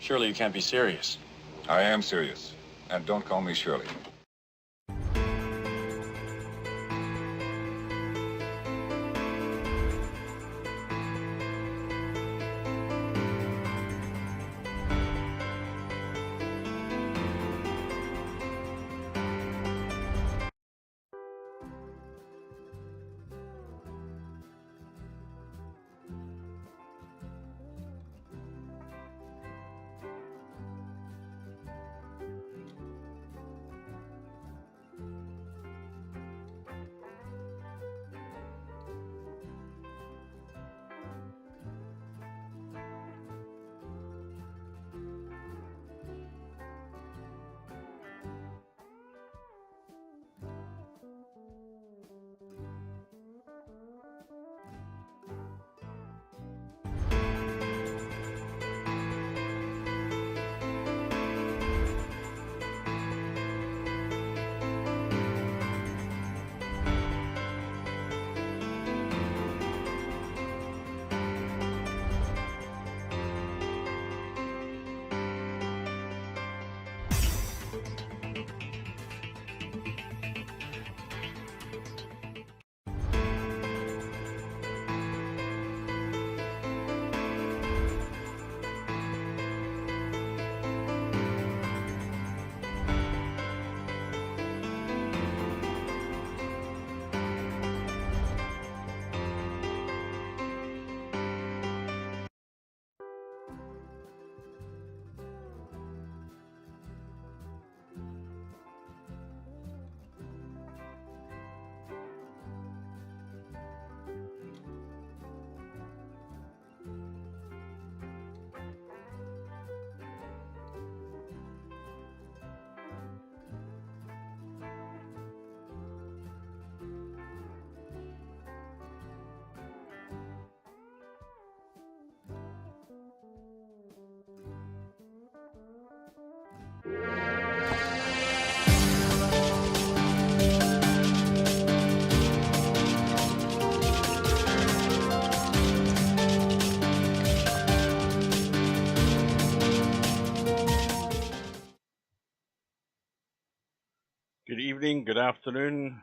Surely you can't be serious. I am serious. And don't call me Shirley. Good evening, good afternoon.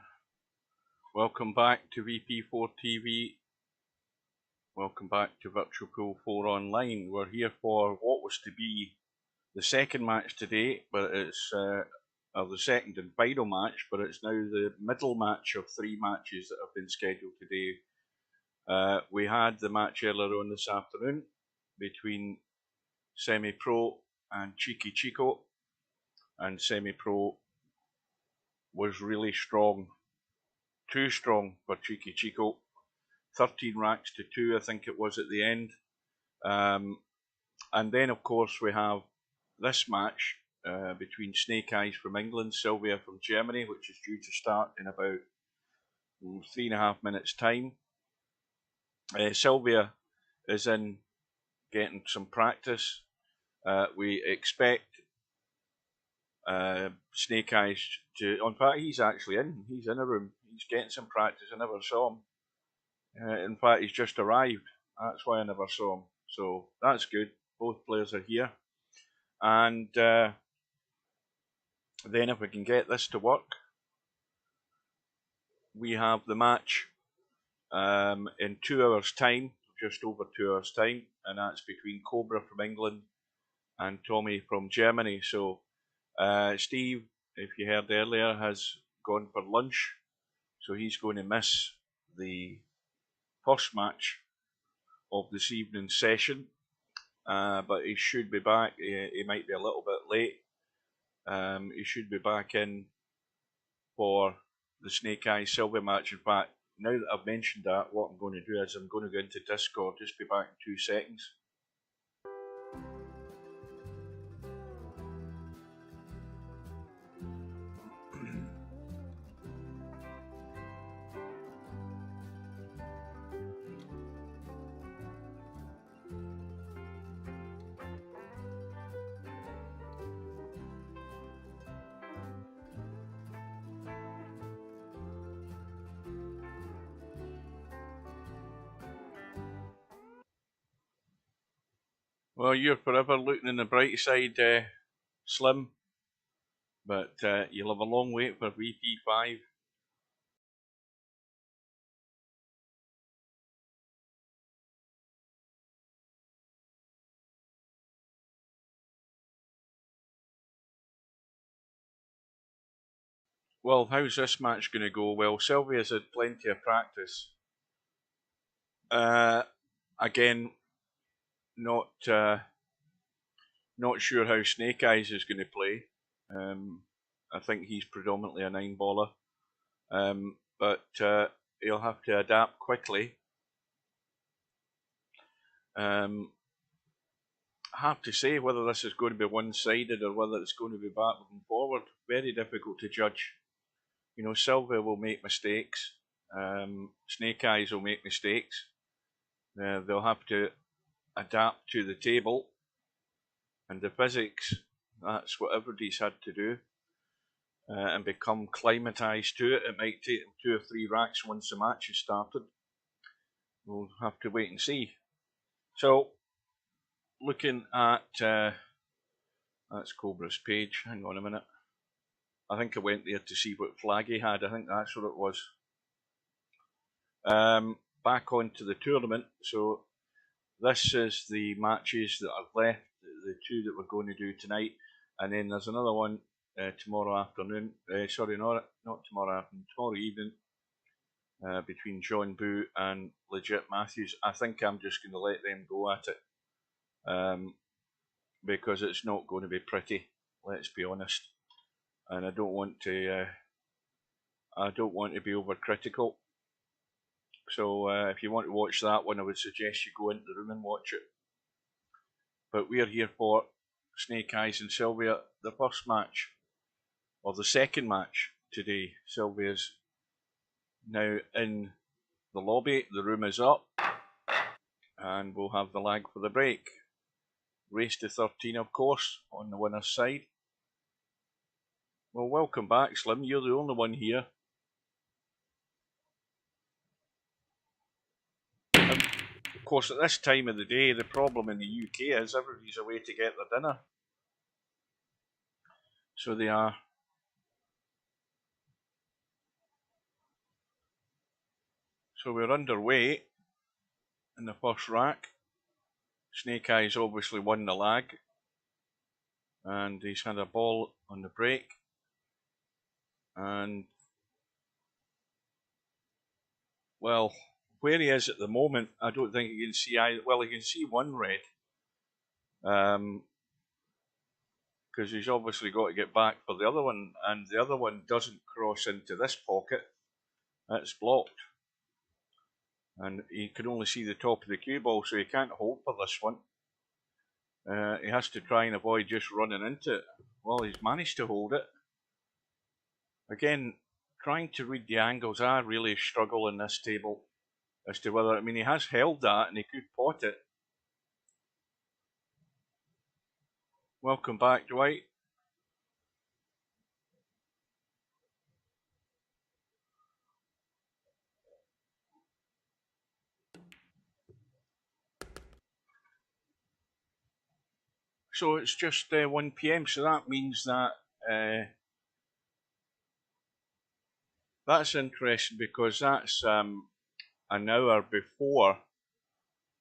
Welcome back to VP4 TV. Welcome back to Virtual Pool 4 Online. We're here for what was to be the second match today, but it's or the second and final match, but it's now the middle match of three matches that have been scheduled today. We had the match earlier on this afternoon between Semi-Pro and Cheeky Chico, and Semi-Pro was really strong, too strong for Cheeky Chico. 13 racks to 2, I think it was at the end. And then, of course, we have this match between Snake Eyes from England, Silvia from Germany, which is due to start in about 3.5 minutes' time. Silvia is in getting some practice. We expect Snake Eyes to, in fact, he's actually in. He's in a room. He's getting some practice. I never saw him. In fact, he's just arrived. That's why I never saw him. So that's good. Both players are here. And then if we can get this to work, we have the match in 2 hours' time, just over 2 hours' time, and that's between Cobra from England and Tommyy from Germany. So Steve, if you heard earlier, has gone for lunch, so he's going to miss the first match of this evening's session, but he should be back. He might be a little bit late. He should be back in for the Snake Eyes Silver match. In fact, now that I've mentioned that, what I'm going to do is I'm going to go into Discord. Just be back in 2 seconds. Well, you're forever looking on the bright side, Slim, but you'll have a long wait for VP5. Well, how's this match going to go? Well, Silvia's had plenty of practice. Again, not sure how Snake Eyes is going to play. I think he's predominantly a 9-baller, but he'll have to adapt quickly. Hard to say whether this is going to be one-sided or whether it's going to be backward and forward. Very difficult to judge. You know, Silvia will make mistakes. Snake Eyes will make mistakes. They'll have to adapt to the table and the physics. That's what everybody's had to do, and become climatised to it. It might take them 2 or 3 racks once the match has started. We'll have to wait and see. So, looking at that's Cobra's page. Hang on a minute. I think I went there to see what flag he had. I think that's what it was. Back onto the tournament. So this is the matches that are left, the 2 that we're going to do tonight, and then there's another one tomorrow afternoon. Sorry, not tomorrow afternoon, tomorrow evening, between John Boo and Legit Matthews. I think I'm just going to let them go at it, because it's not going to be pretty. Let's be honest, and I don't want to be overcritical. So if you want to watch that one, I would suggest you go into the room and watch it. But we're here for Snake Eyes and Silvia, the first match, or the second match today. Silvia's now in the lobby, the room is up, and we'll have the lag for the break. Race to 13, of course, on the winner's side. Well, welcome back, Slim. You're the only one here. Of course, at this time of the day, the problem in the UK is everybody's away to get their dinner. So they are. So we're underway in the first rack. Snake Eyes obviously won the lag, and he's had a ball on the break. And, well, where he is at the moment, I don't think you can see either. Well, you can see one red, because he's obviously got to get back for the other one, and the other one doesn't cross into this pocket. That's blocked, and he can only see the top of the cue ball, so he can't hold for this one. He has to try and avoid just running into it. Well, he's managed to hold it. Again, trying to read the angles, I really struggle in this table as to whether, I mean, he has held that and he could pot it. Welcome back, Dwight. So it's just 1 PM, so that means that that's interesting, because that's an hour before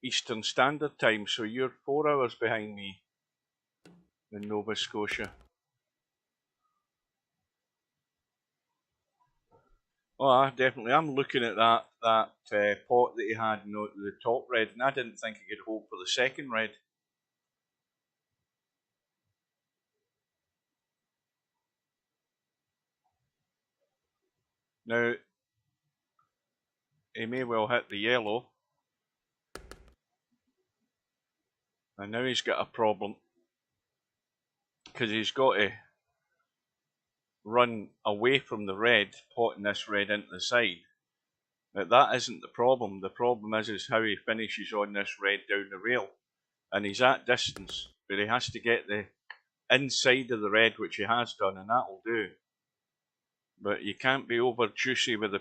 Eastern Standard Time, so you're 4 hours behind me in Nova Scotia. Oh, definitely. I'm looking at that pot that he had in the top red, and I didn't think he could hold for the second red. Now, he may well hit the yellow, and now he's got a problem, because he's got to run away from the red, potting this red into the side. But that isn't the problem. The problem is how he finishes on this red down the rail. And he's at distance, but he has to get the inside of the red, which he has done, and that'll do. But you can't be over juicy with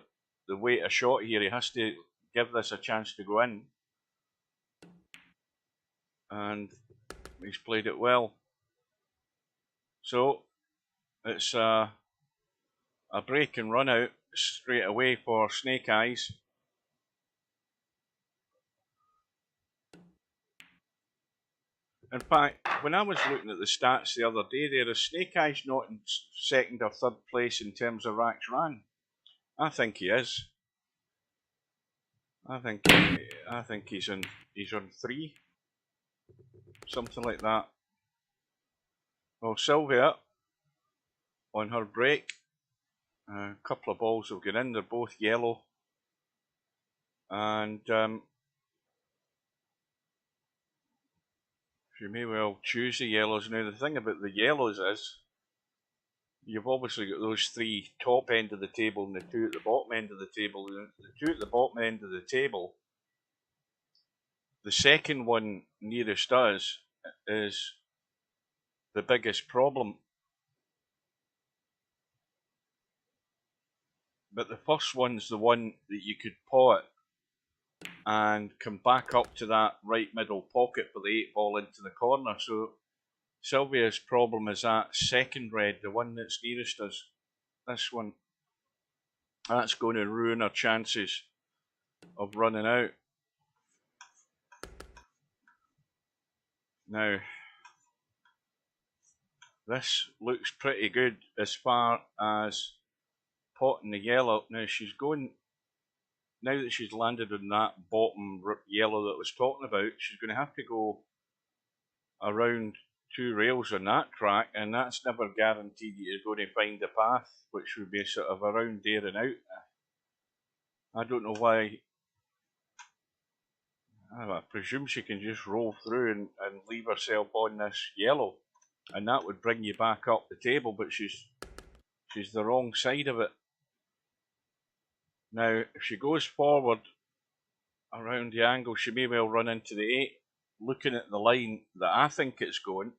the weight of shot here. He has to give this a chance to go in. And He's played it well. So it's a break and run out straight away for Snake Eyes. In fact, when I was looking at the stats the other day, there is Snake Eyes not in second or third place in terms of racks ran. I think he is. I think he's on 3, something like that. Well, Silvia on her break, a couple of balls have gone in. They're both yellow, and she may well choose the yellows. Now the thing about the yellows is, you've obviously got those 3 top end of the table and the 2 at the bottom end of the table. The 2 at the bottom end of the table, the second one nearest us is the biggest problem. But the first one's the one that you could pot and come back up to that right middle pocket for the 8 ball into the corner. So Silvia's problem is that second red, the one that's nearest us. This one, that's going to ruin her chances of running out. Now, this looks pretty good as far as potting the yellow. Now she's going, now that she's landed on that bottom yellow that I was talking about, she's going to have to go around 2 rails on that track, and that's never guaranteed that you're going to find a path which would be sort of around there and out. I don't know why. I presume she can just roll through and leave herself on this yellow, and that would bring you back up the table, but she's the wrong side of it. Now, if she goes forward around the angle, she may well run into the 8. Looking at the line that I think it's going,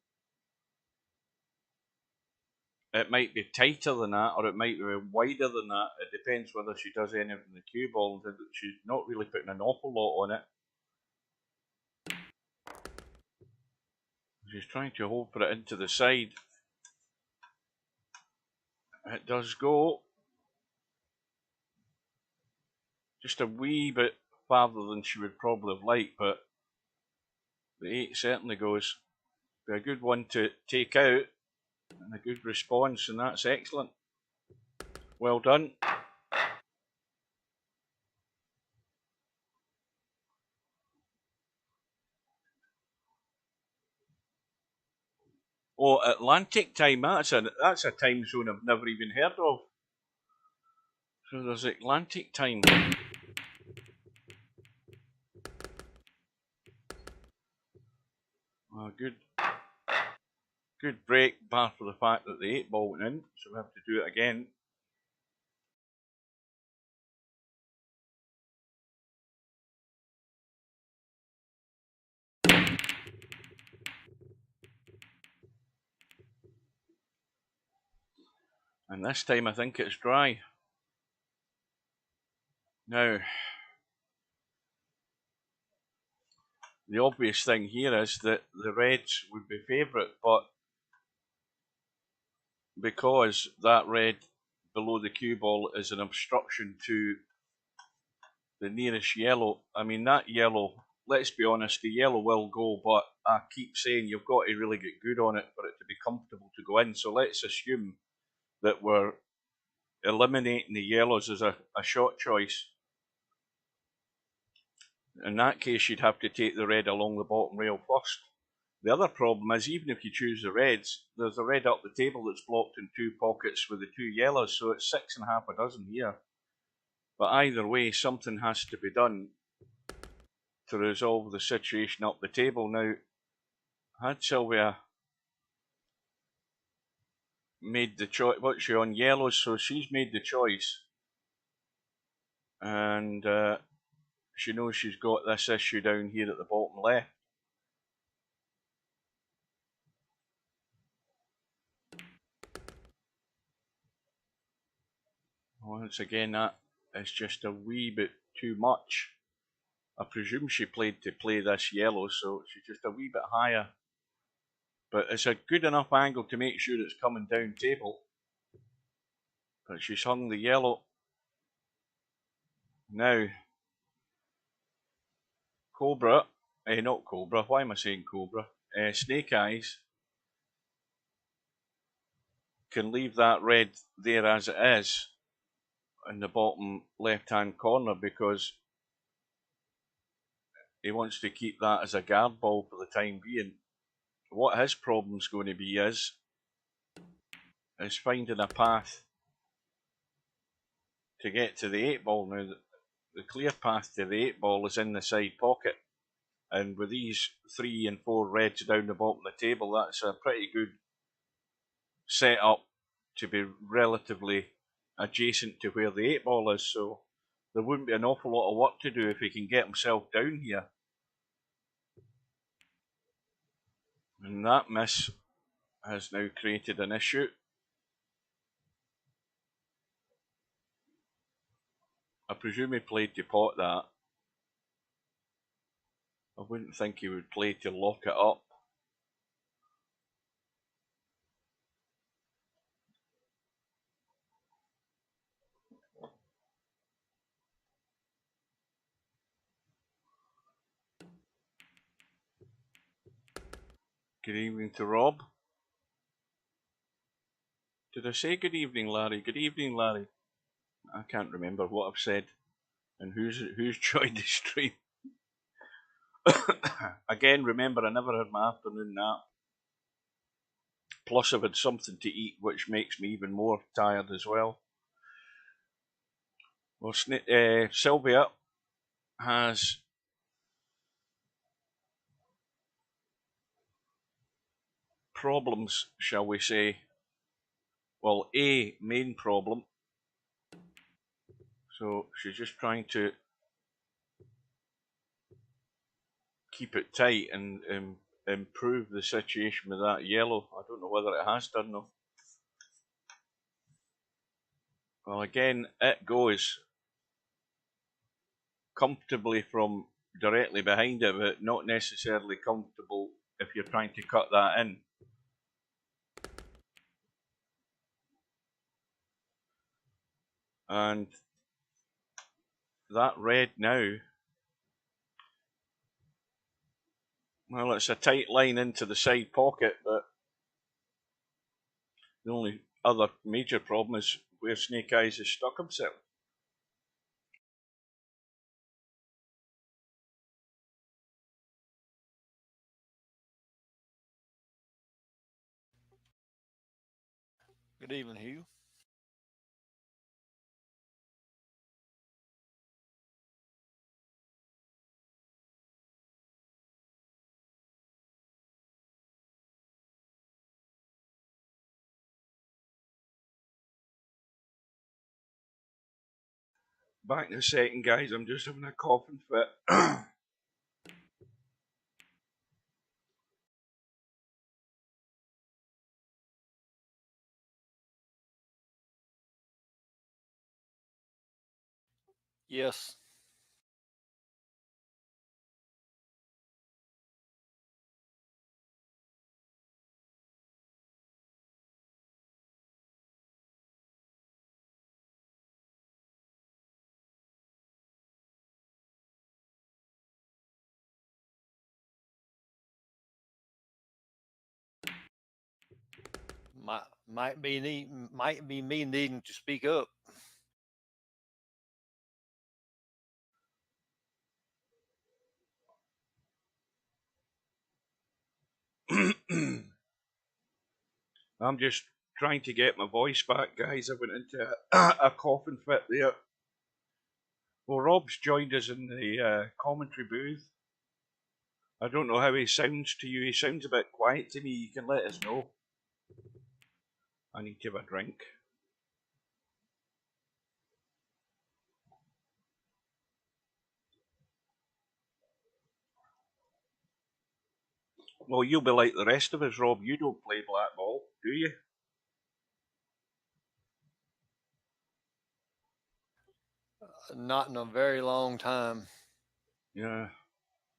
it might be tighter than that, or it might be wider than that. It depends whether she does anything in the cue ball. She's not really putting an awful lot on it. She's trying to hold for it into the side. It does go just a wee bit farther than she would probably have liked, but the 8 certainly goes. Be a good one to take out, and a good response, and that's excellent. Well done. Oh, Atlantic time, that's a time zone I've never even heard of. So there's Atlantic time. Good break, bar for the fact that the 8 ball went in, so we have to do it again. And this time I think it's dry. Now, the obvious thing here is that the reds would be favourite, but because that red below the cue ball is an obstruction to the nearest yellow, I mean that yellow, let's be honest, the yellow will go, but I keep saying you've got to really get good on it for it to be comfortable to go in. So let's assume that we're eliminating the yellows as a shot choice. In that case, you'd have to take the red along the bottom rail first. The other problem is, even if you choose the reds, there's a red up the table that's blocked in 2 pockets with the 2 yellows, so it's 6.5 a dozen here. But either way, something has to be done to resolve the situation up the table. Now, had Silvia made the choice, what's she on? Yellows, so she's made the choice, and she knows she's got this issue down here at the bottom left. Once again, that is just a wee bit too much. I presume she played to play this yellow, so she's just a wee bit higher But it's a good enough angle to make sure it's coming down table. But she's hung the yellow. Now, Cobra, not Cobra, why am I saying Cobra? Snake Eyes can leave that red there as it is in the bottom left hand corner because he wants to keep that as a guard ball for the time being. What his problem's going to be is finding a path to get to the 8 ball. Now, the clear path to the 8 ball is in the side pocket, and with these 3 and 4 reds down the bottom of the table, that's a pretty good setup to be relatively adjacent to where the 8 ball is, so there wouldn't be an awful lot of work to do if he can get himself down here. And that miss has now created an issue. I presume he played to pot that. I wouldn't think he would play to lock it up. Good evening to Rob. Did I say good evening, Larry? Good evening, Larry. I can't remember what I've said and who's joined the stream. Again, remember, I never had my afternoon nap. Plus, I've had something to eat, which makes me even more tired as well. Well, Silvia has problems, shall we say. Well, a main problem. So she's just trying to keep it tight and improve the situation with that yellow. I don't know whether it has done though. Well, again, it goes comfortably from directly behind it, but not necessarily comfortable if you're trying to cut that in. And that red now, well, it's a tight line into the side pocket, but the only other major problem is where Snake Eyes has stuck himself. Good evening, Hugh. Back in a second, guys. I'm just having a coughing fit. Yes. Might be me needing to speak up. I'm just trying to get my voice back, guys. I went into a coughing fit there. Well, Rob's joined us in the commentary booth. I don't know how he sounds to you. He sounds a bit quiet to me. You can let us know. I need to have a drink. Well, you'll be like the rest of us, Rob. You don't play black ball, do you? Not in a very long time. Yeah.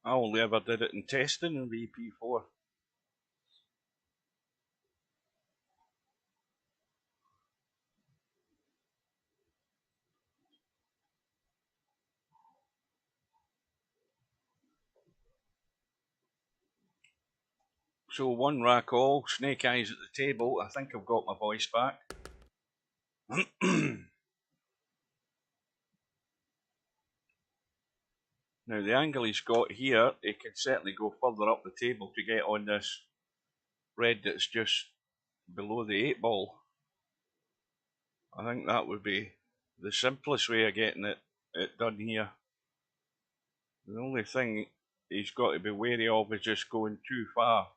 I only ever did it in testing in VP4. So one rack all, Snake Eyes at the table. I think I've got my voice back. Now the angle he's got here, he can certainly go further up the table to get on this red that's just below the 8 ball. I think that would be the simplest way of getting it done here. The only thing he's got to be wary of is just going too far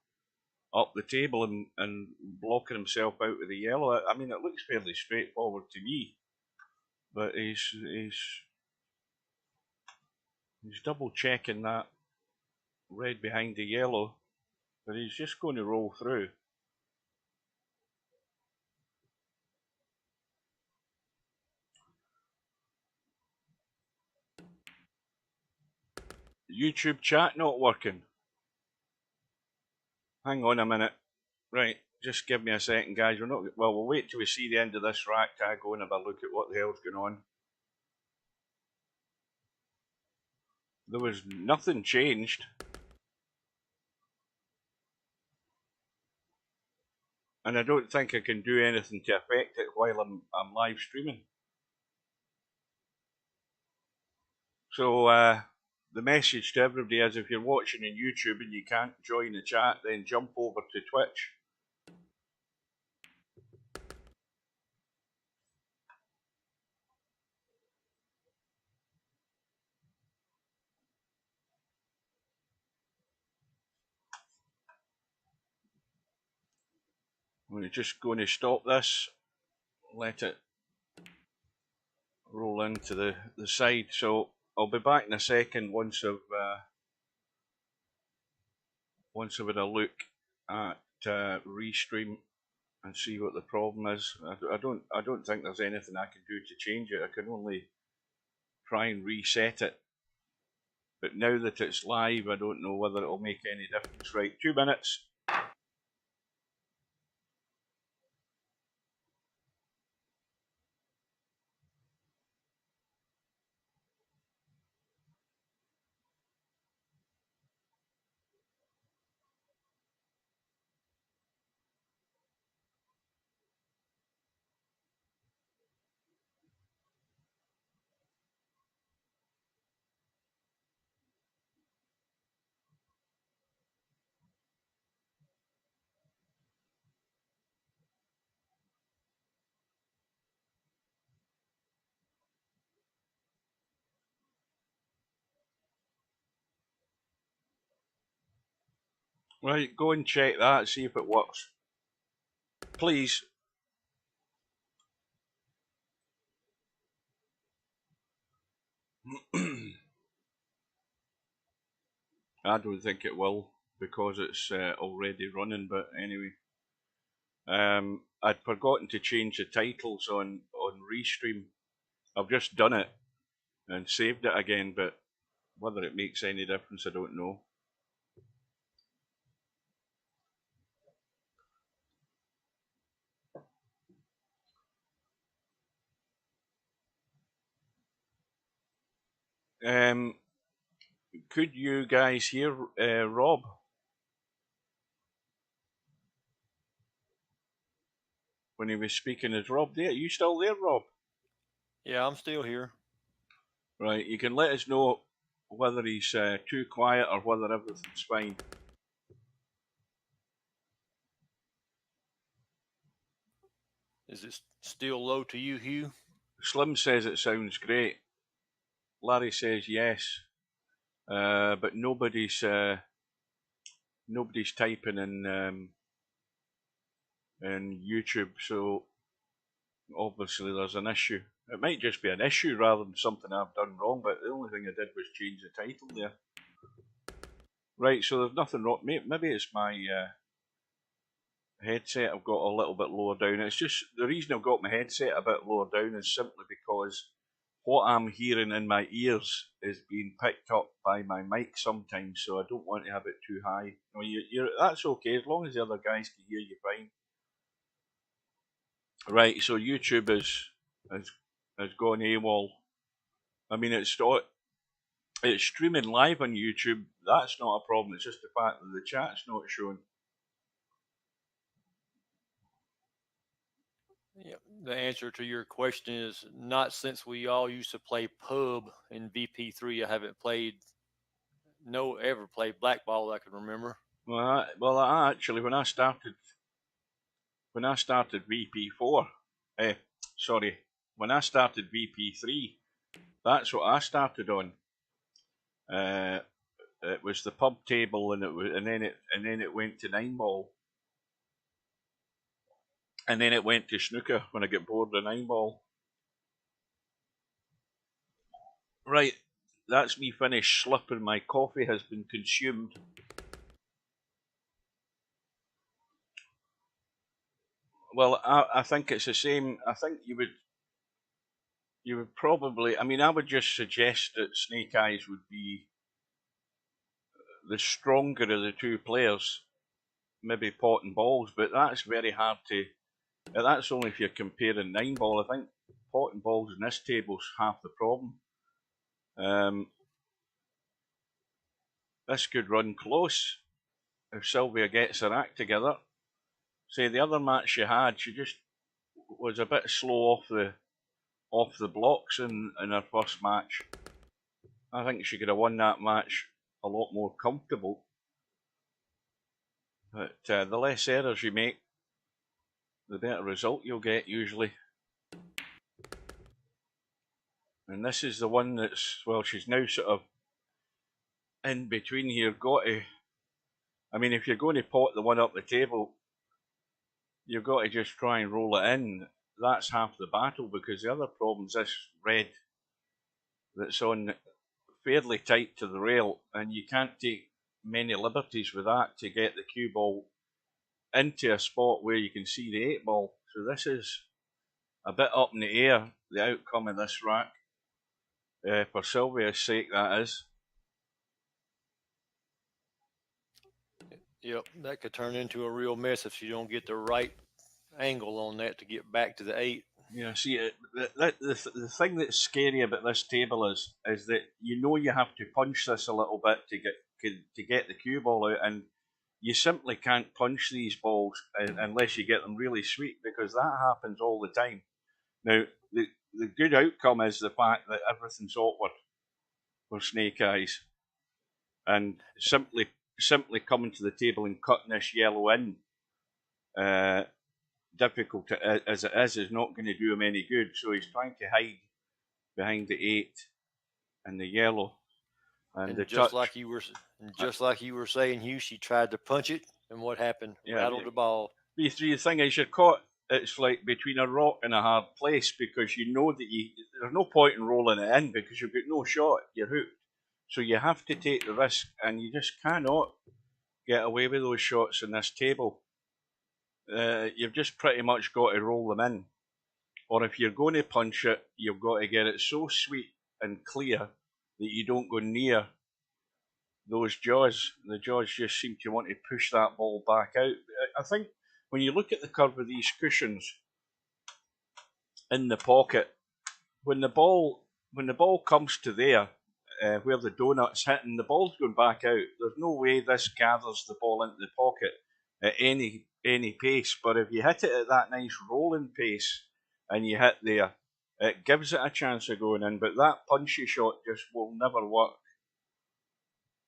up the table and blocking himself out with the yellow. I mean, it looks fairly straightforward to me, but he's double checking that red behind the yellow, but he's just going to roll through. YouTube chat not working. Hang on a minute. Right, just give me a second, guys. We'll wait till we see the end of this rack to go and have a look at what the hell's going on. There was nothing changed. And I don't think I can do anything to affect it while I'm live streaming. So the message to everybody is, if you're watching on YouTube and you can't join the chat, then jump over to Twitch. We're just going to stop this, let it roll into the side. So I'll be back in a second once I've had a look at Restream and see what the problem is. I don't think there's anything I can do to change it. I can only try and reset it. But now that it's live, I don't know whether it'll make any difference. Right, 2 minutes. Right, go and check that, see if it works. Please. I don't think it will, because it's already running, but anyway. I'd forgotten to change the titles on Restream. I've just done it and saved it again, but whether it makes any difference, I don't know. Could you guys hear Rob? When he was speaking, is Rob there? Are you still there, Rob? Yeah, I'm still here. Right, you can let us know whether he's too quiet or whether everything's fine. Is it still low to you, Hugh? Slim says it sounds great. Larry says yes, but nobody's typing in YouTube, so obviously there's an issue. It might just be an issue rather than something I've done wrong, but the only thing I did was change the title there. Right, so there's nothing wrong. Maybe it's my headset I've got a little bit lower down. It's just the reason I've got my headset a bit lower down is simply because what I'm hearing in my ears is being picked up by my mic sometimes, so I don't want to have it too high. No, that's okay as long as the other guys can hear you fine. Right, so YouTube has gone AWOL. I mean, it's streaming live on YouTube. That's not a problem. It's just the fact that the chat's not showing. Yeah, the answer to your question is not since we all used to play pub in VP3. I haven't ever played blackball that I can remember. Well, actually, when I started VP4, sorry, when I started VP3, that's what I started on. It was the pub table, and then it went to 9 ball, and then it went to snooker when I got bored of 9 ball. Right, that's me finished slipping. My coffee has been consumed. Well, I think it's the same. I think you would probably. I mean, I would just suggest that Snake Eyes would be the stronger of the two players. Maybe pot and balls, but that's very hard to. That's only if you're comparing 9 ball. I think pot and balls in this table's half the problem. This could run close if Silvia gets her act together. Say the other match she had, she just was a bit slow off the blocks in her first match. I think she could have won that match a lot more comfortable. But the less errors you make, the better result you'll get usually. And this is the one that's, well, she's now sort of in between here. I mean, if you're going to pot the one up the table, you've got to just try and roll it in. That's half the battle, because the other problem's this red that's on fairly tight to the rail, and you can't take many liberties with that to get the cue ball into a spot where you can see the 8 ball. So this is a bit up in the air, the outcome of this rack. For Silvia's sake, that is. Yep, that could turn into a real mess if you don't get the right angle on that to get back to the 8. Yeah, see, the thing that's scary about this table is that you have to punch this a little bit to get the cue ball out, and you simply can't punch these balls unless you get them really sweet, because that happens all the time. Now, the good outcome is the fact that everything's awkward for Snake Eyes, and simply coming to the table and cutting this yellow in, difficult as it is not going to do him any good. So he's trying to hide behind the 8 and the yellow and the just touch. like you were saying, Hugh, she tried to punch it, and what happened? Yeah, rattled the ball. The thing is, you're caught. It's like between a rock and a hard place, because you know that there's no point in rolling it in, because you've got no shot. You're hooked. So you have to take the risk, and you just cannot get away with those shots in this table. You've just pretty much got to roll them in. Or if you're going to punch it, you've got to get it so sweet and clear that you don't go near those jaws. The jaws just seem to want to push that ball back out. I think when you look at the curve of these cushions in the pocket, when the ball comes to there, where the donut's hitting, the ball's going back out. There's no way this gathers the ball into the pocket at any pace. But if you hit it at that nice rolling pace and you hit there, it gives it a chance of going in. But that punchy shot just will never work.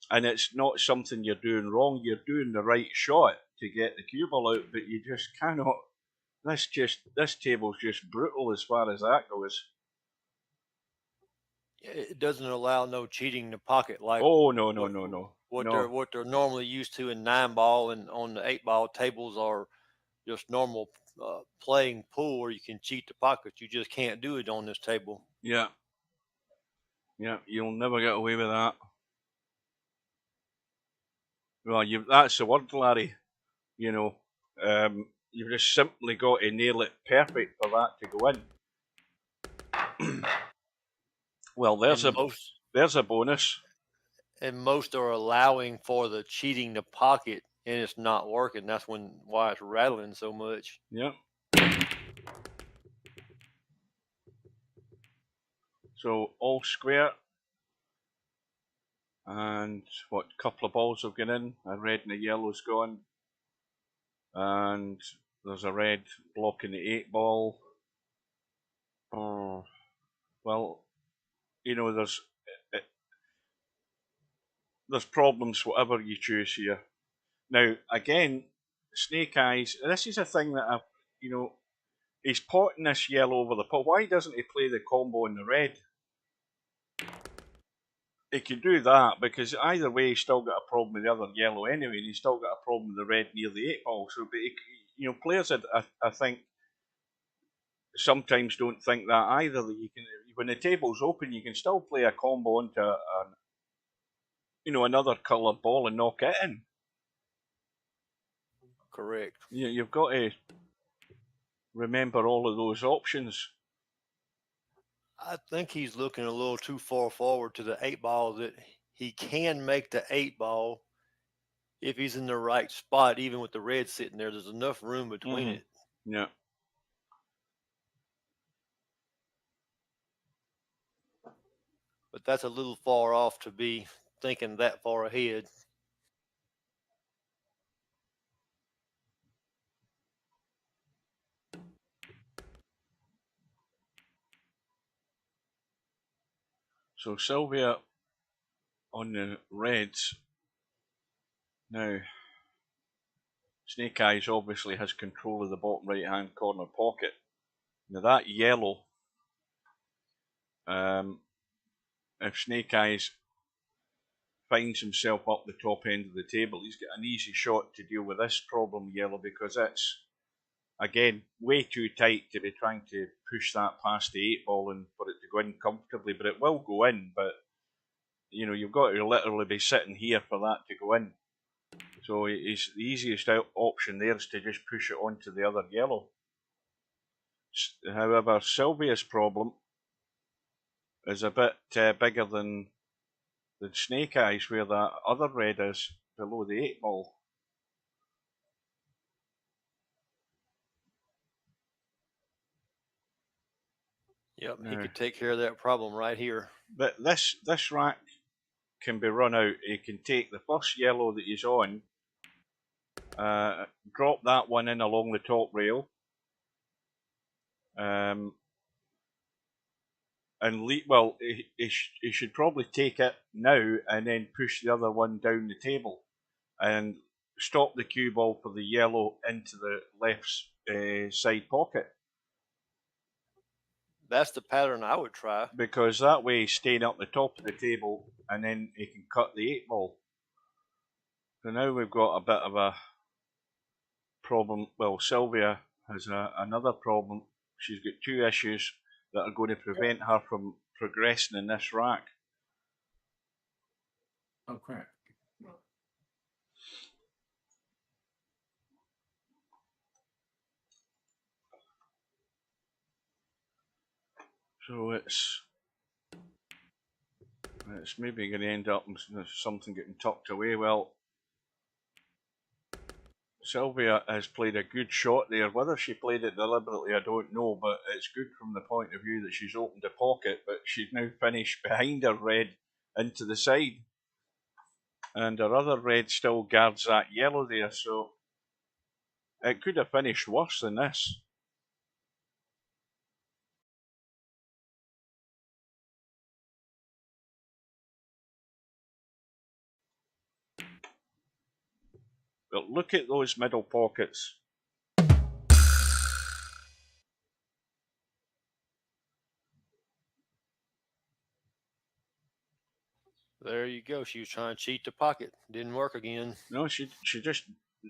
And it's not something you're doing wrong. You're doing the right shot to get the cue ball out, but you just cannot. This table's just brutal as far as that goes. It doesn't allow no cheating in the pocket like No. What they're normally used to in 9 ball, and on the 8 ball tables are just normal playing pool where you can cheat the pocket. You just can't do it on this table. Yeah, you'll never get away with that. Well, that's the word, Larry. You've just simply got to nail it perfect for that to go in. Well, there's a bonus. And most are allowing for the cheating the pocket, and it's not working. That's why it's rattling so much. Yeah. So all square. And couple of balls have gone in. A red and a yellow's gone. And there's a red blocking the 8-ball. Oh, well, you know, there's problems whatever you choose here. Now, again, Snake Eyes, this is a thing that I've, you know, he's potting this yellow over the pot. Why doesn't he play the combo in the red? He can do that because either way he's still got a problem with the other yellow anyway, and he's still got a problem with the red near the 8-ball. So, but you know, players I think sometimes don't think that either. That you can, when the table's open, you can still play a combo into you know, another coloured ball and knock it in. Correct. You've got to remember all of those options. I think he's looking a little too far forward to the 8-ball that he can make the 8-ball if he's in the right spot, even with the red sitting there. There's enough room between it. Yeah. But that's a little far off to be thinking that far ahead. So Silvia on the reds. Now, Snake Eyes obviously has control of the bottom right hand corner pocket. Now that yellow, if Snake Eyes finds himself up the top end of the table, he's got an easy shot to deal with this problem, yellow, because it's, again, way too tight to be trying to push that past the 8-ball and for it to go in comfortably. But it will go in, but you know, you've got to literally be sitting here for that to go in. So the easiest option there is to just push it onto the other yellow. However, Silvia's problem is a bit bigger than Snake Eyes, where that other red is below the 8-ball. Yep, he could take care of that problem right here. But this rack can be run out. He can take the first yellow that he's on, drop that one in along the top rail, and he should probably take it now and then push the other one down the table and stop the cue ball for the yellow into the left side pocket. That's the pattern I would try. Because that way he's staying up the top of the table and then he can cut the 8-ball. So now we've got a bit of a problem. Well, Silvia has another problem. She's got two issues that are going to prevent her from progressing in this rack. Oh, crap. So it's maybe going to end up in something getting tucked away. Well, Silvia has played a good shot there. Whether she played it deliberately, I don't know, but it's good from the point of view that she's opened a pocket, but she's now finished behind her red into the side. And her other red still guards that yellow there, so it could have finished worse than this. But look at those middle pockets. There you go. She was trying to cheat the pocket. Didn't work again. No, she just,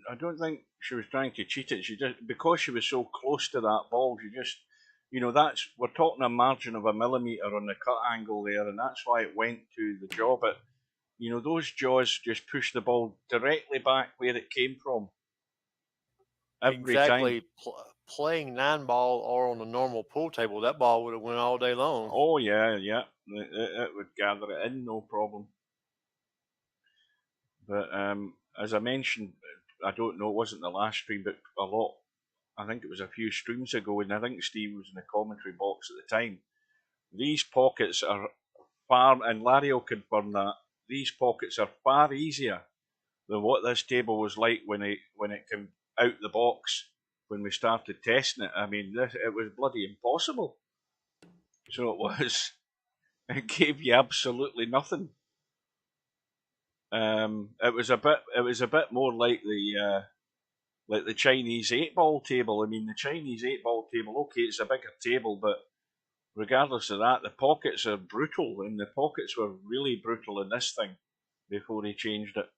I don't think she was trying to cheat it. She just, because she was so close to that ball, she just, you know, we're talking a margin of a millimetre on the cut angle there, and that's why it went to the jaw. But, you know, those jaws just push the ball directly back where it came from. Every exactly. time. Playing 9-ball or on a normal pool table, that ball would have went all day long. Oh, yeah. It would gather it in, no problem. But as I mentioned, I don't know, it wasn't the last stream, but I think it was a few streams ago, and I think Steve was in the commentary box at the time. These pockets are far, and Larry will confirm that, these pockets are far easier than what this table was like when it came out the box. when we started testing it. I mean, it was bloody impossible. So it was. It gave you absolutely nothing. It was a bit more like the Chinese 8-ball table. I mean, the Chinese 8-ball table. Okay, it's a bigger table, but regardless of that, the pockets are brutal, and the pockets were really brutal in this thing before he changed it.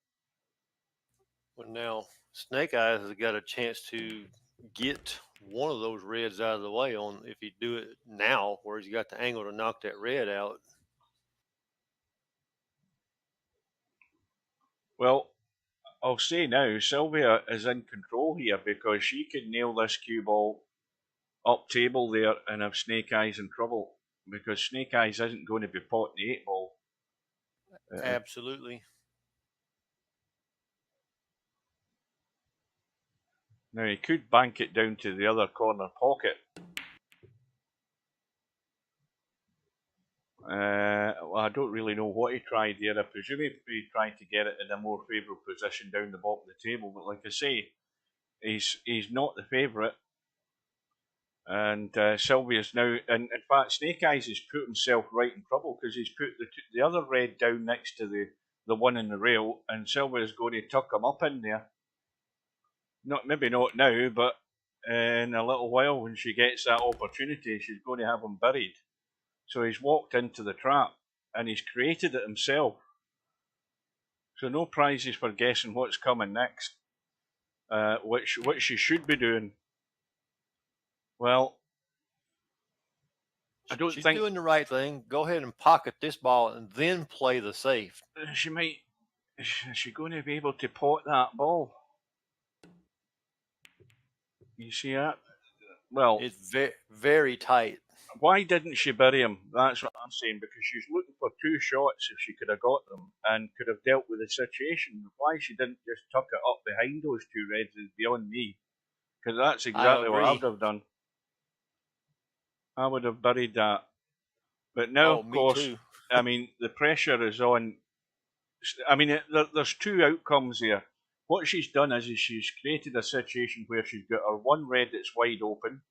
Well, now Snake Eyes has got a chance to get one of those reds out of the way on if he do it now, where he's got the angle to knock that red out. Well, I'll say now, Silvia is in control here because she can nail this cue ball up table there and have Snake Eyes in trouble, because Snake Eyes isn't going to be potting the 8-ball. Absolutely. Now he could bank it down to the other corner pocket. Well, I don't really know what he tried there. I presume he tried to get it in a more favourable position down the bottom of the table. But like I say, he's not the favourite. And Sylvia's now, and in fact, Snake Eyes has put himself right in trouble because he's put the other red down next to the one in the rail, and Sylvia's going to tuck him up in there. Maybe not now, but in a little while when she gets that opportunity, she's going to have him buried. So he's walked into the trap, and he's created it himself. So no prizes for guessing what's coming next, which she should be doing. Well, I don't She's think doing the right thing. Go ahead and pocket this ball and then play the safe. she might. Is she going to be able to pot that ball? You see that? Well, It's very tight. why didn't she bury him? That's what I'm saying, because she's looking for two shots if she could have got them and could have dealt with the situation. Why she didn't just tuck it up behind those two reds is beyond me, because that's exactly what I would have done. I would have buried that. But now, of course, too. I mean, the pressure is on. I mean, there's two outcomes here. What she's done is she's created a situation where she's got her one red that's wide open,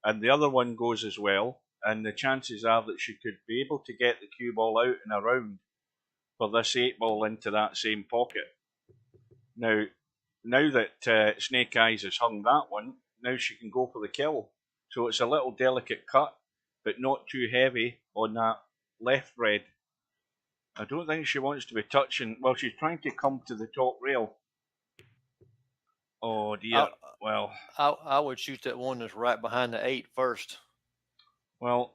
and the other one goes as well, and the chances are that she could be able to get the cue ball out and around for this 8-ball into that same pocket. Now that Snake Eyes has hung that one, now she can go for the kill. So it's a little delicate cut, but not too heavy on that left red. I don't think she wants to be touching. Well, she's trying to come to the top rail. Oh dear. I would shoot that one that's right behind the 8 first. Well,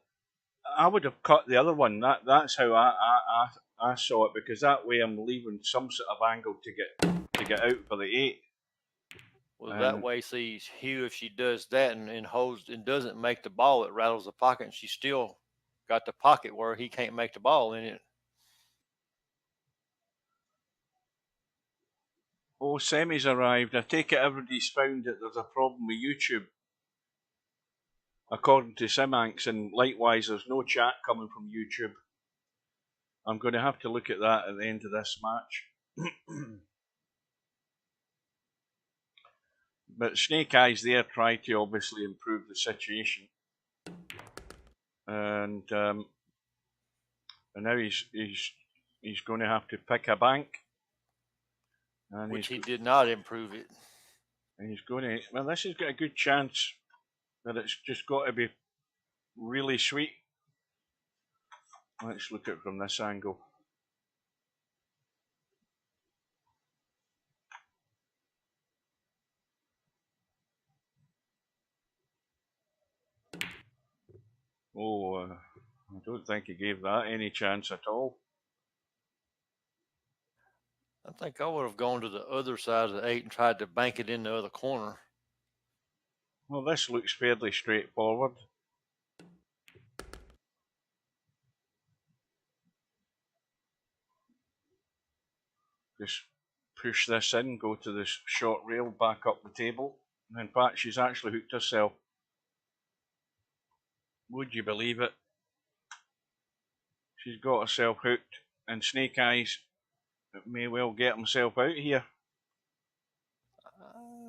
I would have cut the other one. That's how I saw it, because that way I'm leaving some sort of angle to get out for the 8. Well, that way, see, Hugh, if she does that and holds and doesn't make the ball, it rattles the pocket, and she still got the pocket where he can't make the ball in it. Oh, Semi's arrived. I take it everybody's found that there's a problem with YouTube, according to Simanx, and likewise there's no chat coming from YouTube. I'm going to have to look at that at the end of this match. But Snake Eyes there tried to obviously improve the situation, and now he's going to have to pick a bank, and which he did not improve it. And he's going to. Well, this has got a good chance, but it's just got to be really sweet. Let's look at it from this angle. Oh, I don't think he gave that any chance at all. I think I would have gone to the other side of the 8 and tried to bank it in the other corner. Well, this looks fairly straightforward. Just push this in, go to this short rail, back up the table. And in fact, she's actually hooked herself. Would you believe it? She's got herself hooked, and Snake Eyes may well get himself out here.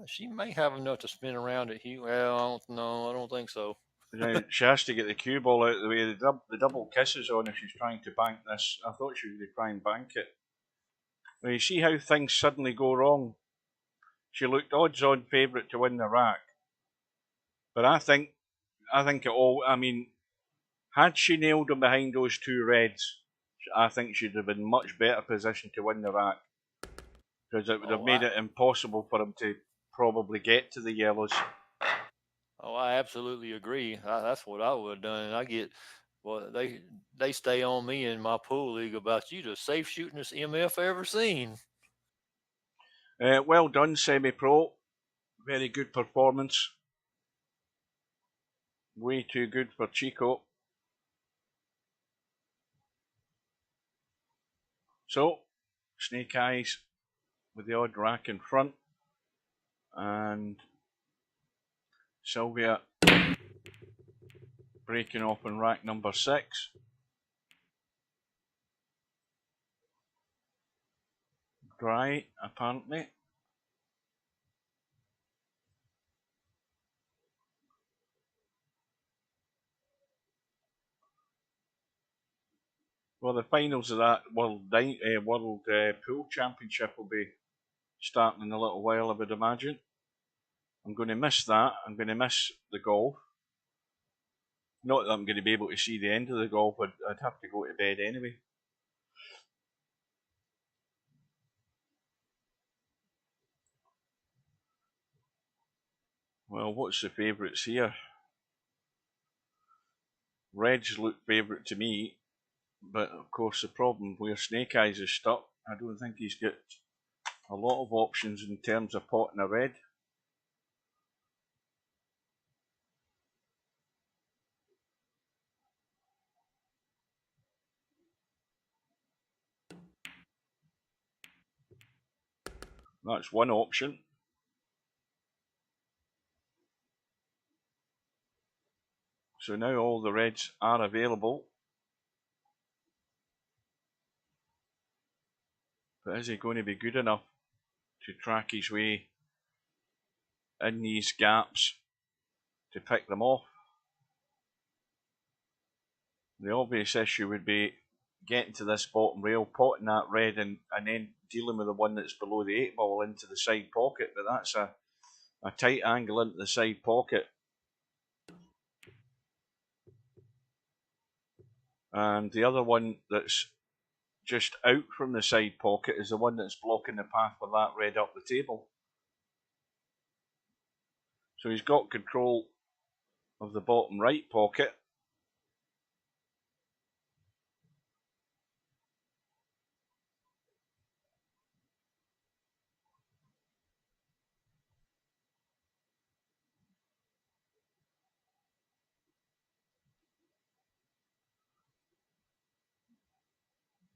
She may have enough to spin around it, Hugh. Well, I don't think so. Now, she has to get the cue ball out of the way. The double kisses on if she's trying to bank this. I thought she was going to try and bank it. Now, you see how things suddenly go wrong. She looked odds-on favourite to win the rack, but I think it all. I mean, had she nailed him behind those two reds, I think she'd have been in much better position to win the rack, because it would have made it impossible for him to probably get to the yellows. Oh, I absolutely agree. That's what I would have done. And I get, well, they stay on me in my pool league about you the safe shootingest MF ever seen. Well done, semi-pro. Very good performance. Way too good for Chico. So, Snake Eyes with the odd rack in front, and Silvia breaking off in rack number 6. Dry, apparently. Well, the finals of that World Pool Championship will be starting in a little while, I would imagine. I'm going to miss that. I'm going to miss the golf. Not that I'm going to be able to see the end of the golf, I'd have to go to bed anyway. Well, what's the favourites here? Reds look favourite to me, but of course the problem where Snake Eyes is stuck, I don't think he's got a lot of options in terms of potting a red. That's one option. So now all the reds are available. But is he going to be good enough to track his way in these gaps to pick them off? The obvious issue would be getting to this bottom rail, potting that red, and then dealing with the one that's below the 8-ball into the side pocket. But that's a tight angle into the side pocket. And the other one that's just out from the side pocket is the one that's blocking the path for that red up the table. So he's got control of the bottom right pocket.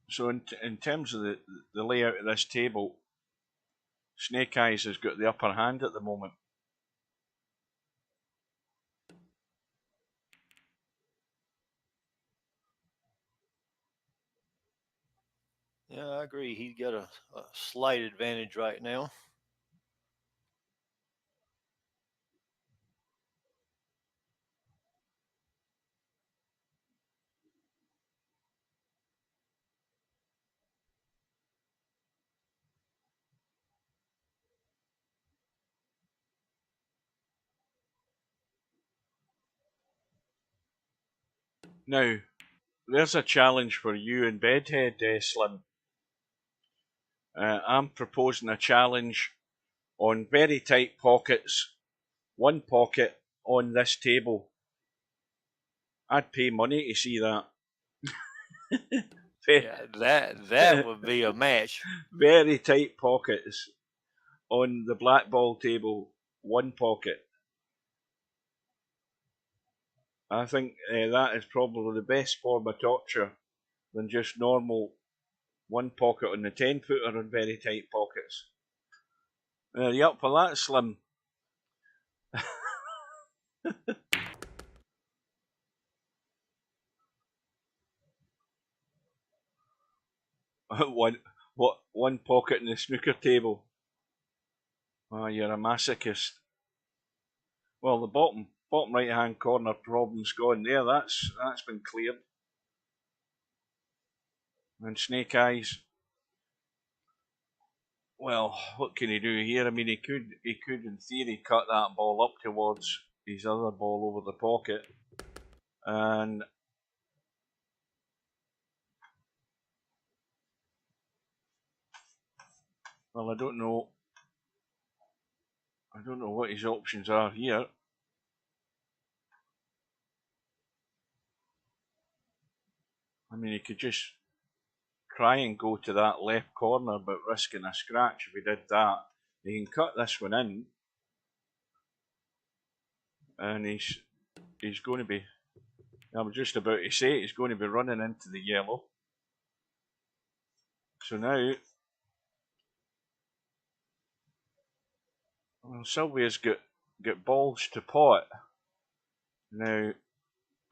So in terms of the layout of this table, Snake Eyes has got the upper hand at the moment. Yeah, I agree. He's got a slight advantage right now. Now, there's a challenge for you in Bedhead, Slim. I'm proposing a challenge on very tight pockets, one pocket on this table. I'd pay money to see that. Yeah, that would be a match. Very tight pockets on the black ball table, one pocket. I think that is probably the best form of torture than just normal one pocket on the 10-footer on very tight pockets. Are you up for that, Slim? one pocket in the snooker table. Oh, you're a masochist. Well, the bottom right hand corner problem's gone there. That's been cleared. And Snake Eyes, well, what can he do here? I mean, he could in theory cut that ball up towards his other ball over the pocket, and well, I don't know what his options are here. I mean, he could just try and go to that left corner, but risking a scratch if he did that. He can cut this one in, and he's going to be. I was just about to say he's going to be running into the yellow. So now, well, Sylvia's got balls to pot. Now,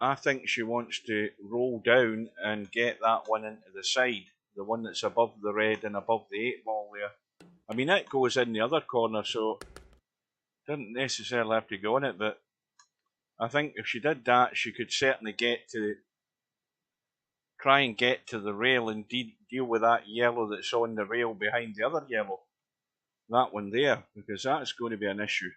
I think she wants to roll down and get that one into the side, the one that's above the red and above the 8 ball there. I mean, it goes in the other corner, so doesn't necessarily have to go in it, but I think if she did that, she could certainly try and get to the rail and deal with that yellow that's on the rail behind the other yellow. That one there, because that's going to be an issue.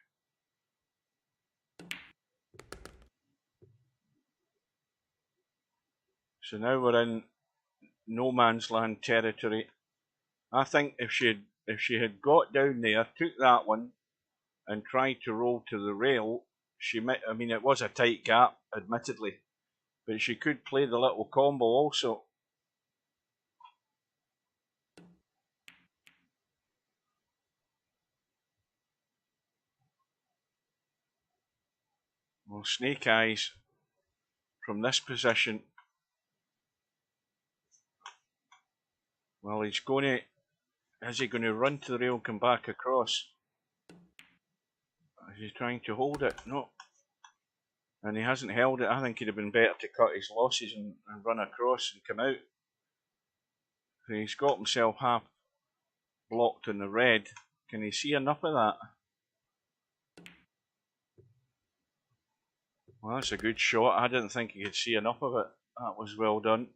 So now we're in no man's land territory. I think if she had got down there, took that one, and tried to roll to the rail, she might. I mean, it was a tight gap, admittedly, but she could play the little combo also. Well, Snake Eyes from this position. Well, he's going to. Is he going to run to the rail and come back across? Is he trying to hold it? No. And he hasn't held it. I think it'd have been better to cut his losses and run across and come out. So he's got himself half blocked in the red. Can he see enough of that? Well, that's a good shot. I didn't think he could see enough of it. That was well done.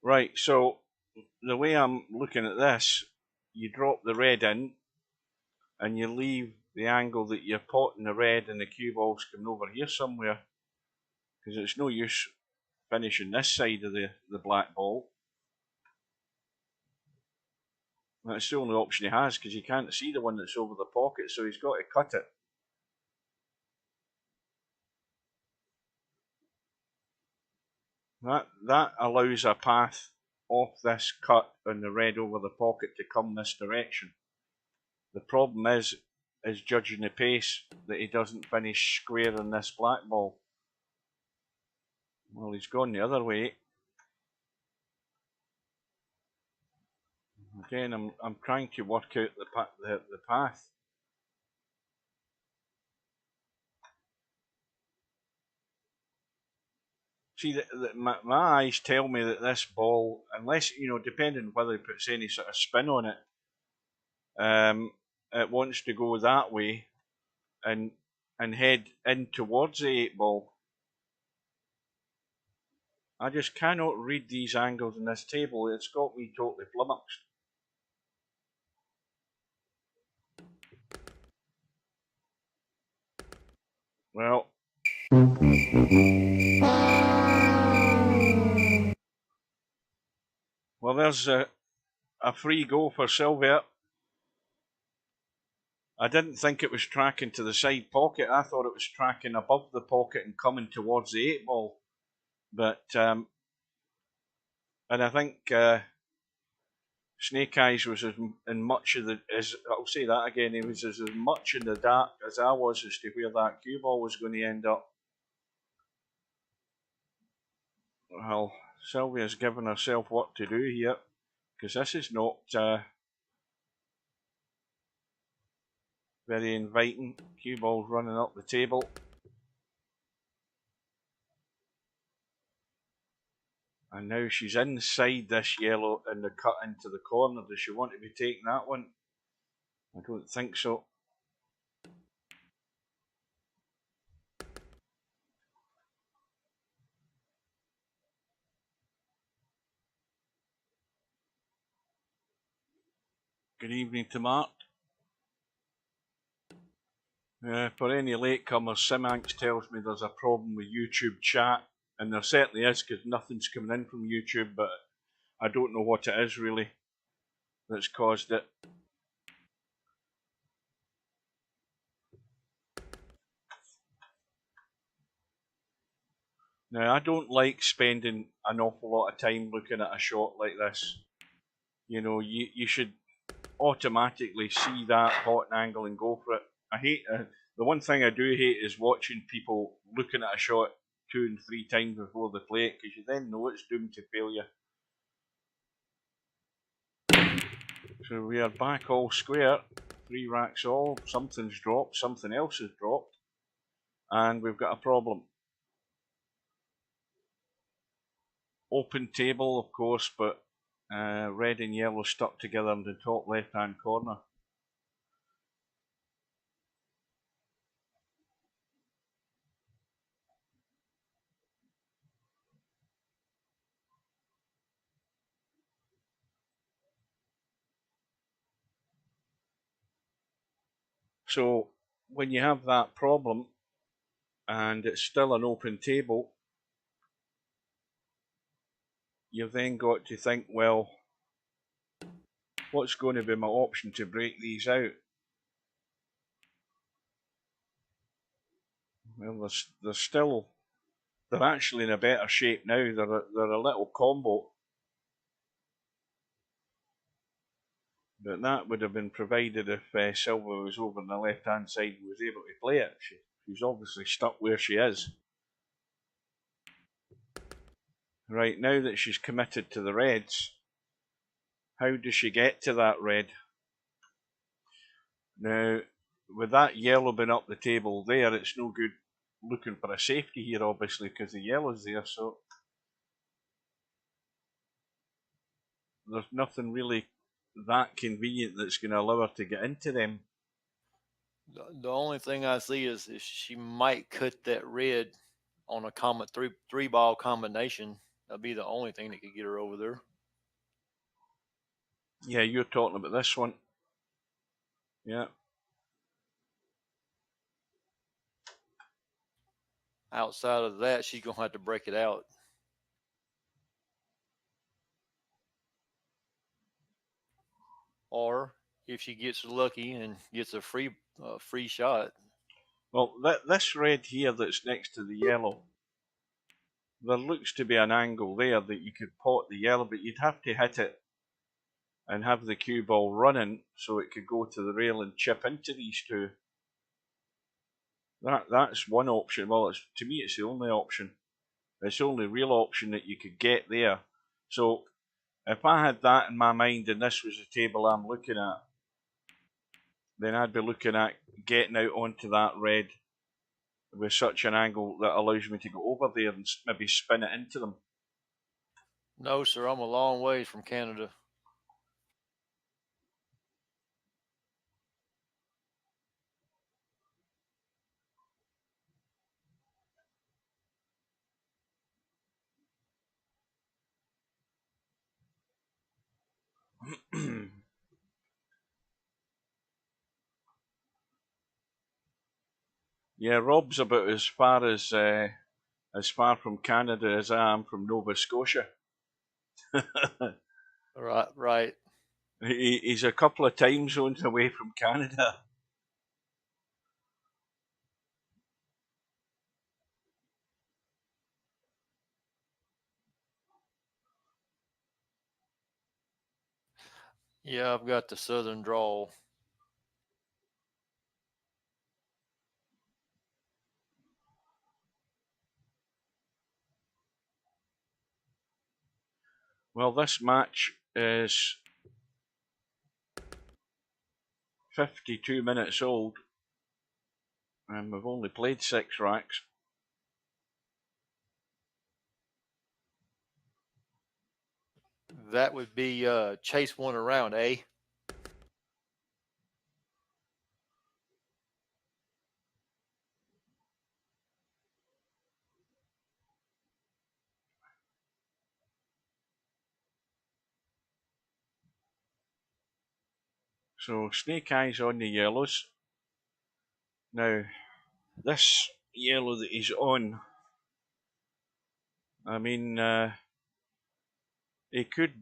Right, so the way I'm looking at this, you drop the red in and you leave the angle that you're potting the red and the cue ball's coming over here somewhere, because it's no use finishing this side of the black ball. That's the only option he has, because he can't see the one that's over the pocket, so he's got to cut it. That allows a path off this cut on the red over the pocket to come this direction. The problem is judging the pace that he doesn't finish square on this black ball. Well, he's gone the other way. Again, I'm trying to work out the path. See, my eyes tell me that this ball, unless, depending on whether he puts any sort of spin on it, it wants to go that way and head in towards the 8 ball. I just cannot read these angles in this table. It's got me totally flummoxed. Well, there's a free go for Silvia. I didn't think it was tracking to the side pocket. I thought it was tracking above the pocket and coming towards the 8 ball. But, and I think Snake Eyes was in much of I'll say that again, he was as much in the dark as I was as to where that cue ball was going to end up. Well, Sylvia's given herself what to do here, because this is not very inviting. Cue ball's running up the table. And now she's inside this yellow in the cut into the corner. Does she want to be taking that one? I don't think so. Good evening to Mark. For any latecomers, Simanx tells me there's a problem with YouTube chat, and there certainly is, because nothing's coming in from YouTube, but I don't know what it is really that's caused it. Now, I don't like spending an awful lot of time looking at a shot like this. You know, you should automatically see that hot angle and go for it. I hate the one thing I do hate is watching people looking at a shot 2 and 3 times before they play it, because you then know it's doomed to failure. So we are back all square, 3 racks all, something's dropped, something else has dropped, and we've got a problem. Open table, of course, but red and yellow stuck together in the top left hand corner. So when you have that problem and it's still an open table, you've then got to think, well, what's going to be my option to break these out? Well, they're actually in a better shape now. They're a little combo, but that would have been provided if Silvia was over on the left hand side and was able to play it. She's obviously stuck where she is. Right, now that she's committed to the reds, how does she get to that red? Now, with that yellow being up the table there, it's no good looking for a safety here, obviously, because the yellow's there, so there's nothing really that convenient that's going to allow her to get into them. The only thing I see is she might cut that red on a three ball combination. That'd be the only thing that could get her over there. Yeah, you're talking about this one. Yeah. Outside of that, she's gonna have to break it out. Or if she gets lucky and gets a free shot. Well, this red here that's next to the yellow, there looks to be an angle there that you could pot the yellow, but you'd have to hit it and have the cue ball running so it could go to the rail and chip into these two. That's one option. Well, to me, it's the only option. It's the only real option that you could get there. So if I had that in my mind and this was the table I'm looking at, then I'd be looking at getting out onto that red with such an angle that allows me to go over there and maybe spin it into them. No, sir, I'm a long ways from Canada. Yeah, Rob's about as far from Canada as I am from Nova Scotia. Right. He's a couple of time zones away from Canada. Yeah, I've got the southern drawl. Well, this match is 52 minutes old, and we've only played 6 racks. That would be chase one around, eh? So Snake Eyes on the yellows. Now, this yellow that he's on, I mean, he could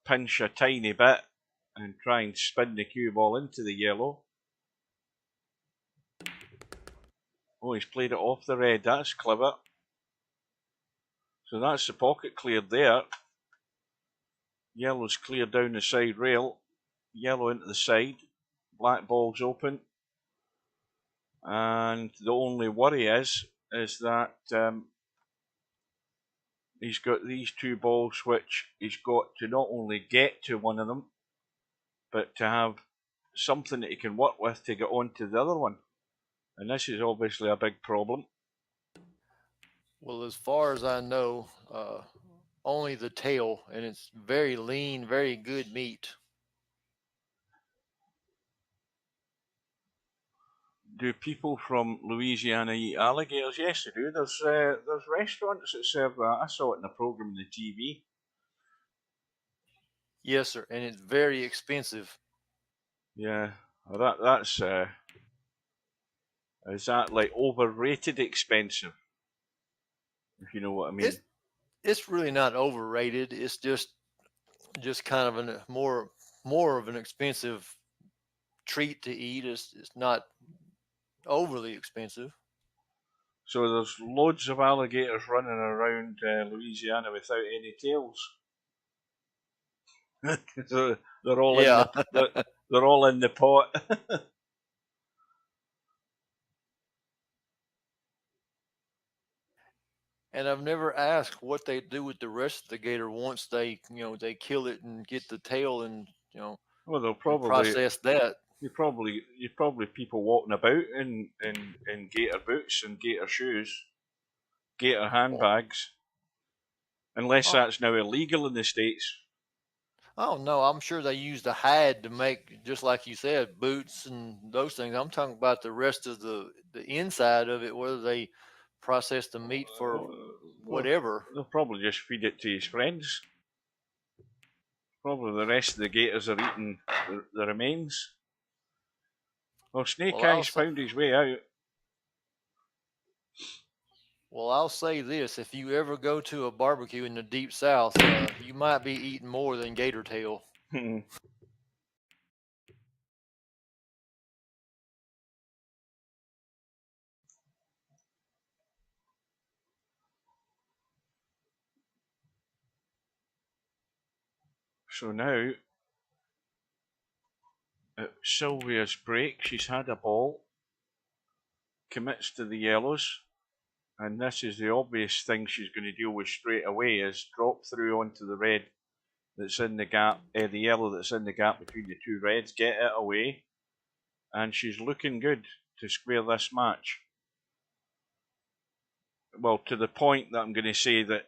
pinch a tiny bit and try and spin the cue ball into the yellow. Oh, he's played it off the red. That's clever. So that's the pocket cleared there. Yellow's cleared down the side rail. Yellow into the side. Black ball's open. And the only worry is that he's got these two balls which he's got to not only get to one of them, but to have something that he can work with to get onto the other one. And this is obviously a big problem. Well, as far as I know, only the tail, and it's very lean, very good meat. Do people from Louisiana eat alligators? Yes, they do. There's restaurants that serve that. I saw it in a program on the TV. Yes, sir, and it's very expensive. Yeah, that's is that like overrated expensive? If you know what I mean. It's really not overrated. It's just kind of a more of an expensive treat to eat. It's not overly expensive. So there's loads of alligators running around Louisiana without any tails. So they're all Yeah. they're all in the pot. And I've never asked what they do with the rest of the gator once they kill it and get the tail and Well, they'll and probably process that. you probably people walking about in gator boots and gator shoes, gator handbags, unless Oh, that's now illegal in the States. oh no, I'm sure they use the hide to make, just like you said, boots and those things. I'm talking about the rest of the inside of it, whether they process the meat for whatever. They'll probably just feed it to his friends. Probably the rest of the gators are eating the remains. Well, Snake Eyes found his way out. Well, I'll say this: if you ever go to a barbecue in the deep south, you might be eating more than gator tail. So now, at Sylvia's break, she's had a ball, commits to the yellows, and this is the obvious thing she's going to deal with straight away, is drop through onto the red that's in the gap, the yellow that's in the gap between the two reds, get it away, and she's looking good to square this match. Well, to the point that I'm going to say that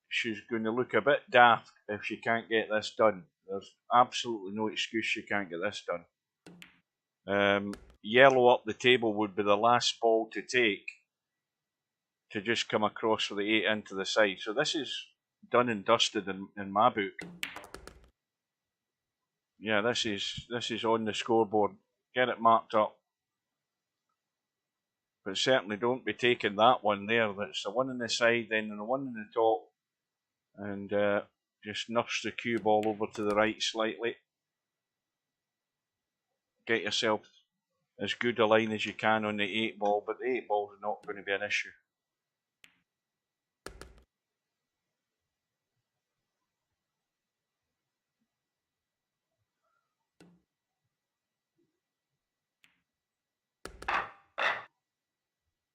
she's going to look a bit daft if she can't get this done. There's absolutely no excuse she can't get this done. Yellow up the table would be the last ball to take, to just come across for the 8 into the side. So this is done and dusted in my book. Yeah, this is on the scoreboard. Get it marked up. But certainly don't be taking that one there. That's the one on the side, then the one on the top. And just nurse the cue ball over to the right slightly. Get yourself as good a line as you can on the 8 ball, but the 8 ball is not going to be an issue.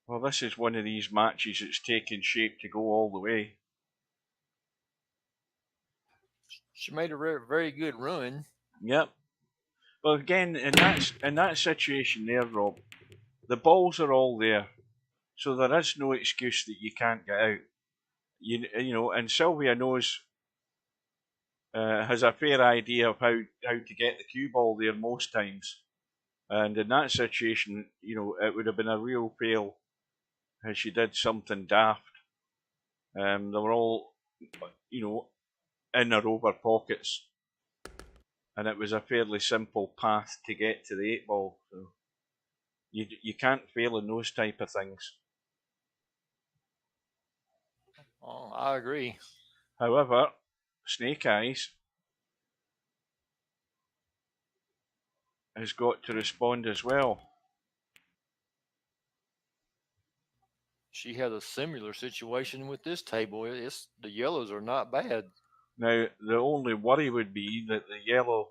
Well, this is one of these matches that's taking shape to go all the way. She made a very good run. Yep. Well, again, in that situation there, Rob, the balls are all there, so there is no excuse that you can't get out. You know, and Sylvia knows has a fair idea of how to get the cue ball there most times. And in that situation, it would have been a real fail if she did something daft. They were all, in or over pockets, and it was a fairly simple path to get to the 8-ball. So you can't fail in those type of things. Oh, I agree. However, Snake Eyes has got to respond as well. She has a similar situation with this table. The yellows are not bad. Now, the only worry would be that the yellow,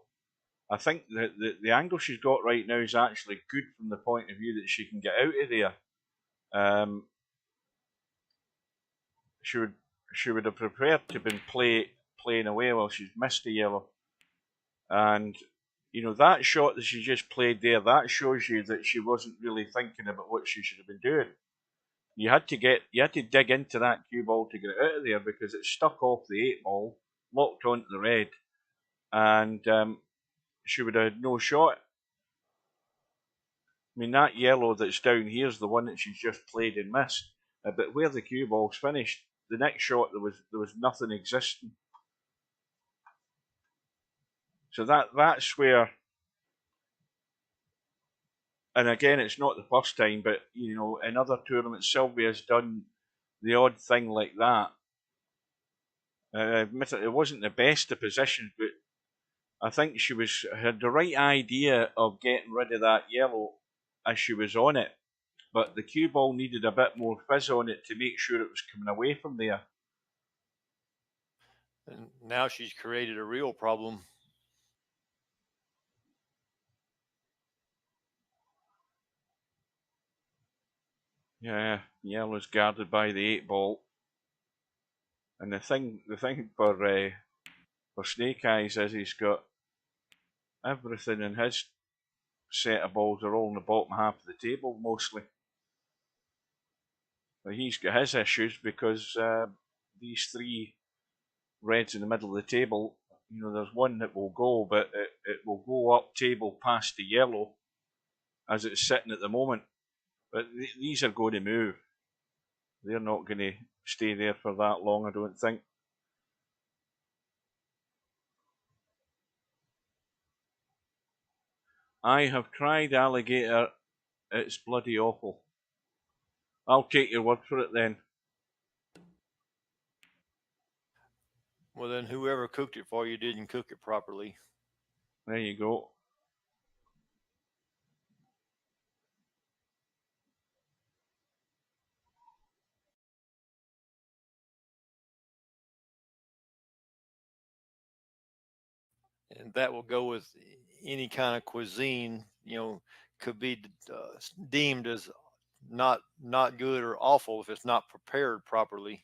I think that the angle she's got right now is actually good from the point of view that she can get out of there. She would have preferred to have been playing away while she's missed the yellow. And that shot that she just played there, that shows you that she wasn't really thinking about what she should have been doing. You had to dig into that cue ball to get it out of there because it stuck off the 8-ball, locked onto the red, and she would have had no shot. I mean, that yellow that's down here is the one that she's just played and missed. But where the cue ball's finished, the next shot there was nothing existing. So that's where, and again, it's not the first time, but in other tournaments, Silvia's done the odd thing like that. Admittedly, it wasn't the best of positions, but I think she had the right idea of getting rid of that yellow as she was on it. But the cue ball needed a bit more fizz on it to make sure it was coming away from there. And now she's created a real problem. Yeah, yellow's guarded by the 8-ball. And the thing for Snake Eyes is he's got everything in his set of balls are all in the bottom half of the table mostly. But he's got his issues because these 3 reds in the middle of the table, there's one that will go, but it will go up table past the yellow as it's sitting at the moment. But these are going to move. They're not going to stay there for that long, I don't think. I have tried alligator. It's bloody awful. I'll take your word for it then. Well, then whoever cooked it for you didn't cook it properly. There you go. And that will go with any kind of cuisine, could be deemed as not good or awful if it's not prepared properly.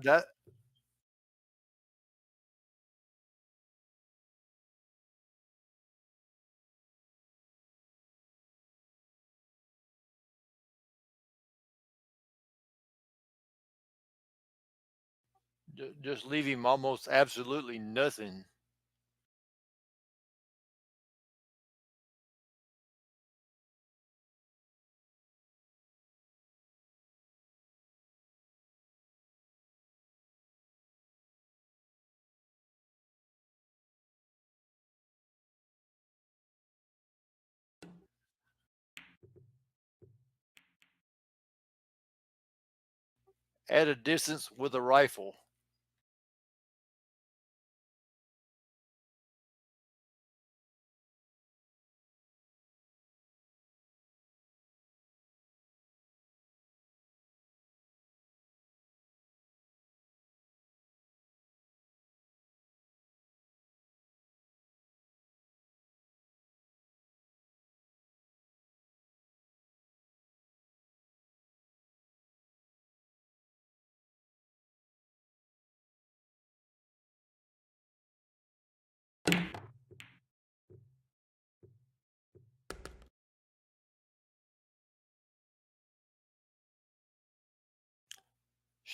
That just leave him almost absolutely nothing. At a distance with a rifle.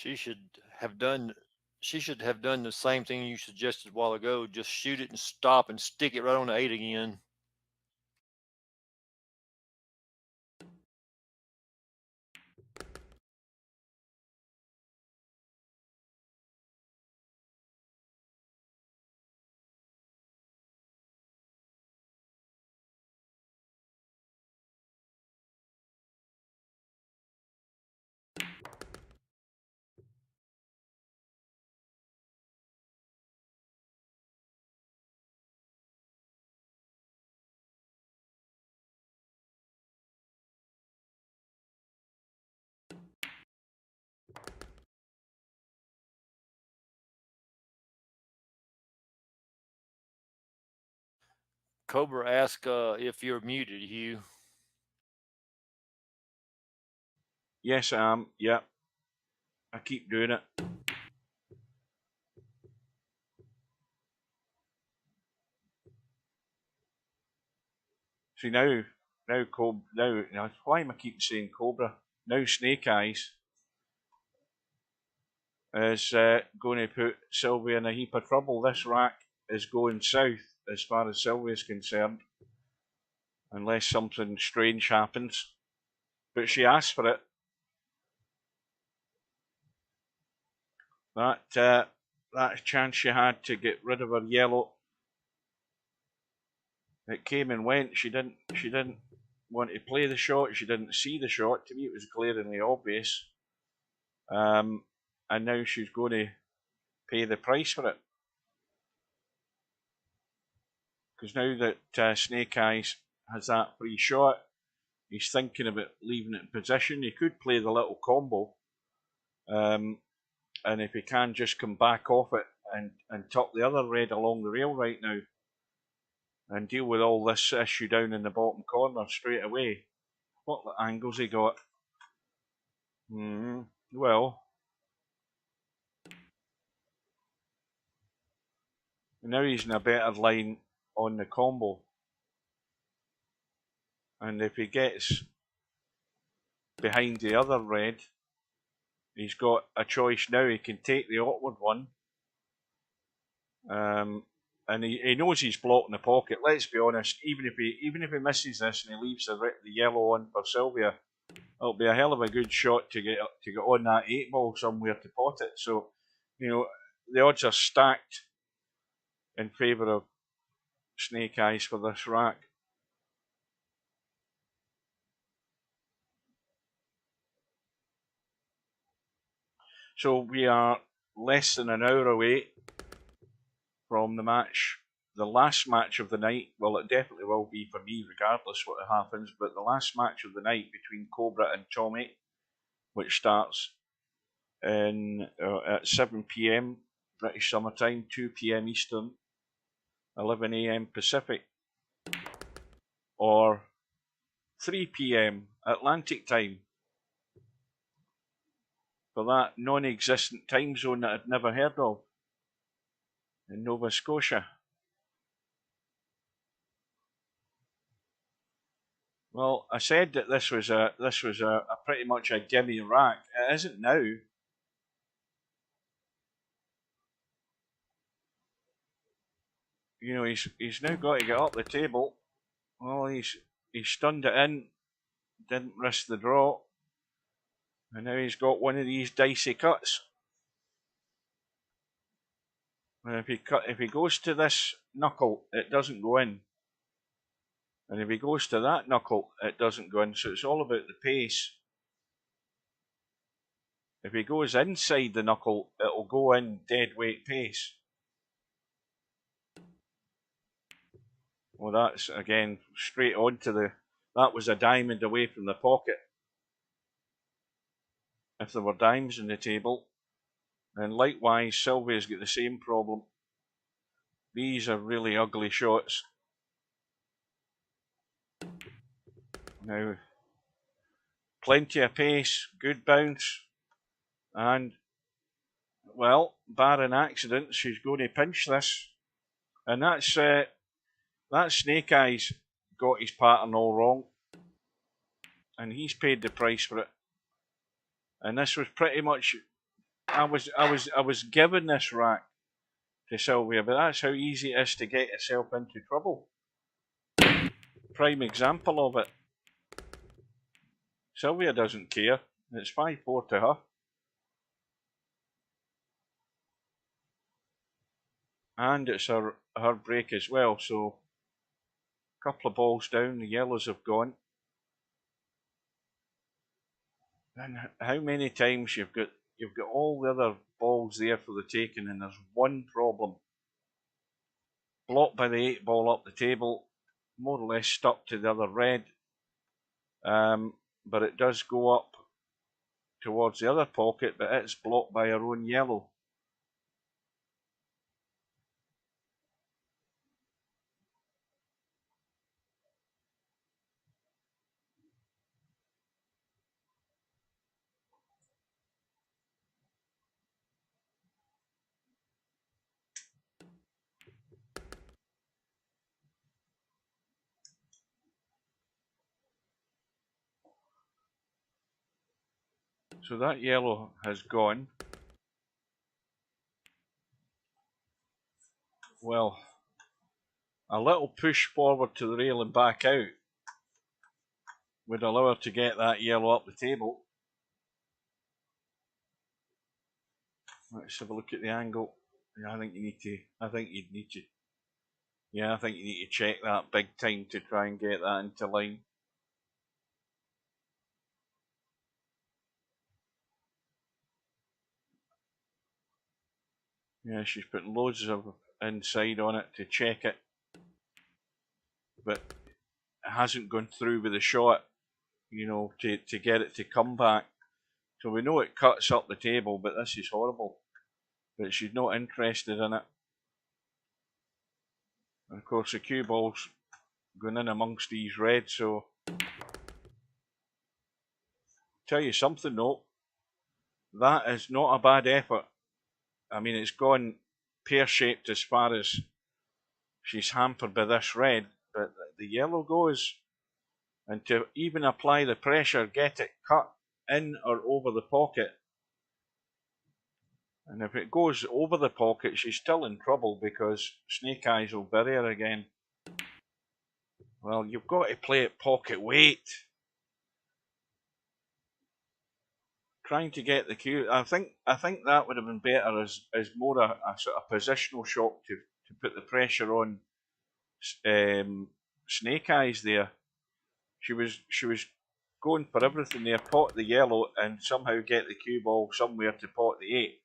She should have done. She should have done the same thing you suggested a while ago. Just shoot it and stop and stick it right on the 8 again. Cobra asked if you're muted, Hugh. Yes, I am. Yeah, I keep doing it. See now, why am I keep saying Cobra? Now Snake Eyes is going to put Silvia in a heap of trouble. This rack is going south as far as Silvia is concerned, unless something strange happens. But she asked for it. That chance she had to get rid of her yellow, it came and went. She didn't want to play the shot. She didn't see the shot. To me, it was glaringly obvious. And now she's going to pay the price for it. Because now that Snake Eyes has that free shot, he's thinking about leaving it in position. He could play the little combo. And if he can just come back off it and tuck the other red along the rail right now and deal with all this issue down in the bottom corner straight away. What angles he got? Well, now he's in a better line on the combo. And if he gets behind the other red, he's got a choice now. He can take the awkward one. And he knows he's blocking the pocket. Let's be honest. Even if he misses this and he leaves the yellow on for Silvia, it'll be a hell of a good shot to get on that 8 ball somewhere to pot it. So, the odds are stacked in favour of Snake Eyes for this rack. So we are less than an hour away from the match, the last match of the night. Well, it definitely will be for me, regardless what happens. But the last match of the night between Cobra and Tommyy, which starts at 7 p.m. British Summer Time, 2 p.m. Eastern, 11 a.m. Pacific, or 3 p.m. Atlantic Time for that non-existent time zone that I'd never heard of in Nova Scotia. Well, I said that this was a pretty much a gimme rack. It isn't now. He's now got to get up the table. Well, he's stunned it in, didn't risk the draw, and now he's got one of these dicey cuts. And if he goes to this knuckle, it doesn't go in. And if he goes to that knuckle, it doesn't go in. So it's all about the pace. If he goes inside the knuckle, it'll go in dead weight pace. Well, that's again straight on to that was a diamond away from the pocket. If there were dimes in the table. And likewise, Silvia's got the same problem. These are really ugly shots. Now, plenty of pace, good bounce, and, well, barring accidents, she's going to pinch this. And that's Snake Eyes got his pattern all wrong. And he's paid the price for it. And this was pretty much I was given this rack to Silvia, but that's how easy it is to get yourself into trouble. Prime example of it. Silvia doesn't care. It's 5-4 to her. And it's her break as well, so a couple of balls down, the yellows have gone. And how many times you've got all the other balls there for the taking, and there's one problem. Blocked by the 8-ball up the table, more or less stuck to the other red. But it does go up towards the other pocket, but it's blocked by her own yellow. So that yellow has gone. Well, a little push forward to the rail and back out would allow her to get that yellow up the table. Let's have a look at the angle. Yeah, I think you'd need to. Yeah, I think you need to check that big time to try and get that into line. Yeah, she's put loads of inside on it to check it, but it hasn't gone through with the shot, you know, to get it to come back. So we know it cuts up the table, but this is horrible. But she's not interested in it. And of course the cue ball's going in amongst these reds, so tell you something though, that is not a bad effort. I mean, it's gone pear-shaped as far as she's hampered by this red, but the yellow goes, and to even apply the pressure, get it cut in or over the pocket. And if it goes over the pocket, she's still in trouble because Snake Eyes will bury her again. Well, you've got to play it pocket weight. Trying to get the cue. I think that would have been better as more a sort of positional shot to put the pressure on Snake Eyes there. She was going for everything there, pot the yellow and somehow get the cue ball somewhere to pot the 8.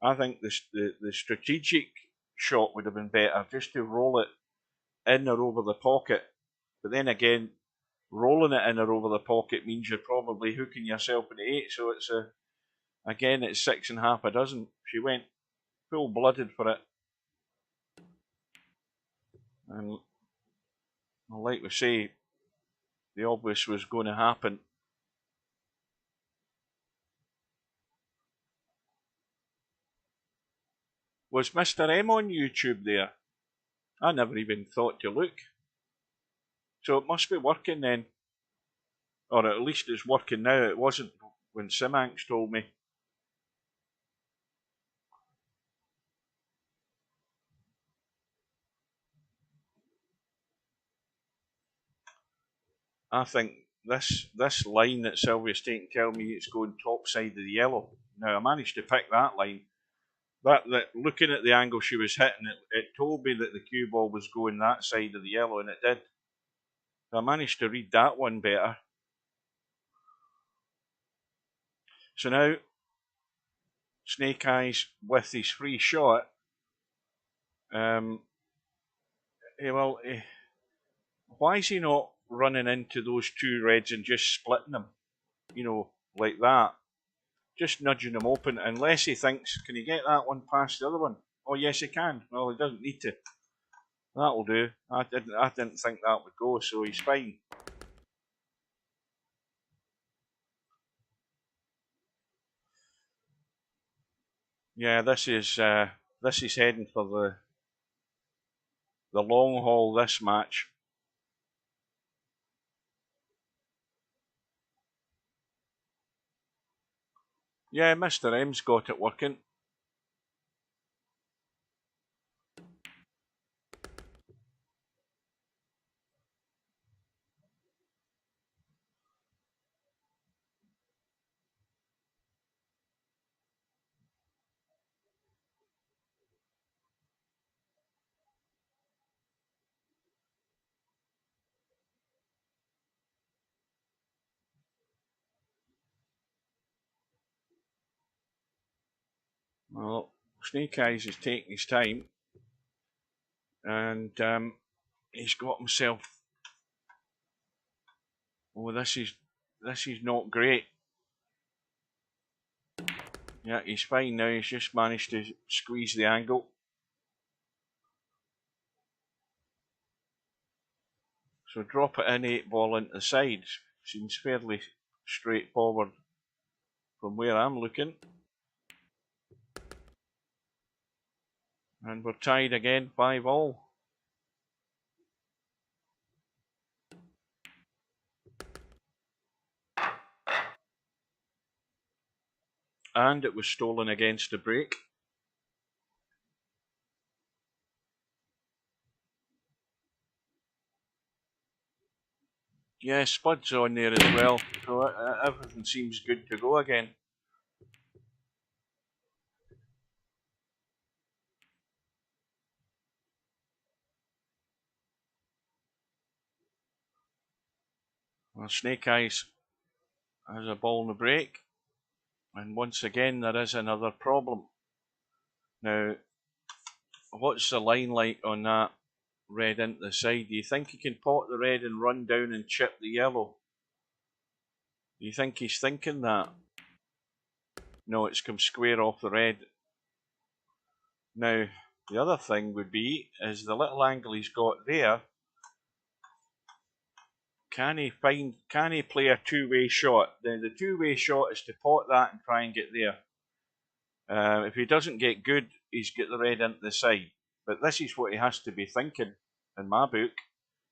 I think the strategic shot would have been better, just to roll it in or over the pocket. But then again, rolling it in or over the pocket means you're probably hooking yourself in the 8. So it's again, it's 6 1/2 a dozen. She went full-blooded for it. And like we say, the obvious was going to happen. Was Mr. M on YouTube there? I never even thought to look. So it must be working then. Or at least it's working now. It wasn't when Simanx told me. I think this line that Sylvia's taking tell me it's going top side of the yellow. Now I managed to pick that line. That looking at the angle she was hitting, it told me that the cue ball was going that side of the yellow, and it did. So I managed to read that one better. So now Snake Eyes with his free shot. Why is he not running into those two reds and just splitting them? You know, like that. Just nudging them open, unless he thinks, can he get that one past the other one? Oh yes, he can. Well, he doesn't need to. That'll do. I didn't think that would go, so he's fine. Yeah, this is heading for the long haul. This match. Yeah, Mr. M's got it working. Well, Snake Eyes is taking his time, and he's got himself. Oh, this is not great. Yeah, he's fine now. He's just managed to squeeze the angle. So drop it in 8-ball into the sides. Seems fairly straightforward from where I'm looking. And we're tied again, 5-all. And it was stolen against the break. Yeah, Spud's on there as well, so everything seems good to go again. Well, Snake Eyes has a ball in the break, and once again there is another problem. Now, what's the line like on that red into the side? Do you think he can pot the red and run down and chip the yellow? Do you think he's thinking that? No, it's come square off the red. Now, the other thing would be, is the little angle he's got there, can he play a two-way shot? Then the two-way shot is to pot that and try and get there. If he doesn't get good, he's got the red into the side. But this is what he has to be thinking, in my book.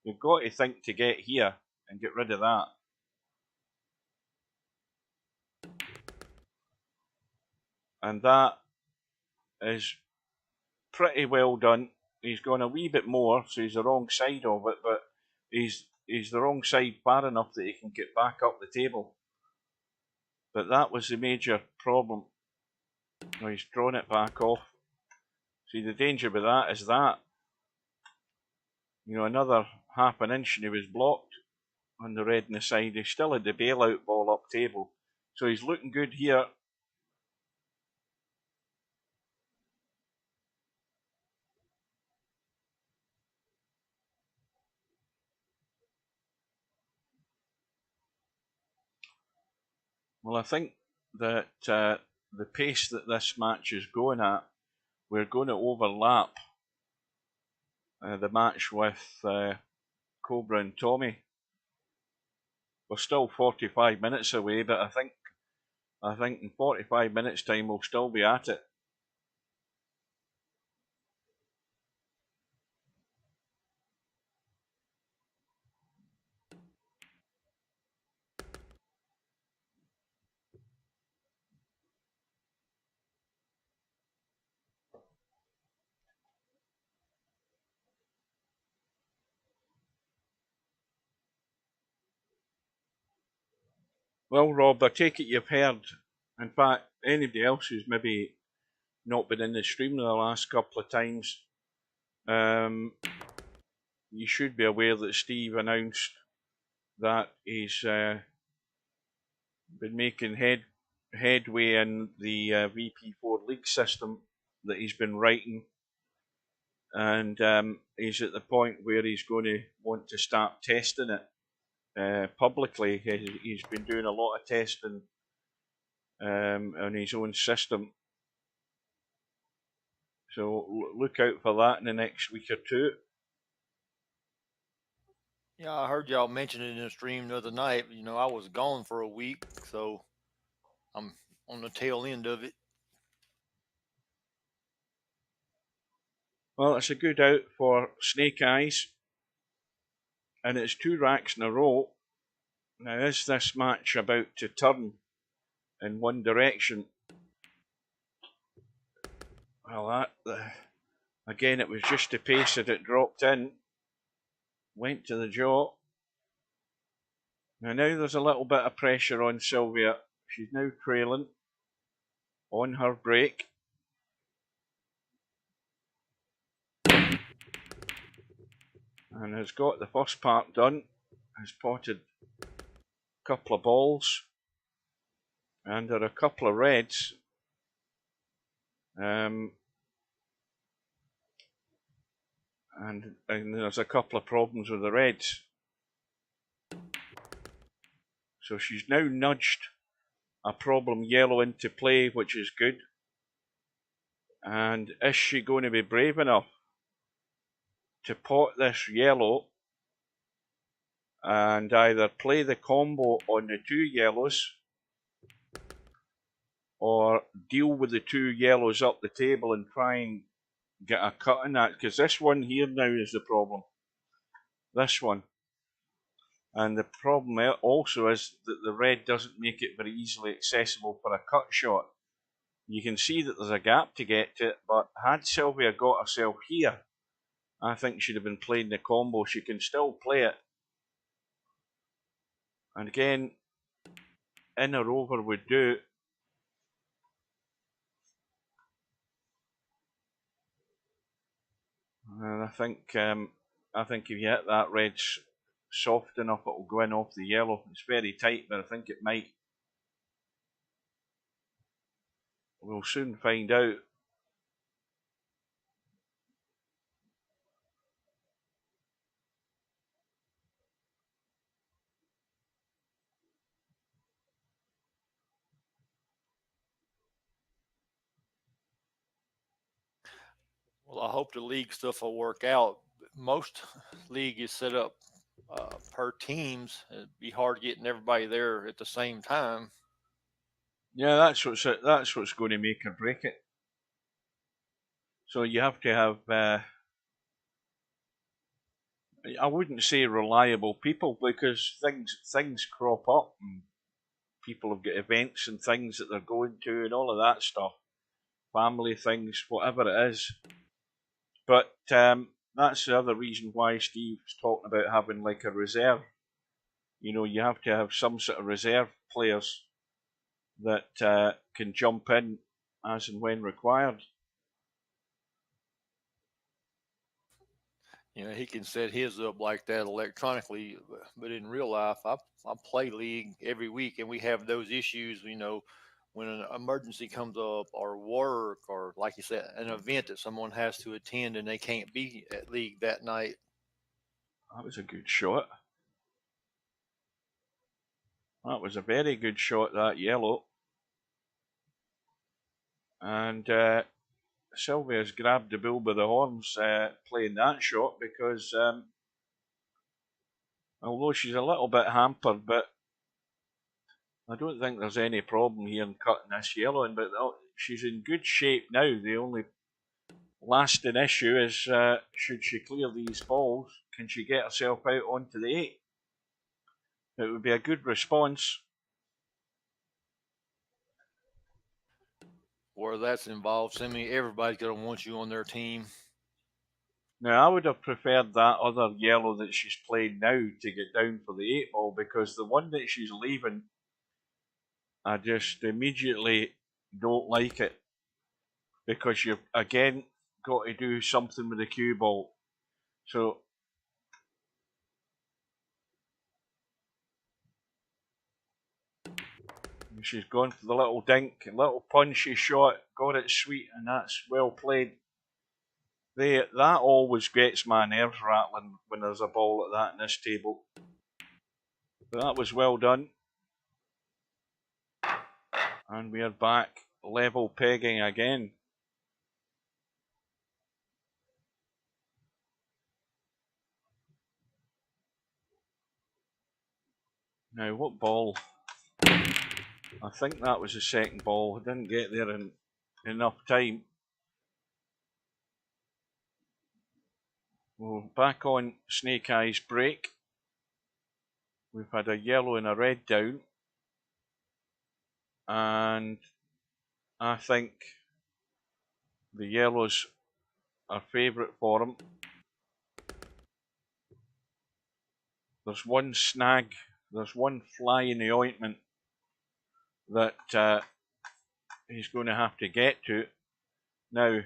You've got to think to get here and get rid of that. And that is pretty well done. He's gone a wee bit more, so he's the wrong side of it, but he's the wrong side far enough that he can get back up the table. But that was the major problem. Now he's drawn it back off. See, the danger with that is that, you know, another half an inch and he was blocked on the red on the side. He still had the bailout ball up table. So he's looking good here. Well, I think that the pace that this match is going at, we're going to overlap the match with Cobra and Tommyy. We're still 45 minutes away, but I think in 45 minutes time we'll still be at it. Well, Rob, I take it you've heard. In fact, anybody else who's maybe not been in the stream the last couple of times, you should be aware that Steve announced that he's been making headway in the VP4 league system that he's been writing, and he's at the point where he's going to want to start testing it publicly. He's been doing a lot of testing on his own system, so look out for that in the next week or two. Yeah, I heard y'all mention it in the stream the other night. You know, I was gone for a week, so I'm on the tail end of it. Well, it's a good out for Snake Eyes, and it's 2 racks in a row. Now, is this match about to turn in one direction? Well, again, it was just the pace that it dropped in. Went to the jaw. Now there's a little bit of pressure on Silvia. She's now trailing on her break. And has got the first part done. Has potted a couple of balls. And there are a couple of reds. And there's a couple of problems with the reds. So she's now nudged a problem yellow into play, which is good. And is she going to be brave enough to pot this yellow and either play the combo on the two yellows or deal with the two yellows up the table and try and get a cut in that? Because this one here now is the problem. This one. And the problem also is that the red doesn't make it very easily accessible for a cut shot. You can see that there's a gap to get to it, but had Silvia got herself here, I think she'd have been playing the combo. She can still play it. And again, in or over would do. And I think if you hit that red soft enough, it'll go in off the yellow. It's very tight, but I think it might. We'll soon find out. Well, I hope the league stuff will work out. Most league is set up per teams. It'd be hard getting everybody there at the same time. Yeah, that's what's going to make or break it. So you have to have, I wouldn't say reliable people, because things crop up and people have got events and things that they're going to and all of that stuff, family things, whatever it is. But that's the other reason why Steve's talking about having like a reserve. You know, you have to have some sort of reserve players that can jump in as and when required. You know, he can set his up like that electronically, but in real life, I play league every week, and we have those issues. You know, when an emergency comes up, or work, or like you said, an event that someone has to attend, and they can't be at league that night. That was a good shot. That was a very good shot, that yellow. And Silvia's grabbed the bull by the horns playing that shot, because although she's a little bit hampered, but I don't think there's any problem here in cutting this yellow in. But she's in good shape now. The only lasting issue is should she clear these balls, can she get herself out onto the 8? It would be a good response. Where that's involved, everybody's going to want you on their team. Now, I would have preferred that other yellow that she's playing now to get down for the 8 ball, because the one that she's leaving, I just immediately don't like it, because you've again got to do something with the cue ball. So she's gone for the little dink, little punchy shot, got it sweet, and that's well played. That always gets my nerves rattling when there's a ball like that in this table. But that was well done. And we are back level pegging again. Now, what ball? I think that was the second ball. I didn't get there in enough time. We're back on Snake Eyes break. We've had a yellow and a red down. And I think The yellows are favourite for him. There's one snag, there's one fly in the ointment that he's going to have to get to. Now,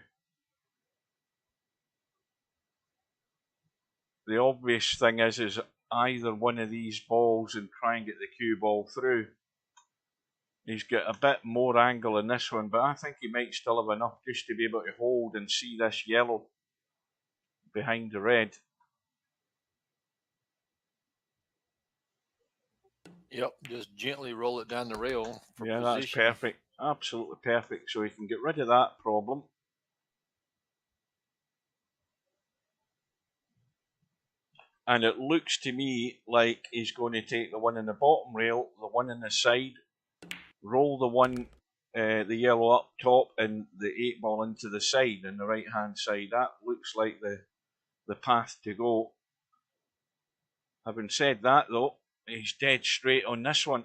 the obvious thing is either one of these balls and try and get the cue ball through. He's got a bit more angle in this one, but I think he might still have enough just to be able to hold and see this yellow behind the red. Yep, just gently roll it down the rail for Yeah, position. that's perfect. Absolutely perfect. So he can get rid of that problem. And it looks to me like he's going to take the one in the bottom rail, the one in the side, roll the one, the yellow up top, and the 8-ball into the side, in the right-hand side. That looks like the path to go. Having said that, though, he's dead straight on this one.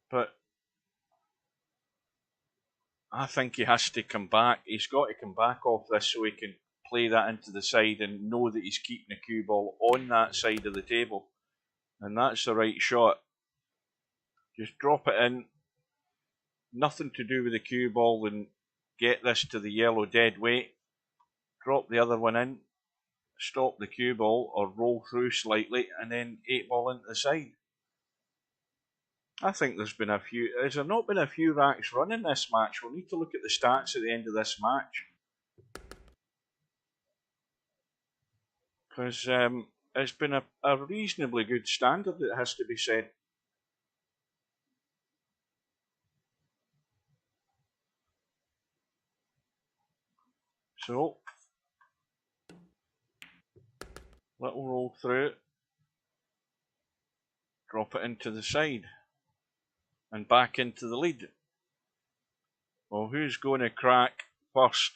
But I think he has to come back. He's got to come back off this so he can play that into the side and know that he's keeping the cue ball on that side of the table. And that's the right shot. Just drop it in. Nothing to do with the cue ball, and get this to the yellow dead weight. Drop the other one in. Stop the cue ball or roll through slightly, and then 8-ball into the side. I think there's there not been a few racks running this match? We'll need to look at the stats at the end of this match. Because it's been a reasonably good standard, it has to be said. So, little roll through, drop it into the side, and back into the lead. Well, who's going to crack first?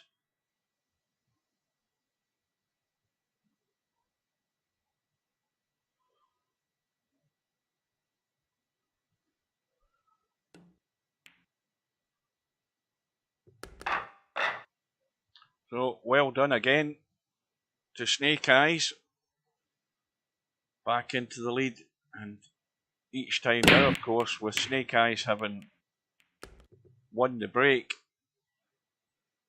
So, well done again to Snake Eyes. Back into the lead, and each time now, of course, with Snake Eyes having won the break,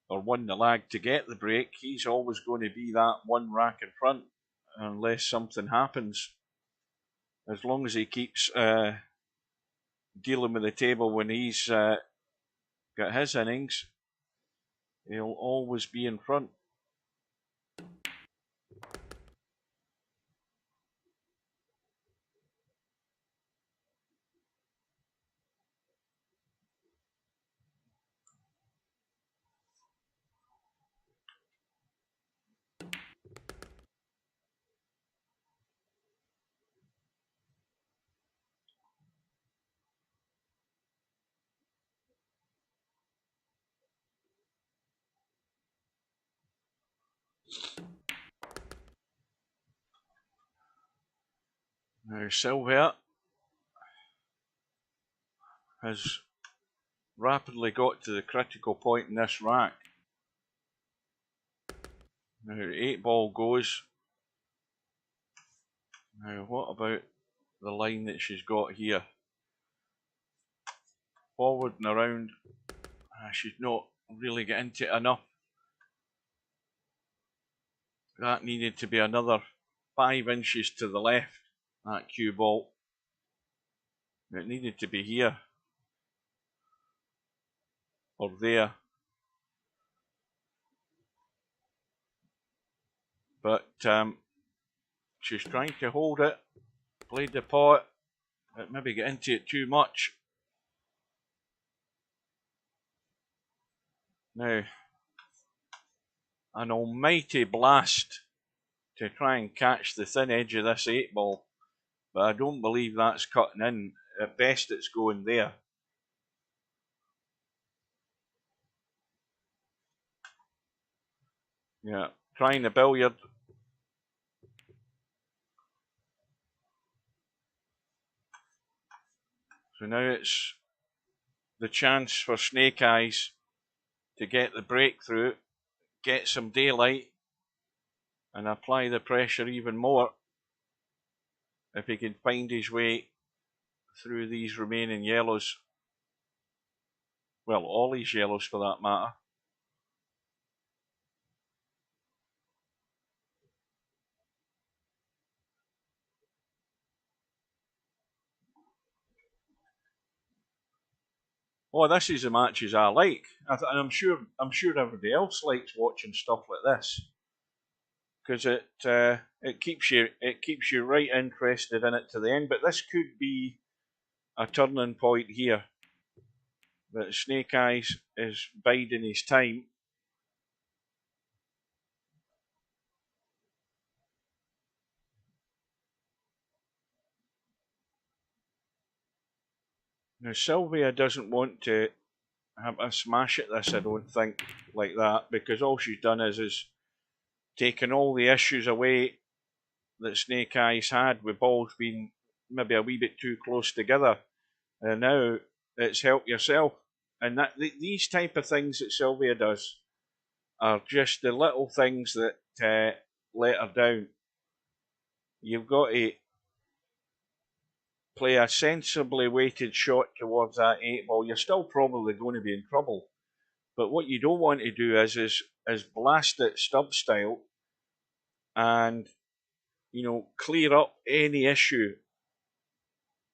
or won the lag to get the break, he's always going to be that one rack in front, unless something happens. As long as he keeps dealing with the table when he's got his innings, he'll always be in front. Now Silvia has rapidly got to the critical point in this rack. Now 8-ball goes. Now what about the line that she's got here? Forward and around. She's not really getting into it enough. That needed to be another 5 inches to the left, that cue ball. It needed to be here. Or there. But she's trying to hold it. Played the pot. But maybe get into it too much. Now, an almighty blast to try and catch the thin edge of this 8-ball. But I don't believe that's cutting in. At best it's going there. Yeah, trying the billiard. So now it's the chance for Snake Eyes to get the breakthrough, get some daylight, and apply the pressure even more if he can find his way through these remaining yellows. Well, all these yellows for that matter. Oh, this is the matches I like, and I'm sure everybody else likes watching stuff like this, because it keeps you right interested in it to the end. But this could be a turning point here, that Snake Eyes is biding his time. Now Silvia doesn't want to have a smash at this, I don't think, like that, because all she's done is taken all the issues away that Snake Eyes had with balls being maybe a wee bit too close together, and now it's help yourself. And these type of things that Silvia does are just the little things that let her down. You've got to play a sensibly weighted shot towards that 8-ball. You're still probably going to be in trouble, but what you don't want to do is blast it stub style and clear up any issue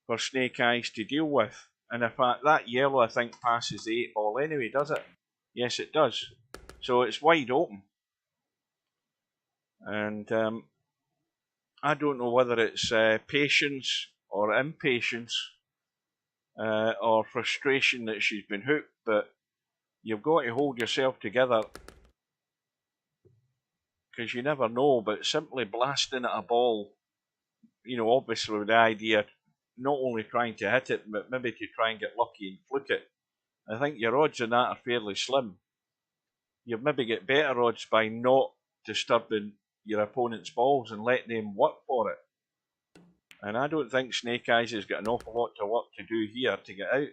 for Snake Eyes to deal with. And in fact, that yellow I think passes the 8-ball anyway, does it? Yes, it does. So it's wide open, and I don't know whether it's patience or impatience or frustration that she's been hooked, but you've got to hold yourself together, because you never know. But simply blasting at a ball, obviously with the idea not only trying to hit it, but maybe to try and get lucky and fluke it, I think your odds on that are fairly slim. You've maybe get better odds by not disturbing your opponent's balls and letting them work for it. And I don't think Snake Eyes has got an awful lot of work to do here to get out.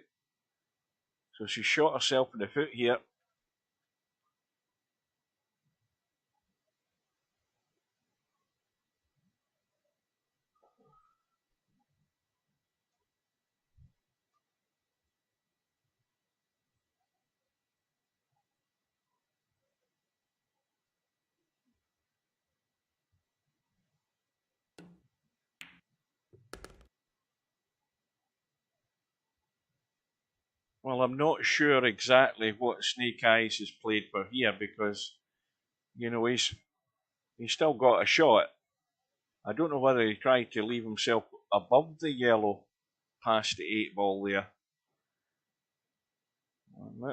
So she shot herself in the foot here. Well, I'm not sure exactly what Snake Eyes has played for here, because, he's still got a shot. I don't know whether he tried to leave himself above the yellow past the 8-ball there.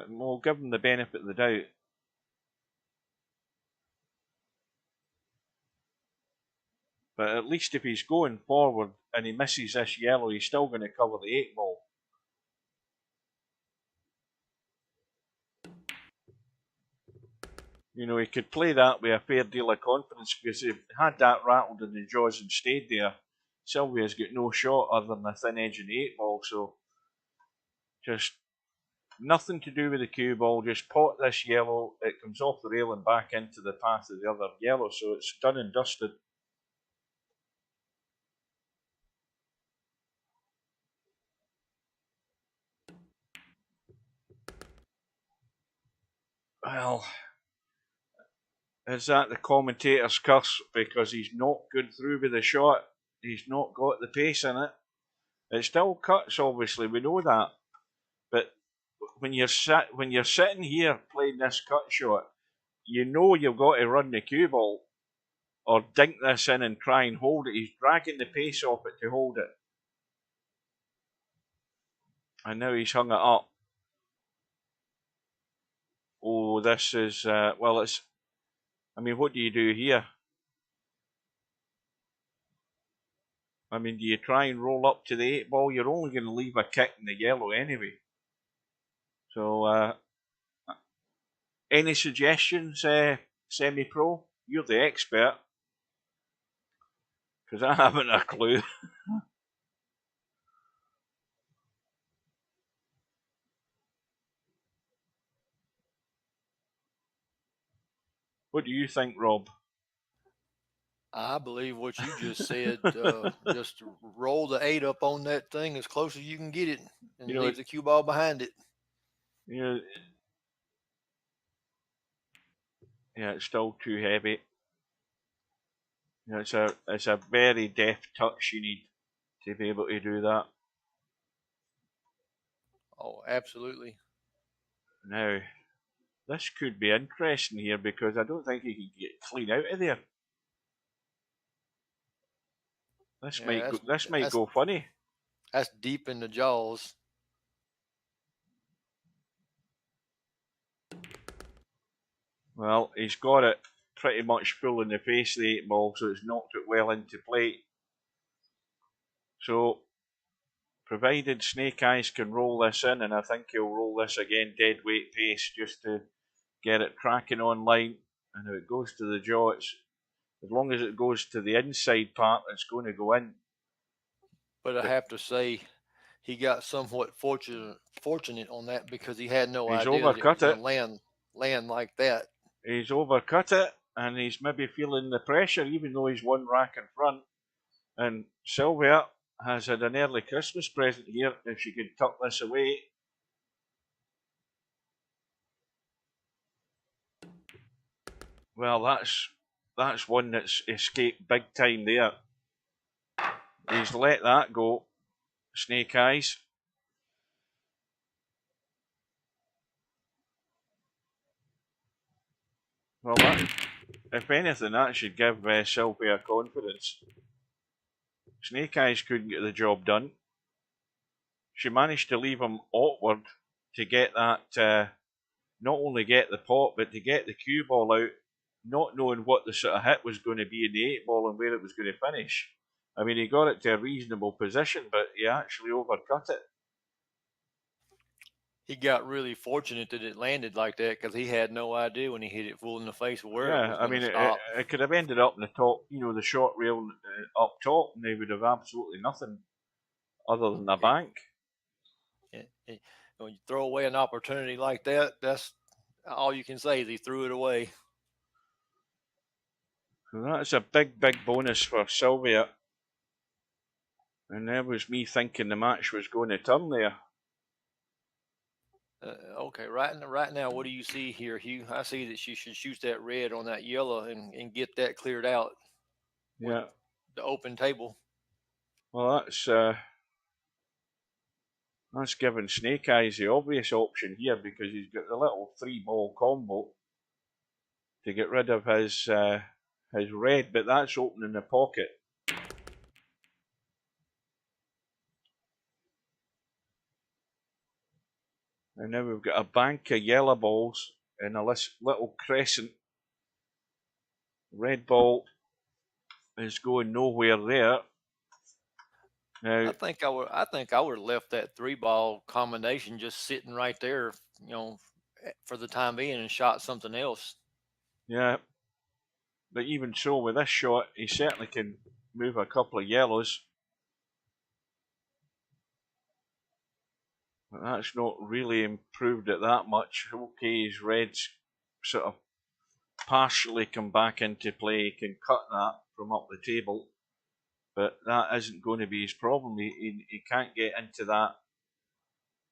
We'll give him the benefit of the doubt. But at least if he's going forward and he misses this yellow, he's still going to cover the 8-ball. He could play that with a fair deal of confidence, because if had that rattled in the jaws and stayed there, Silvia's got no shot other than the thin edge of the 8-ball. So just nothing to do with the cue ball, just pot this yellow, it comes off the rail and back into the path of the other yellow, so it's done and dusted. Well, is that the commentator's curse? Because he's not good through with the shot. He's not got the pace in it. It still cuts, obviously, we know that. But when you're sitting here playing this cut shot, you've got to run the cue ball or dink this in and try and hold it. He's dragging the pace off it to hold it. And now he's hung it up. Oh, this is, what do you do here? Do you try and roll up to the 8-ball? You're only going to leave a kick in the yellow anyway. So, any suggestions, semi-pro? You're the expert. Because I haven't a clue. What do you think, Rob? I believe what you just said. Just roll the 8 up on that thing as close as you can get it, and leave the cue ball behind it. Yeah, it's still too heavy. It's a very deft touch you need to be able to do that. Oh, absolutely. Now, this could be interesting here because I don't think he can get clean out of there. This might go funny. That's deep in the jaws. Well, he's got it pretty much full in the face, the 8 ball, so it's knocked it well into play. So, provided Snake Eyes can roll this in, and I think he'll roll this again dead weight pace just to get it cracking online. And if it goes to the jaw, as long as it goes to the inside part, it's going to go in. But I have to say, he got somewhat fortunate on that because he had no idea that it was going to land like that. He's overcut it, and he's maybe feeling the pressure, even though he's one rack in front. And Silvia has had an early Christmas present here if she could tuck this away. Well, that's one that's escaped big time there. He's let that go, Snake Eyes. Well, if anything, that should give Sylvia confidence. Snake Eyes couldn't get the job done. She managed to leave him awkward to get that, not only get the pot, but to get the cue ball out, not knowing what the sort of hit was going to be in the 8 ball and where it was going to finish. I mean, he got it to a reasonable position, but he actually overcut it. He got really fortunate that it landed like that because he had no idea when he hit it full in the face where it was going to stop. It could have ended up in the top, the short rail up top, and they would have absolutely nothing other than a bank. When you throw away an opportunity like that, that's all you can say is he threw it away. So that's a big, big bonus for Silvia. And there was me thinking the match was going to turn there. Okay, right now, what do you see here, Hugh? I see that she should shoot that red on that yellow and get that cleared out. Yeah. The open table. Well, that's giving Snake Eyes the obvious option here because he's got the little 3-ball combo to get rid of his red, but that's opening the pocket. And now we've got a bank of yellow balls and a little crescent. Red ball is going nowhere there. Now, I think I would have left that 3-ball combination just sitting right there, for the time being, and shot something else. Yeah, but even so, with this shot, he certainly can move a couple of yellows. But that's not really improved it that much. Okay, his reds sort of partially come back into play. He can cut that from up the table, but that isn't going to be his problem. He can't get into that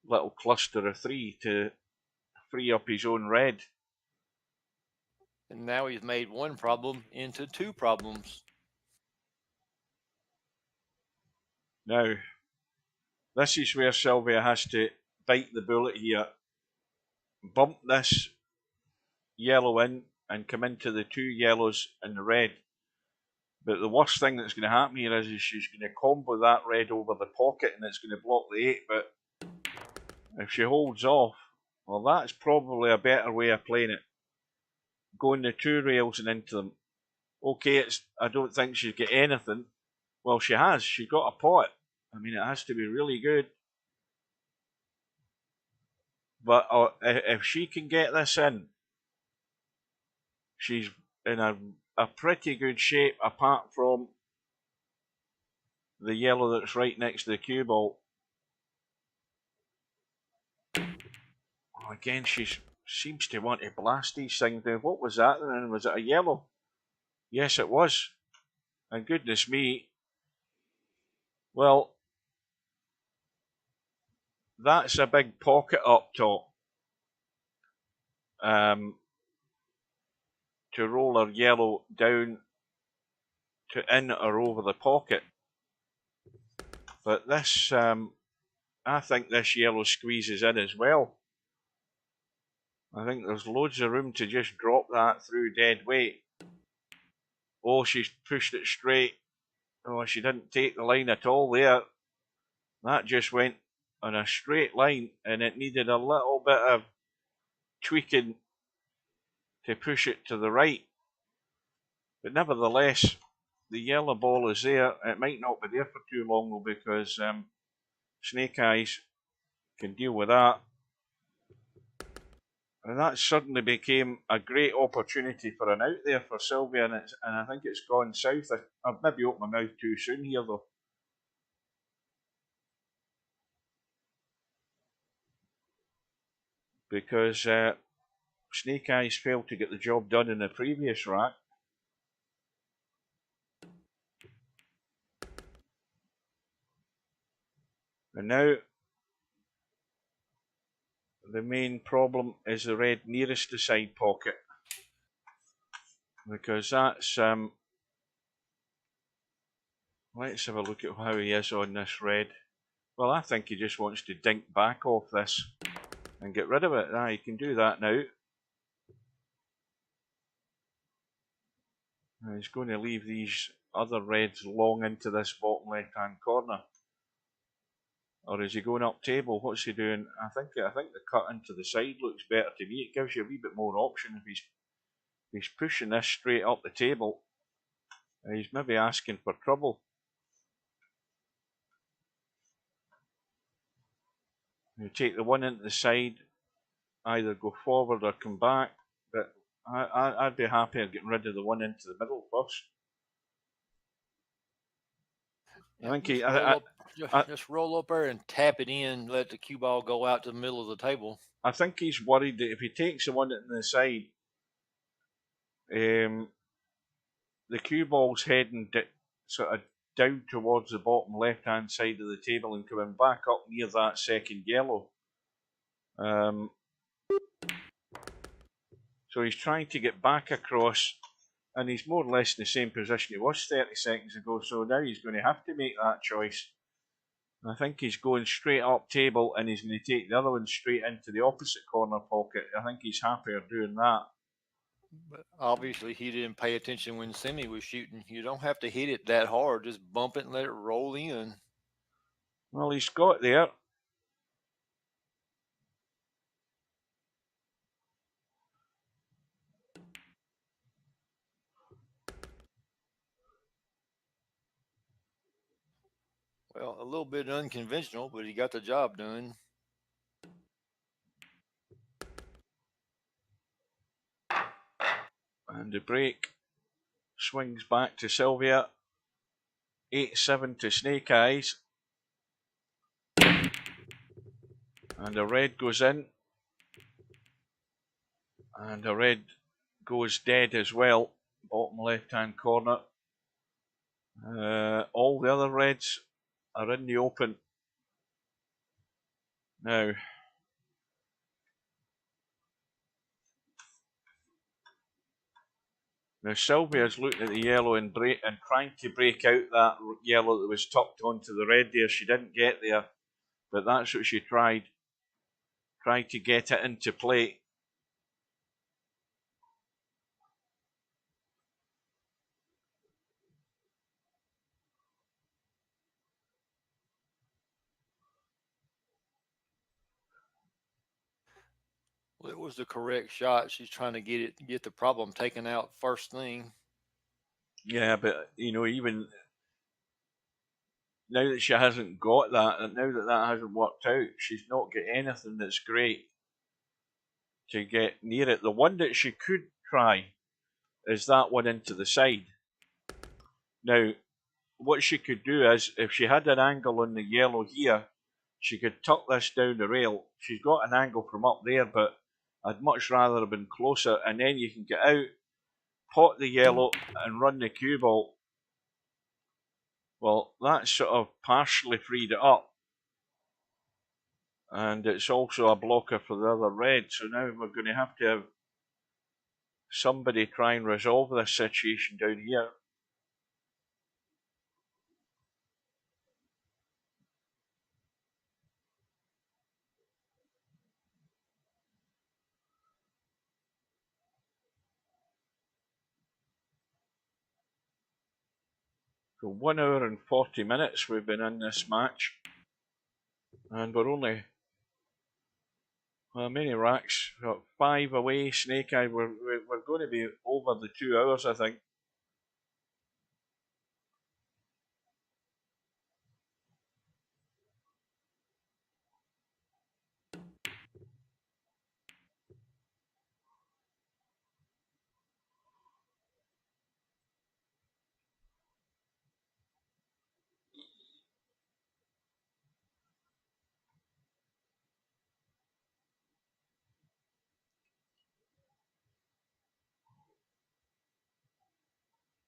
little cluster of 3 to free up his own red. And now he's made one problem into 2 problems. Now, this is where Silvia has to bite the bullet here. Bump this yellow in and come into the 2 yellows and the red. But the worst thing that's going to happen here is she's going to combo that red over the pocket and it's going to block the 8. But if she holds off, well, that's probably a better way of playing it. Going the 2 rails and into them. Okay, I don't think she's got anything. Well, she has. She's got a pot. I mean, it has to be really good. But if she can get this in, she's in a pretty good shape apart from the yellow that's right next to the cue ball. Again, she's seems to want to blast these things now. What was that then? Was it a yellow? Yes, it was. And goodness me. Well, that's a big pocket up top. To roll her yellow down to in or over the pocket. But this, I think this yellow squeezes in as well. I think there's loads of room to just drop that through dead weight. Oh, she's pushed it straight. Oh, she didn't take the line at all there. That just went on a straight line, and it needed a little bit of tweaking to push it to the right. But nevertheless, the yellow ball is there. It might not be there for too long though, because Snake Eyes can deal with that. And that suddenly became a great opportunity for an out there for Silvia, and I think it's gone south. I've maybe opened my mouth too soon here though. Because Snake Eyes failed to get the job done in the previous rack. And now the main problem is the red nearest the side pocket. Because that's... let's have a look at how he is on this red. Well, I think he just wants to dink back off this and get rid of it. He can do that now. He's going to leave these other reds long into this bottom left-hand corner. Or is he going up table? What's he doing? I think the cut into the side looks better to me. It gives you a wee bit more option if he's pushing this straight up the table. He's maybe asking for trouble. You take the one into the side, either go forward or come back. But I'd be happier getting rid of the one into the middle first. I think just roll up there and tap it in, let the cue ball go out to the middle of the table. I think he's worried that if he takes the one in the side, the cue ball's heading sort of down towards the bottom left-hand side of the table and coming back up near that second yellow. So he's trying to get back across, and he's more or less in the same position he was 30 seconds ago, so now he's going to have to make that choice. I think he's going straight up table, and he's going to take the other one straight into the opposite corner pocket. I think he's happier doing that. But obviously he didn't pay attention when Simi was shooting. You don't have to hit it that hard. Just bump it and let it roll in. Well, he's got there. Well, a little bit unconventional, but he got the job done. And the break swings back to Silvia. 8-7 to Snake Eyes. And a red goes in. And a red goes dead as well. Bottom left-hand corner. All the other reds are in the open. Now, Sylvia's looking at the yellow and trying to break out that yellow that was tucked onto the red there. She didn't get there, but that's what she tried. Tried to get it into play. Well, it was the correct shot. She's trying to get the problem taken out first thing. Yeah, but even now that she hasn't got that, and now that hasn't worked out, she's not got anything that's great to get near it. The one that she could try is that one into the side. Now, what she could do is, if she had an angle on the yellow here, she could tuck this down the rail. She's got an angle from up there, but I'd much rather have been closer, and then you can get out, pot the yellow, and run the cue ball. Well, that sort of partially freed it up. And it's also a blocker for the other red, so now we're going to have somebody try and resolve this situation down here. So 1 hour and 40 minutes we've been in this match, and we're only, well, many racks, got 5 away. Snake Eye, we're going to be over the 2 hours, I think.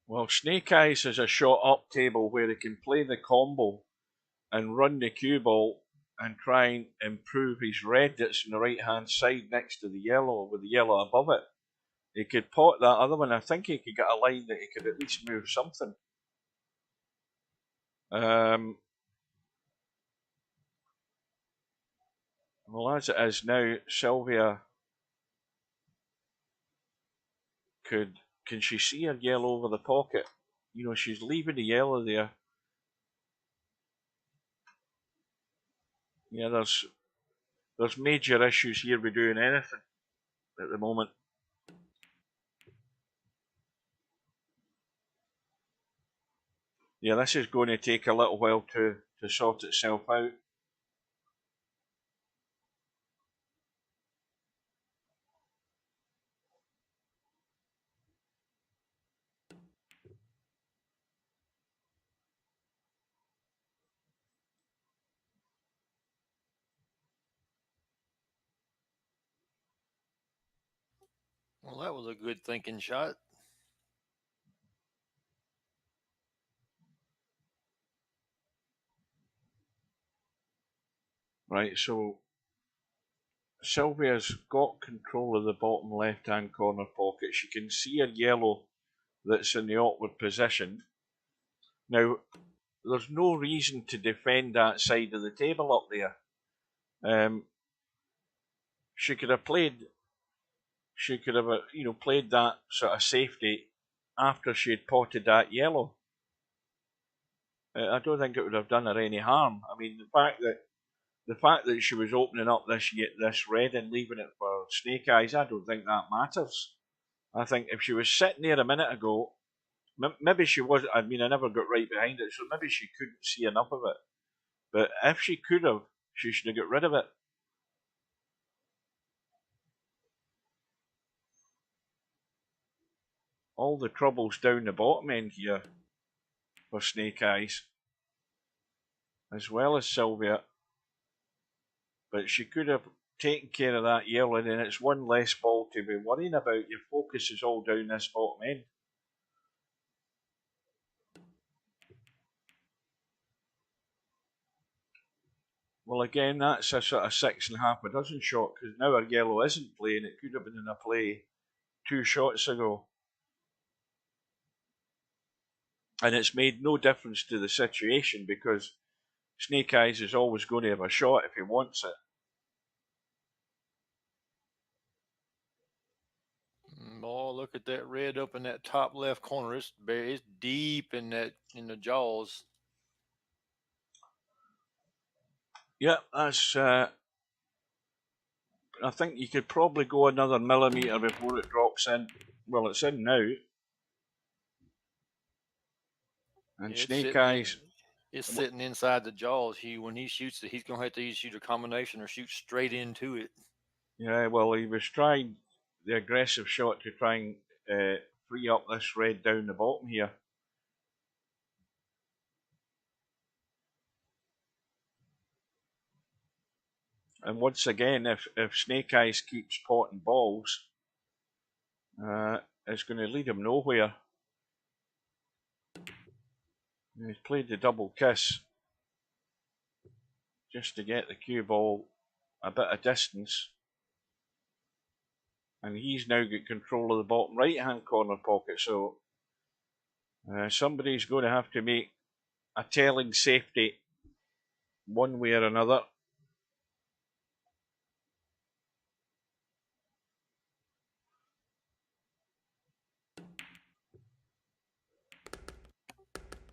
Well, Snake Eyes has a shot up table where he can play the combo and run the cue ball and try and improve his red that's on the right hand side next to the yellow with the yellow above it. He could pot that other one. I think he could get a line that he could at least move something. Well, as it is now, Silvia can she see her yellow over the pocket? You know, she's leaving the yellow there. Yeah, there's major issues here with doing anything at the moment. Yeah, this is going to take a little while to sort itself out. Well, that was a good thinking shot. Right, so Sylvia's got control of the bottom left-hand corner pocket. She can see a yellow that's in the awkward position. Now, there's no reason to defend that side of the table up there. She could have played that sort of safety after she had potted that yellow. I don't think it would have done her any harm. I mean, the fact that she was opening up this red and leaving it for Snake Eyes, I don't think that matters. I think if she was sitting there a minute ago, maybe she was. I mean, I never got right behind it, so maybe she couldn't see enough of it. But if she could have, she should have got rid of it. All the troubles down the bottom end here for Snake Eyes, as well as Sylvia. But she could have taken care of that yellow, and it's one less ball to be worrying about. Your focus is all down this bottom end. Well, again, that's a sort of 6.5 a dozen shot, because now our yellow isn't playing. It could have been in a play 2 shots ago. And it's made no difference to the situation, because Snake Eyes is always going to have a shot if he wants it. Oh, look at that red up in that top left corner. It's deep in the jaws. Yeah, that's. I think you could probably go another millimetre before it drops in. Well, it's in now. And It's Snake sitting Eyes. It's sitting inside the jaws. When he shoots it, he's going to have to either shoot a combination or shoot straight into it. Yeah, well, he was trying the aggressive shot to try and free up this red down the bottom here. And once again, if Snake Eyes keeps potting balls, it's going to lead him nowhere. He's played the double kiss just to get the cue ball a bit of distance. And he's now got control of the bottom right hand corner pocket, so somebody's going to have to make a telling safety one way or another.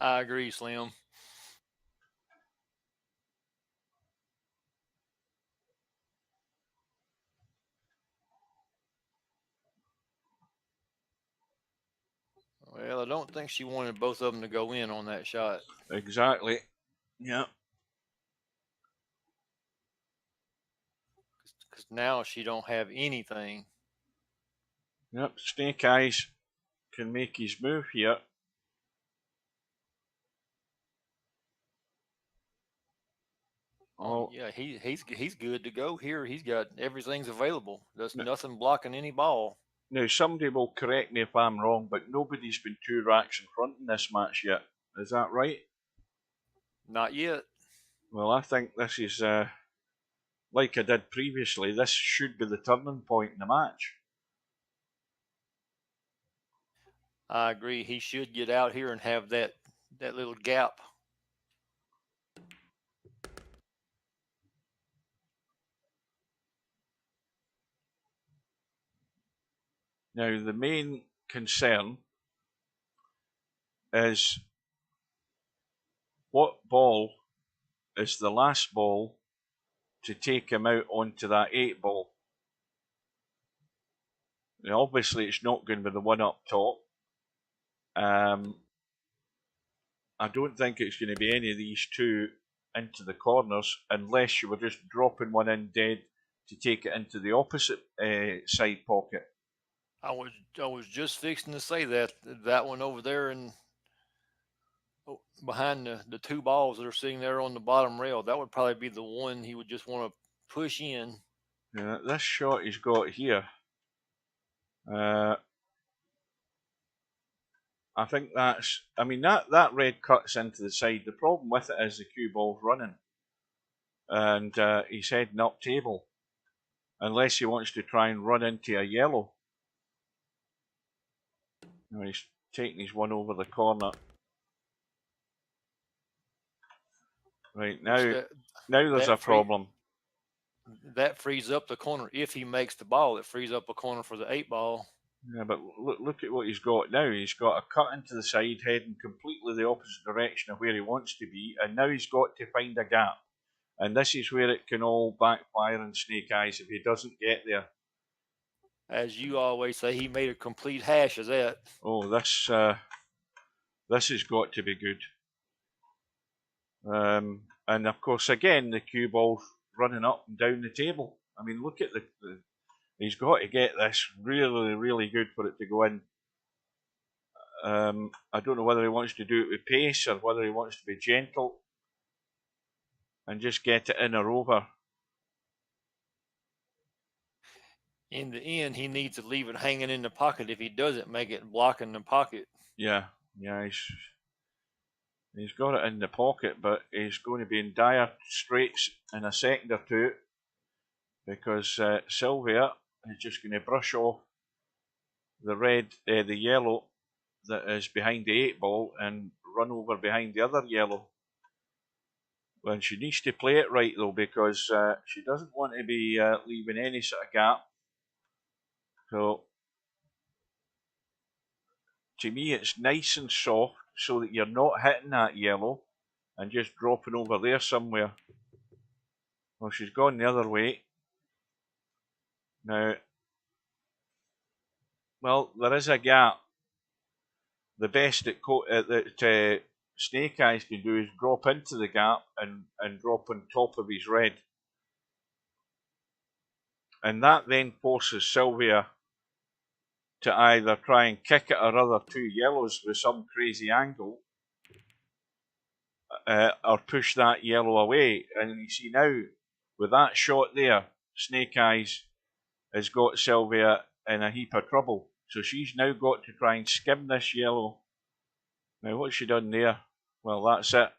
I agree, Slim. Well, I don't think she wanted both of them to go in on that shot. Exactly. Yeah. Because now she don't have anything. Yep. Snake Eyes can make his move here. Oh yeah, he's good to go here. He's got everything's available. There's nothing blocking any ball. Now, somebody will correct me if I'm wrong, but nobody's been 2 racks in front in this match yet. Is that right? Not yet. Well, I think this is, like I did previously, this should be the turning point in the match. I agree. He should get out here and have that little gap. Now, the main concern is what ball is the last ball to take him out onto that 8 ball. Now, obviously, it's not going to be the one up top. I don't think it's going to be any of these 2 into the corners unless you were just dropping one in dead to take it into the opposite side pocket. I was just fixing to say that one over there and behind the 2 balls that are sitting there on the bottom rail, that would probably be the one he would just want to push in. Yeah, this shot he's got here, I think that's, I mean, that red cuts into the side. The problem with it is the cue ball's running and he's heading up table unless he wants to try and run into a yellow. Now he's taking his one over the corner. Right, now there's a problem. That frees up the corner. If he makes the ball, it frees up a corner for the 8 ball. Yeah, but look at what he's got now. He's got a cut into the side, heading completely the opposite direction of where he wants to be, and now he's got to find a gap. And this is where it can all backfire on Snake Eyes if he doesn't get there. As you always say, he made a complete hash of that. Oh, this has got to be good. And of course, again, the cue ball's running up and down the table. I mean, look at he's got to get this really, really good for it to go in. I don't know whether he wants to do it with pace or whether he wants to be gentle and just get it in or over. In the end, he needs to leave it hanging in the pocket. If he doesn't, make it blocking the pocket. Yeah, he's got it in the pocket, but he's going to be in dire straits in a second or two because Silvia is just going to brush off the yellow that is behind the 8 ball and run over behind the other yellow. Well, she needs to play it right though because she doesn't want to be leaving any sort of gap. So to me, it's nice and soft so that you're not hitting that yellow and just dropping over there somewhere. Well, she's gone the other way. Now, well, there is a gap. The best that Snake Eyes can do is drop into the gap and drop on top of his red. And that then forces Silvia to either try and kick at her other 2 yellows with some crazy angle or push that yellow away. And you see now, with that shot there, Snake Eyes has got Silvia in a heap of trouble. So she's now got to try and skim this yellow. Now, what's she done there? Well, that's it.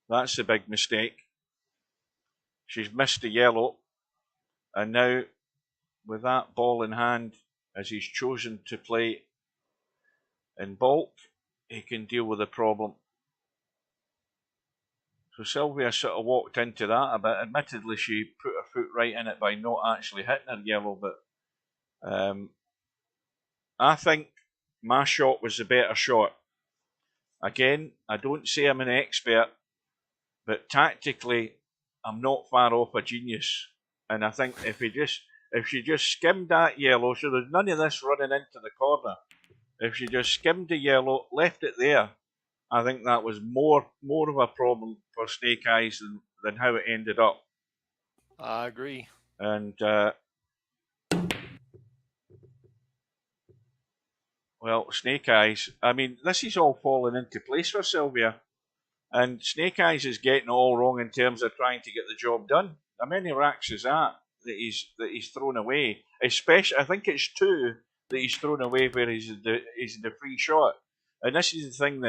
That's the big mistake. She's missed the yellow. And now, with that ball in hand, as he's chosen to play in bulk, he can deal with the problem. So Silvia sort of walked into that a bit. Admittedly, she put her foot right in it by not actually hitting her yellow, but I think my shot was the better shot. Again, I don't say I'm an expert, but tactically, I'm not far off a genius. And I think if she just skimmed that yellow, so there's none of this running into the corner. If she just skimmed the yellow, left it there, I think that was more of a problem for Snake Eyes than how it ended up. I agree. And well, Snake Eyes, I mean, this is all falling into place for Silvia. And Snake Eyes is getting it all wrong in terms of trying to get the job done. How many racks is that he's thrown away? Especially, I think it's 2 that he's thrown away where he's in the free shot. And this is the thing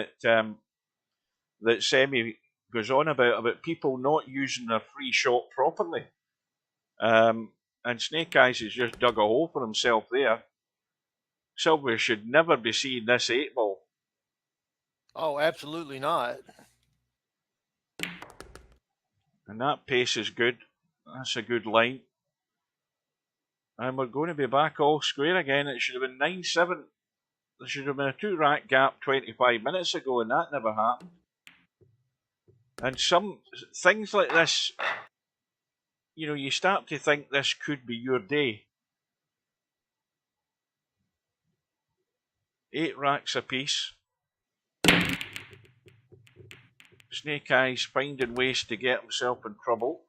that Semi goes on about people not using their free shot properly. And Snake Eyes has just dug a hole for himself there. Silvia should never be seeing this 8-ball. Oh, absolutely not. And that pace is good. That's a good line. And we're going to be back all square again. It should have been 9-7. There should have been a 2-rack gap 25 minutes ago, and that never happened. And some things like this, you start to think this could be your day. 8 racks apiece. Snake Eyes finding ways to get himself in trouble.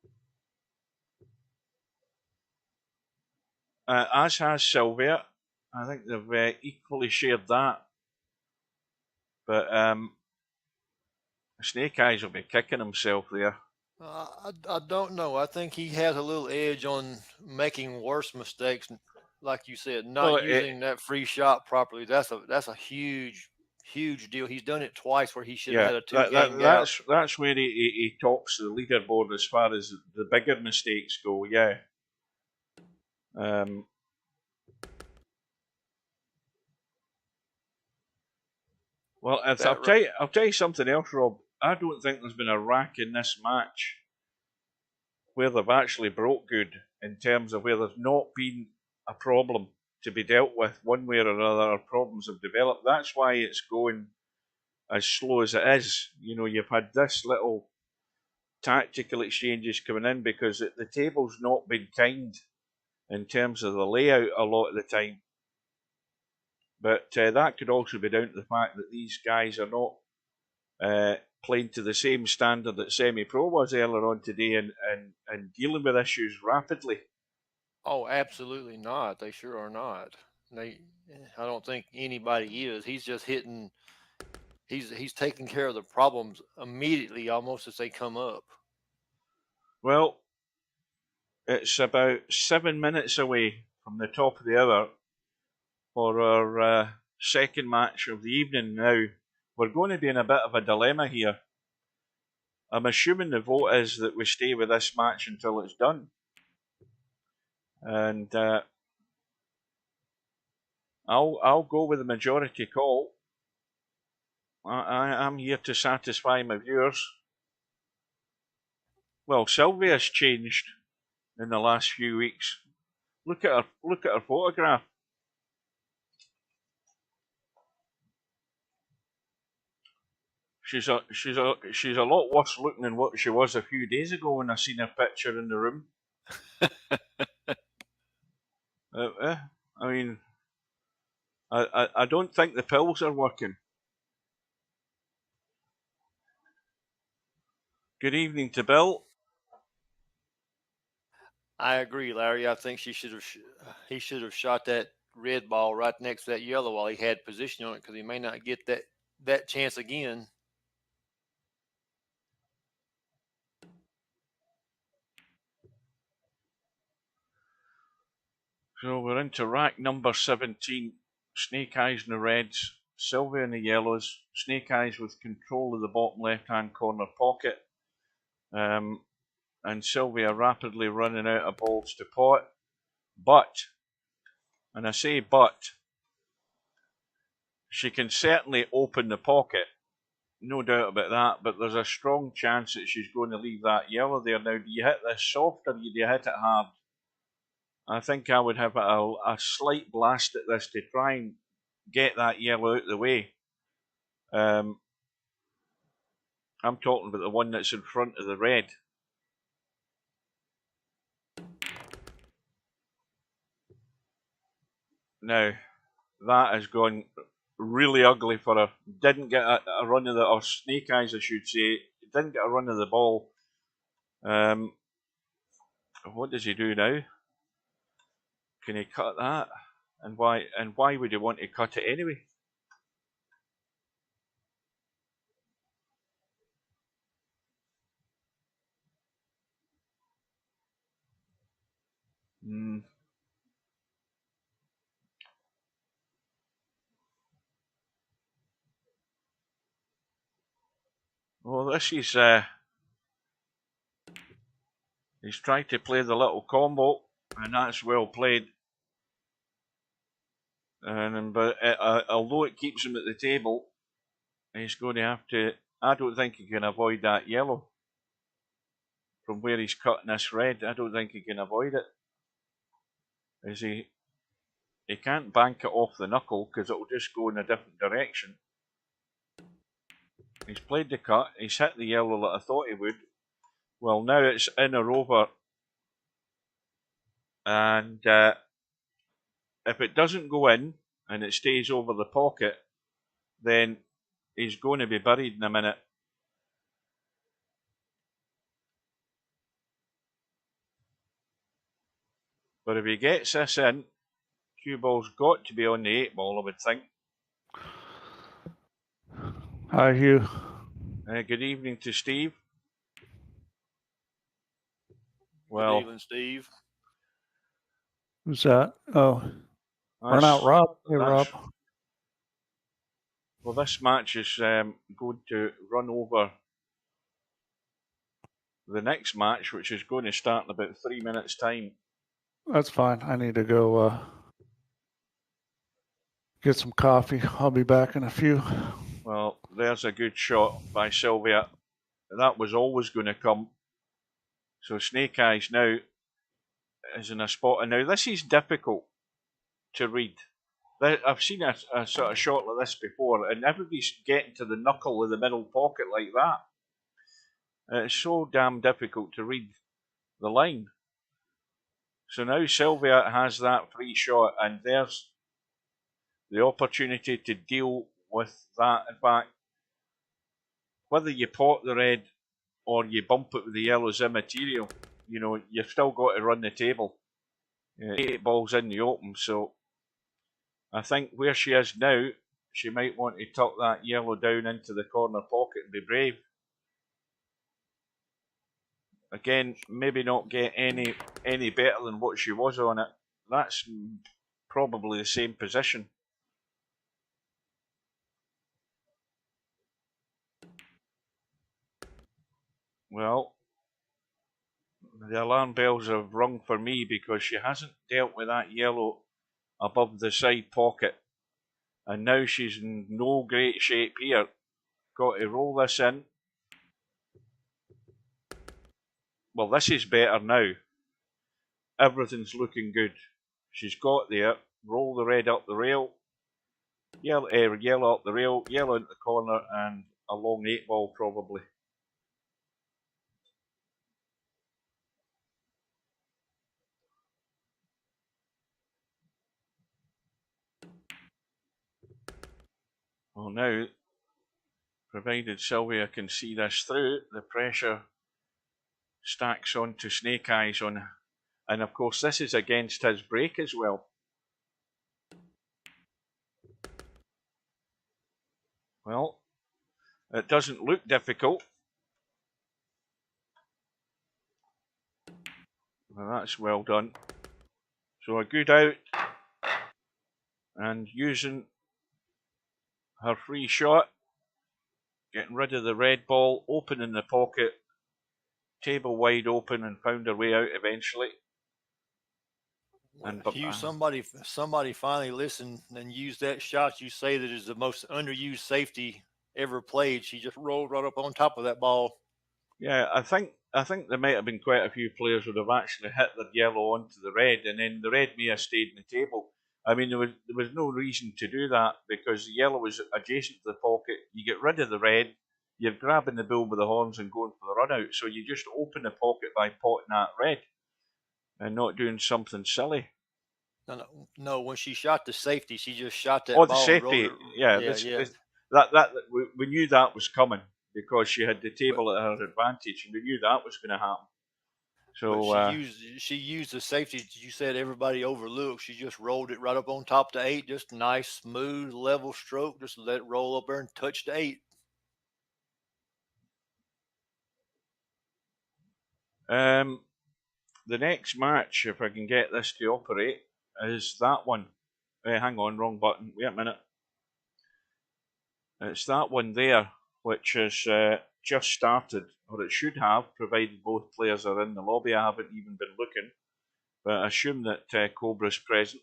As has Silvia. I think they've equally shared that. But Snake Eyes will be kicking himself there. I don't know. I think he has a little edge on making worse mistakes, like you said, not using that free shot properly. That's a huge deal. He's done it twice where he should have had a 2-game gap. That's where he tops the leaderboard as far as the bigger mistakes go. Yeah. Well, I'll tell you something else, Rob. I don't think there's been a rack in this match where they've actually broke good in terms of where there's not been a problem to be dealt with one way or another, or problems have developed. That's why it's going as slow as it is. You've had this little tactical exchanges coming in because the table's not been kind in terms of the layout a lot of the time. But that could also be down to the fact that these guys are not playing to the same standard that Semi-Pro was earlier on today and dealing with issues rapidly. Oh, absolutely not. They sure are not. I don't think anybody is. He's just hitting. He's taking care of the problems immediately, almost as they come up. Well, it's about 7 minutes away from the top of the hour for our second match of the evening now. We're going to be in a bit of a dilemma here. I'm assuming the vote is that we stay with this match until it's done. And I'll go with the majority call. I'm here to satisfy my viewers. Well, Silvia's changed in the last few weeks. Look at her photograph. She's a lot worse looking than what she was a few days ago when I seen her picture in the room. I mean, I don't think the pills are working. Good evening to Bill. I agree, Larry. I think he should have shot that red ball right next to that yellow while he had position on it, because he may not get that chance again. So we're into rack number 17. Snake Eyes in the reds, Silvia in the yellows. Snake Eyes with control of the bottom left-hand corner pocket. And Silvia rapidly running out of balls to pot. But, and I say but, she can certainly open the pocket. No doubt about that, but there's a strong chance that she's going to leave that yellow there. Now, do you hit this soft or do you hit it hard? I think I would have a slight blast at this to try and get that yellow out of the way. I'm talking about the one that's in front of the red. Now, that has gone really ugly for her. Didn't get a run of the, or Snake Eyes I should say, didn't get a run of the ball. What does he do now? Can he cut that? And why would he want to cut it anyway? Well, this is he's trying to play the little combo, and that's well played. But although it keeps him at the table, he's going to have to. I don't think he can avoid that yellow from where he's cutting this red. I don't think he can avoid it. Is he? He can't bank it off the knuckle because it'll just go in a different direction. He's played the cut. He's hit the yellow that I thought he would. Well, now it's in or over, and if it doesn't go in and it stays over the pocket, then he's going to be buried in a minute. But if he gets this in, cue ball's got to be on the 8 ball, I would think. Hi, Hugh. Good evening to Steve. Well, good evening, Steve. Who's that? Oh, we're not Rob. Hey, Rob. Well, this match is going to run over the next match, which is going to start in about 3 minutes' time. That's fine. I need to go get some coffee. I'll be back in a few. Well, there's a good shot by Silvia. That was always going to come. So Snake Eyes now is in a spot. And now this is difficult to read. I've seen a sort of shot like this before, and everybody's getting to the knuckle of the middle pocket like that. It's so damn difficult to read the line. So now Silvia has that free shot, and there's the opportunity to deal with that. In fact, whether you pot the red or you bump it with the yellow is immaterial. You know, you've still got to run the table. 8 balls in the open, so I think where she is now, she might want to tuck that yellow down into the corner pocket and be brave. Again, maybe not get any better than what she was on it. That's probably the same position. Well, the alarm bells have rung for me because she hasn't dealt with that yellow above the side pocket. And now she's in no great shape here. Got to roll this in. Well, this is better now. Everything's looking good. She's got there. Roll the red up the rail. Yellow up the rail. Yellow into the corner and a long 8 ball probably. Well, now, provided Silvia can see this through, the pressure stacks onto Snake Eyes on, and of course this is against his break as well. Well, it doesn't look difficult. Well, that's well done. So a good out, and using her free shot, getting rid of the red ball, opening the pocket, table wide open, and found her way out eventually. And Hugh, somebody finally listened and used that shot you say that is the most underused safety ever played. She just rolled right up on top of that ball. Yeah, I think there might have been quite a few players would have actually hit the yellow onto the red, and then the red may have stayed in the table. I mean, there was no reason to do that because the yellow was adjacent to the pocket. You get rid of the red, you're grabbing the bull by the horns and going for the run out. So you just open the pocket by potting that red and not doing something silly. No. When she shot the safety, she just shot that Oh, the ball and safety, rolled it. yeah, Yeah. that we knew that was coming because she had the table at her advantage, and we knew that was going to happen. So But she used the safety you said everybody overlooked. She just rolled it right up on top to 8, just nice, smooth, level stroke. Just let it roll up there and touch the 8. The next match, if I can get this to operate, is that one. Hang on, wrong button. Wait a minute. It's that one there, which has just started, or it should have, provided both players are in the lobby. I haven't even been looking, but I assume that Cobra's present.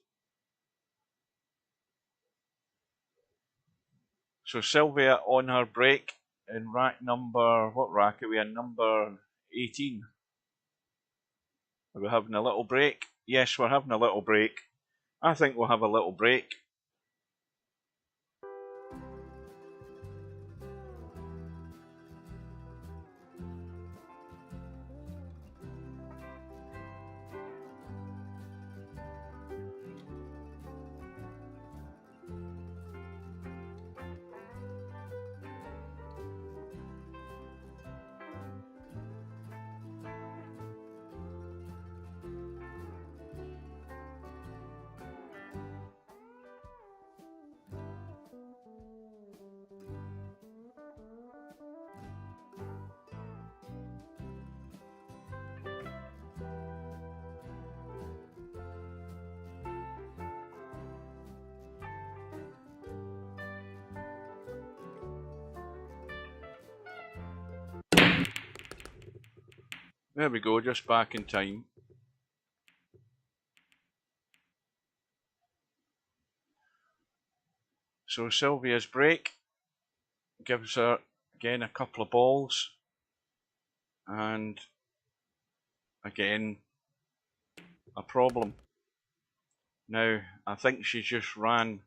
So Silvia on her break in rack number, what rack are we in? Number 18. Are we having a little break? Yes, we're having a little break. I think we'll have a little break. There we go, just back in time. So Silvia's break gives her again a couple of balls, and again a problem. Now I think she just ran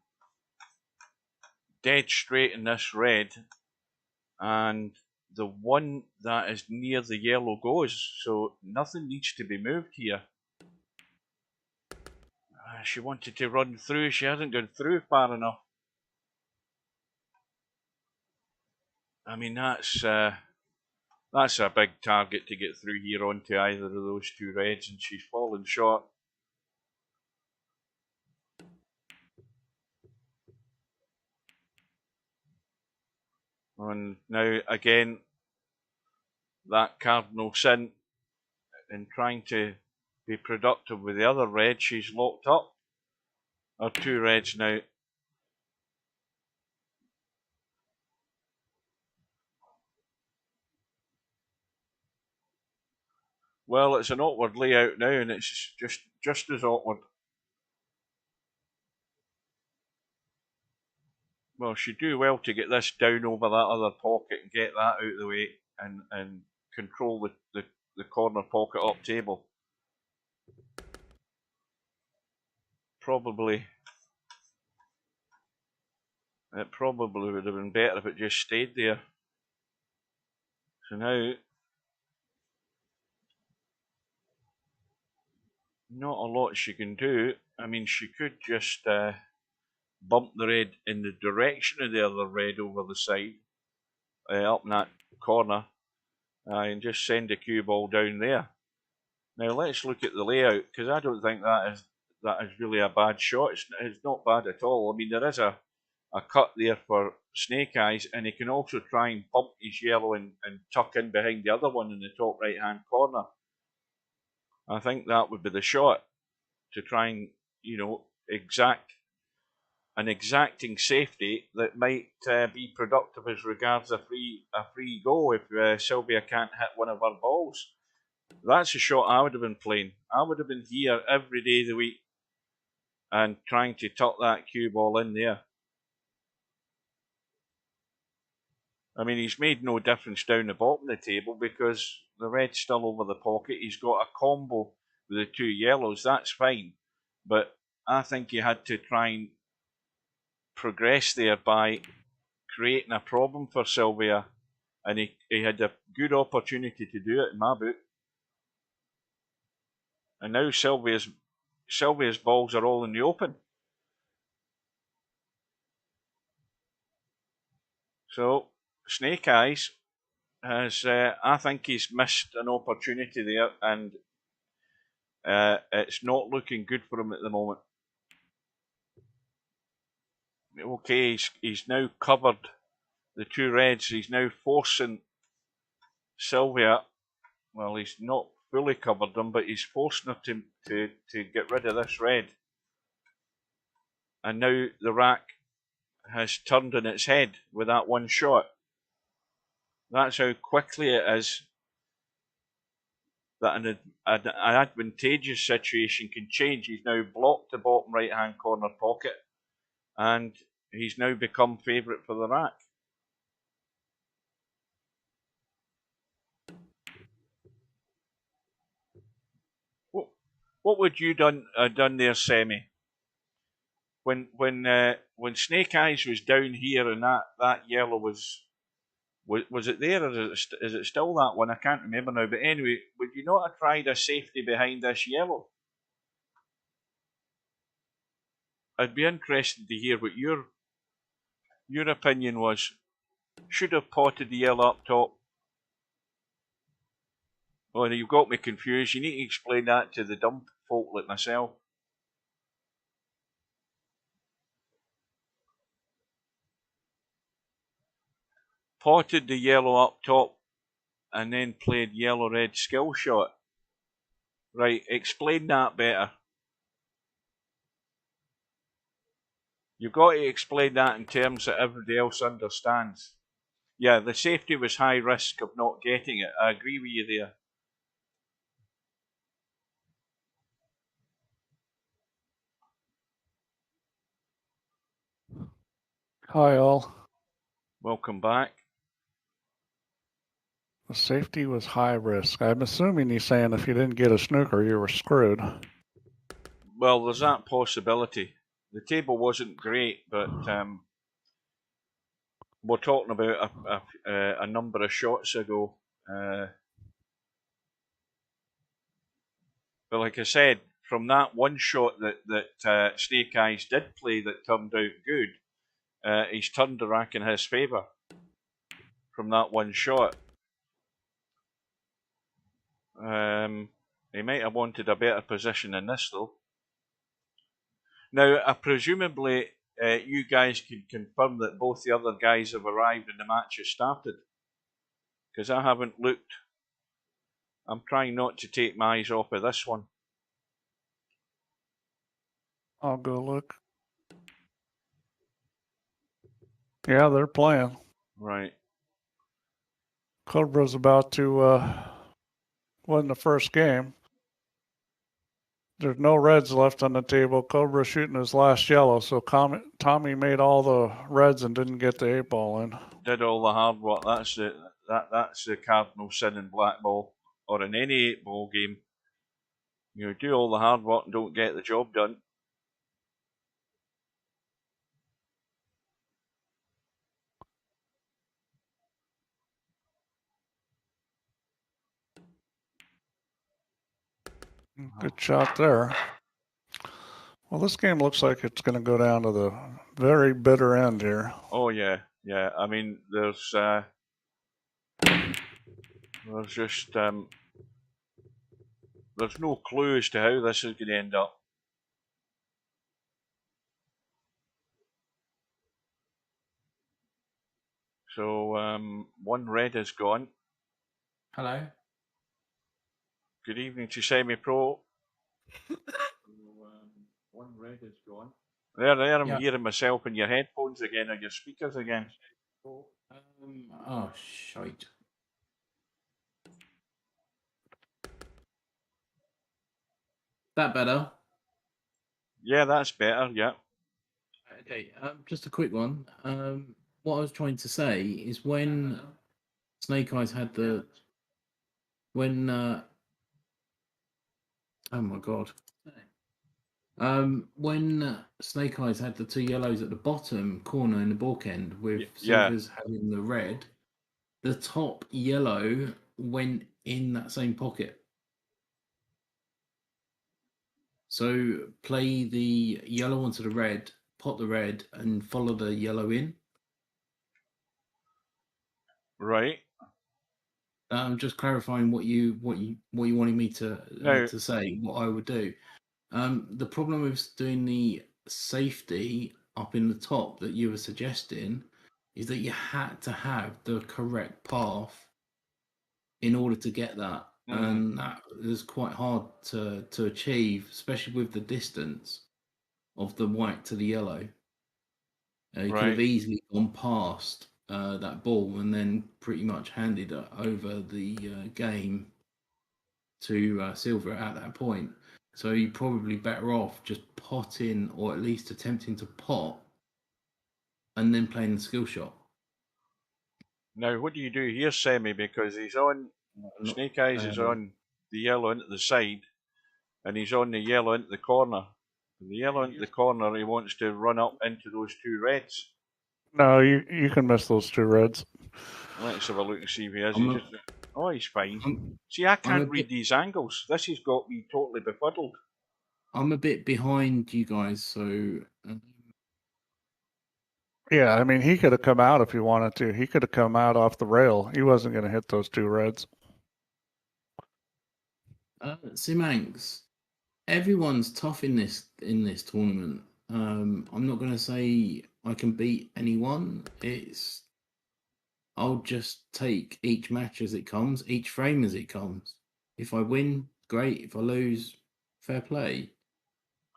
dead straight in this red, and the one that is near the yellow goes, so nothing needs to be moved here. She wanted to run through, she hasn't gone through far enough. I mean, that's a big target to get through here onto either of those two reds, and she's fallen short. And now again, that cardinal sin in trying to be productive with the other red, she's locked up. Or two reds now. Well, it's an awkward layout now, and it's just as awkward. Well, she'd do well to get this down over that other pocket and get that out of the way and control the corner pocket up table. It probably would have been better if it just stayed there. So now, not a lot she can do. I mean, she could just bump the red in the direction of the other red over the side, up in that corner, and just send a cue ball down there. Now let's look at the layout, because I don't think that is really a bad shot. It's not bad at all. I mean, there is a cut there for Snake Eyes, and he can also try and bump his yellow and tuck in behind the other one in the top right hand corner. I think that would be the shot to try and, exact an exacting safety that might be productive as regards a free go if Silvia can't hit one of her balls. That's a shot I would have been playing. I would have been here every day of the week and trying to tuck that cue ball in there. I mean, he's made no difference down the bottom of the table because the red's still over the pocket. He's got a combo with the two yellows. That's fine. But I think he had to try and progress there by creating a problem for Silvia. And he had a good opportunity to do it in my book. And now Silvia's balls are all in the open. So Snake Eyes has, I think he's missed an opportunity there, and it's not looking good for him at the moment. Okay, he's now covered the two reds. He's now forcing Silvia. Well, he's not fully covered them, but he's forcing her to get rid of this red. And now the rack has turned on its head with that one shot. That's how quickly it is that an advantageous situation can change. He's now blocked the bottom right hand corner pocket, and he's now become favourite for the rack. What would you done there, Semi? When Snake Eyes was down here and that yellow was it there, or is it still that one? I can't remember now. But anyway, would you not have tried a safety behind this yellow? I'd be interested to hear what your opinion was. Should have potted the yellow up top. Oh, you've got me confused. You need to explain that to the dumb folk like myself. Potted the yellow up top and then played yellow-red skill shot. Right, explain that better. You've got to explain that in terms that everybody else understands. Yeah, the safety was high risk of not getting it. I agree with you there. Hi, all. Welcome back. The safety was high risk. I'm assuming he's saying if you didn't get a snooker, you were screwed. Well, there's that possibility. The table wasn't great, but we're talking about a number of shots ago. But like I said, from that one shot that Snake Eyes did play that turned out good, he's turned the rack in his favour from that one shot. He might have wanted a better position in this though. Now, presumably, you guys can confirm that both the other guys have arrived and the match has started. Because I haven't looked. I'm trying not to take my eyes off of this one. I'll go look. Yeah, they're playing. Right. Cobra's about to win the first game. There's no reds left on the table. Cobra shooting his last yellow, so Tommyy made all the reds and didn't get the 8-ball in. Did all the hard work. That's the cardinal sin in blackball or in any 8-ball game. You do all the hard work and don't get the job done. Good shot there. Well, this game looks like it's going to go down to the very bitter end here. Oh yeah. I mean, there's just there's no clue as to how this is going to end up. So one red is gone. Hello. Good evening to Semi-Pro. One red is gone. There, I'm Yeah. hearing myself in your headphones again, or your speakers again. Oh, shite. That better? Yeah, that's better, yeah. Okay, just a quick one. What I was trying to say is when Snake Eyes had the... When... oh my god. When Snake Eyes had the two yellows at the bottom corner in the balk end with Yeah. Silvers having the red, the top yellow went in that same pocket. So play the yellow onto the red, pot the red, and follow the yellow in. Right. I'm just clarifying what you wanted me to say. What I would do. The problem with doing the safety up in the top that you were suggesting is that you had to have the correct path in order to get that, and that is quite hard to achieve, especially with the distance of the white to the yellow. You could have easily gone past that ball and then pretty much handed it over the game to Silver at that point. So you're probably better off just potting, or at least attempting to pot, and then playing the skill shot. Now, what do you do here, Semi? Because he's on... Snake Eyes is on the yellow into the side, and he's on the yellow into the corner. And the yellow into the corner, he wants to run up into those two reds. No, you can miss those two reds. Let's have a look and see if he is. Oh, he's fine. See, I can't read these angles. This has got me totally befuddled. I'm a bit behind you guys, so... Yeah, I mean, he could have come out if he wanted to. He could have come out off the rail. He wasn't going to hit those two reds. Simanx, everyone's tough in this tournament. I'm not going to say I can beat anyone. I'll just take each match as it comes, each frame as it comes. If I win, great. If I lose, fair play.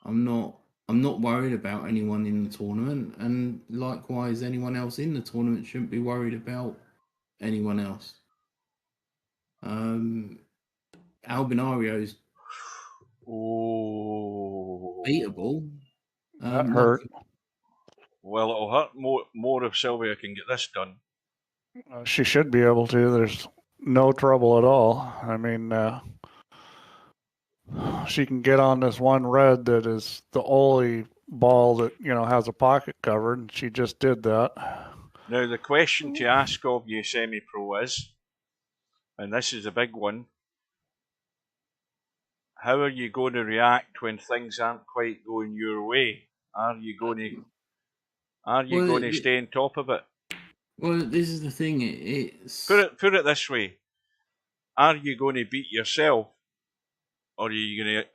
I'm not worried about anyone in the tournament, and likewise, anyone else in the tournament shouldn't be worried about anyone else. Albinario's beatable. That hurt. Well, it'll hurt more if Sylvia can get this done. She should be able to. There's no trouble at all. I mean, she can get on this one red that is the only ball that, has a pocket covered, and she just did that. Now, the question to ask of you, Semi-Pro, is, and this is a big one, how are you going to react when things aren't quite going your way? Are you going to stay on top of it? Well, this is the thing. It's put it this way: are you going to beat yourself, or are you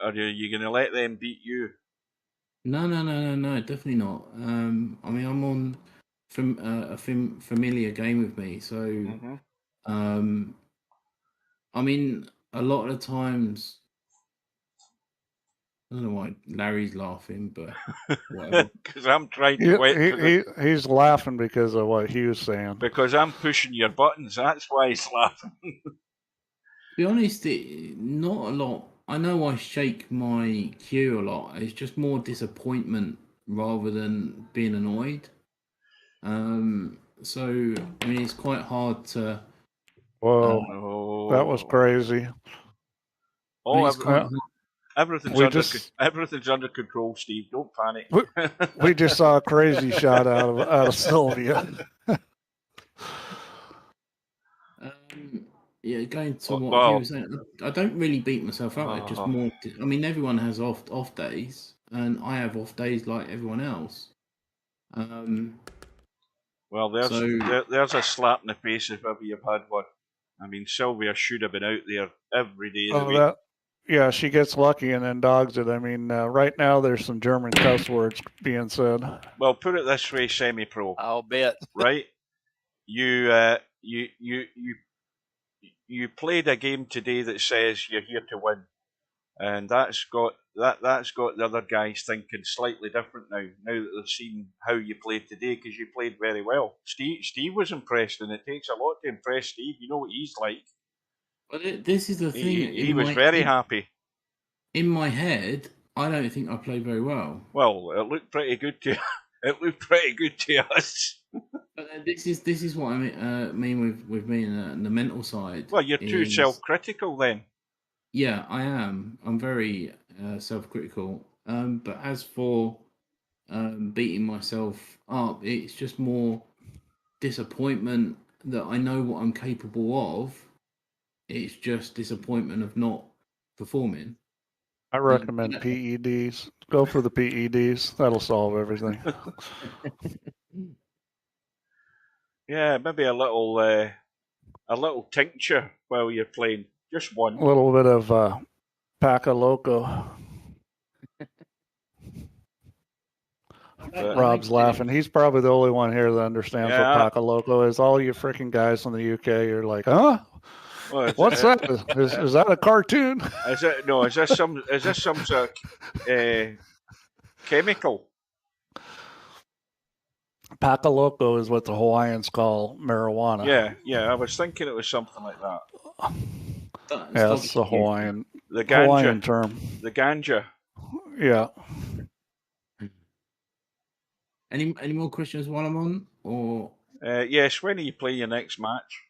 gonna let them beat you? No, definitely not. I mean, I'm on from a familiar game with me, so I mean, a lot of the times. I don't know why Larry's laughing, but whatever. Because I'm trying to he's laughing because of what he was saying. Because I'm pushing your buttons, that's why he's laughing. To be honest, not a lot. I know I shake my cue a lot. It's just more disappointment rather than being annoyed. So, I mean, it's quite hard to... Whoa, that was crazy. Everything's under control, Steve. Don't panic. We just saw a crazy shot out of Sylvia. Yeah, going to what he was saying, I don't really beat myself up. It's just more. I mean, everyone has off days, and I have off days like everyone else. Well, there's a slap in the face if ever you've had one. I mean, Sylvia should have been out there every day of the week. Yeah, she gets lucky and then dogs it. I mean, right now there's some German cuss words being said. Well, put it this way, Semi-Pro. I'll bet. Right? You played a game today that says you're here to win, and that's got that's got the other guys thinking slightly different now. Now that they've seen how you played today, because you played very well. Steve was impressed, and it takes a lot to impress Steve. You know what he's like. But this is the thing. He was very happy. In my head, I don't think I played very well. Well, it looked pretty good to it looked pretty good to us. But this is what I mean with me in the mental side. Well, you're too self-critical then. Yeah, I am. I'm very self-critical. But as for beating myself up, it's just more disappointment that I know what I'm capable of. It's just disappointment of not performing. I recommend PEDs. Go for the PEDs. That'll solve everything. Yeah, maybe a little tincture while you're playing. Just one. A little bit of Paca Loco. Rob's laughing. He's probably the only one here that understands what Paca Loco is. All you freaking guys from the UK are like, huh? What's that? Is that a cartoon? Is this some sort of chemical? Paca Loco is what the Hawaiians call marijuana. Yeah. I was thinking it was something like that. Yeah, that's the Hawaiian term. The ganja. Yeah. Any more questions while I'm on? Or yes, when do you play your next match?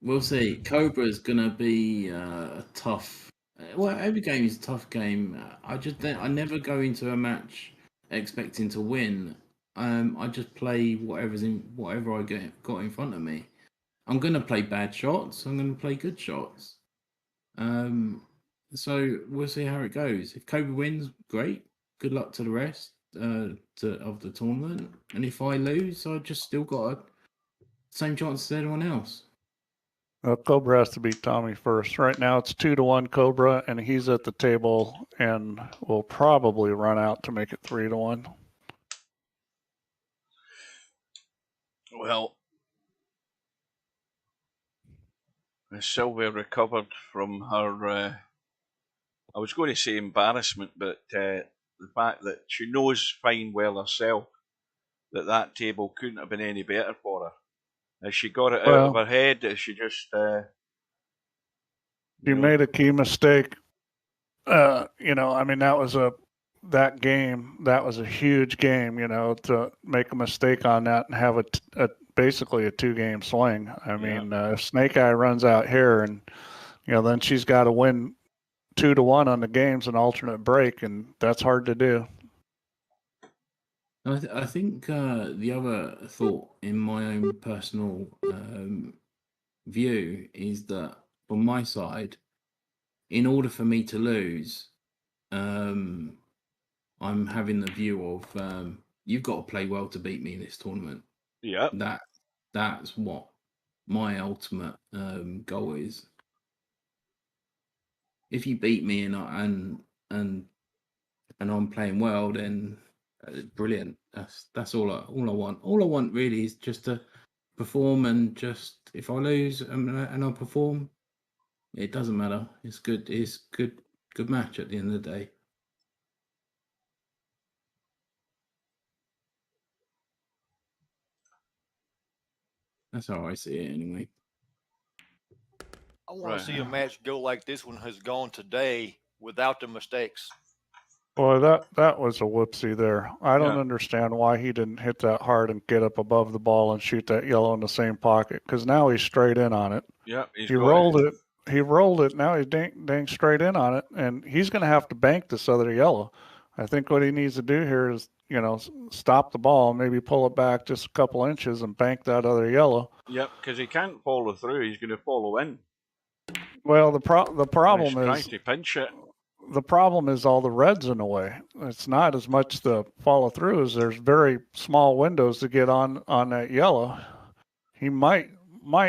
We'll see. Cobra's gonna be a tough. Well, every game is a tough game. I never go into a match expecting to win. I just play whatever I got in front of me. I'm gonna play bad shots. I'm gonna play good shots. So we'll see how it goes. If Cobra wins, great. Good luck to the rest of the tournament. And if I lose, I just still got the same chance as anyone else. Well, Cobra has to beat Tommyy first. Right now it's 2-1 Cobra, and he's at the table and will probably run out to make it 3-1. Well, Silvia recovered from her, I was going to say embarrassment, but the fact that she knows fine well herself that table couldn't have been any better for her. As she got it out of her head, as she just... she made a key mistake. That was that game. That was a huge game, to make a mistake on that and have basically a 2-game swing. I mean, if Snake Eye runs out here and, then she's got to win 2-1 on the games and alternate break, and that's hard to do. I think the other thought in my own personal view is that from my side, in order for me to lose, I'm having the view of you've got to play well to beat me in this tournament. Yeah. That's what my ultimate goal is. If you beat me and I'm playing well, then brilliant. That's all I want. All I want really is just to perform, and just if I lose and I perform, it doesn't matter. It's good. It's good match at the end of the day. That's how I see it anyway. I want to see a match go like this one has gone today without the mistakes. Well, that was a whoopsie there. I don't understand why he didn't hit that hard and get up above the ball and shoot that yellow in the same pocket, because now he's straight in on it. Yeah, he rolled it. He rolled it. Now he's dang straight in on it, and he's going to have to bank this other yellow. I think what he needs to do here is, stop the ball, maybe pull it back just a couple inches and bank that other yellow. Yep, because he can't follow through. He's going to follow in. Well, the problem is trying to pinch it. The problem is all the reds in the way. It's not as much the follow through as there's very small windows to get on that yellow. He might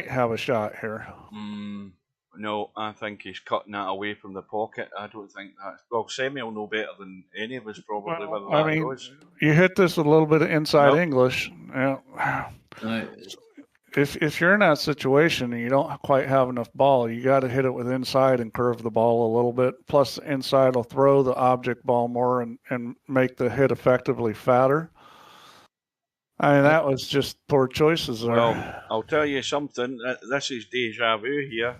have a shot here. No, I think he's cutting that away from the pocket. I don't think that's... Well, Sammy will know better than any of us probably whether that goes. You hit this with a little bit of inside English. Yeah. if you're in that situation and you don't quite have enough ball, you got to hit it with inside and curve the ball a little bit. Plus, the inside will throw the object ball more and make the hit effectively fatter. I mean, that was just poor choices there. Well, I'll tell you something. This is deja vu here.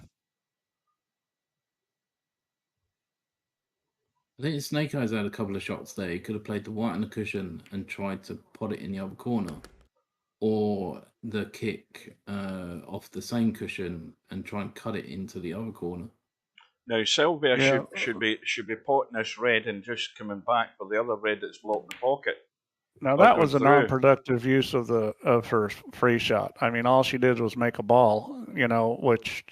I think Snake Eyes had a couple of shots there. He could have played the white on the cushion and tried to pot it in the other corner, or the kick off the same cushion and try and cut it into the other corner. Now Silvia should be potting this red and just coming back for the other red that's blocked the pocket. Now that was a non-productive use of her free shot. I mean, all she did was make a ball, which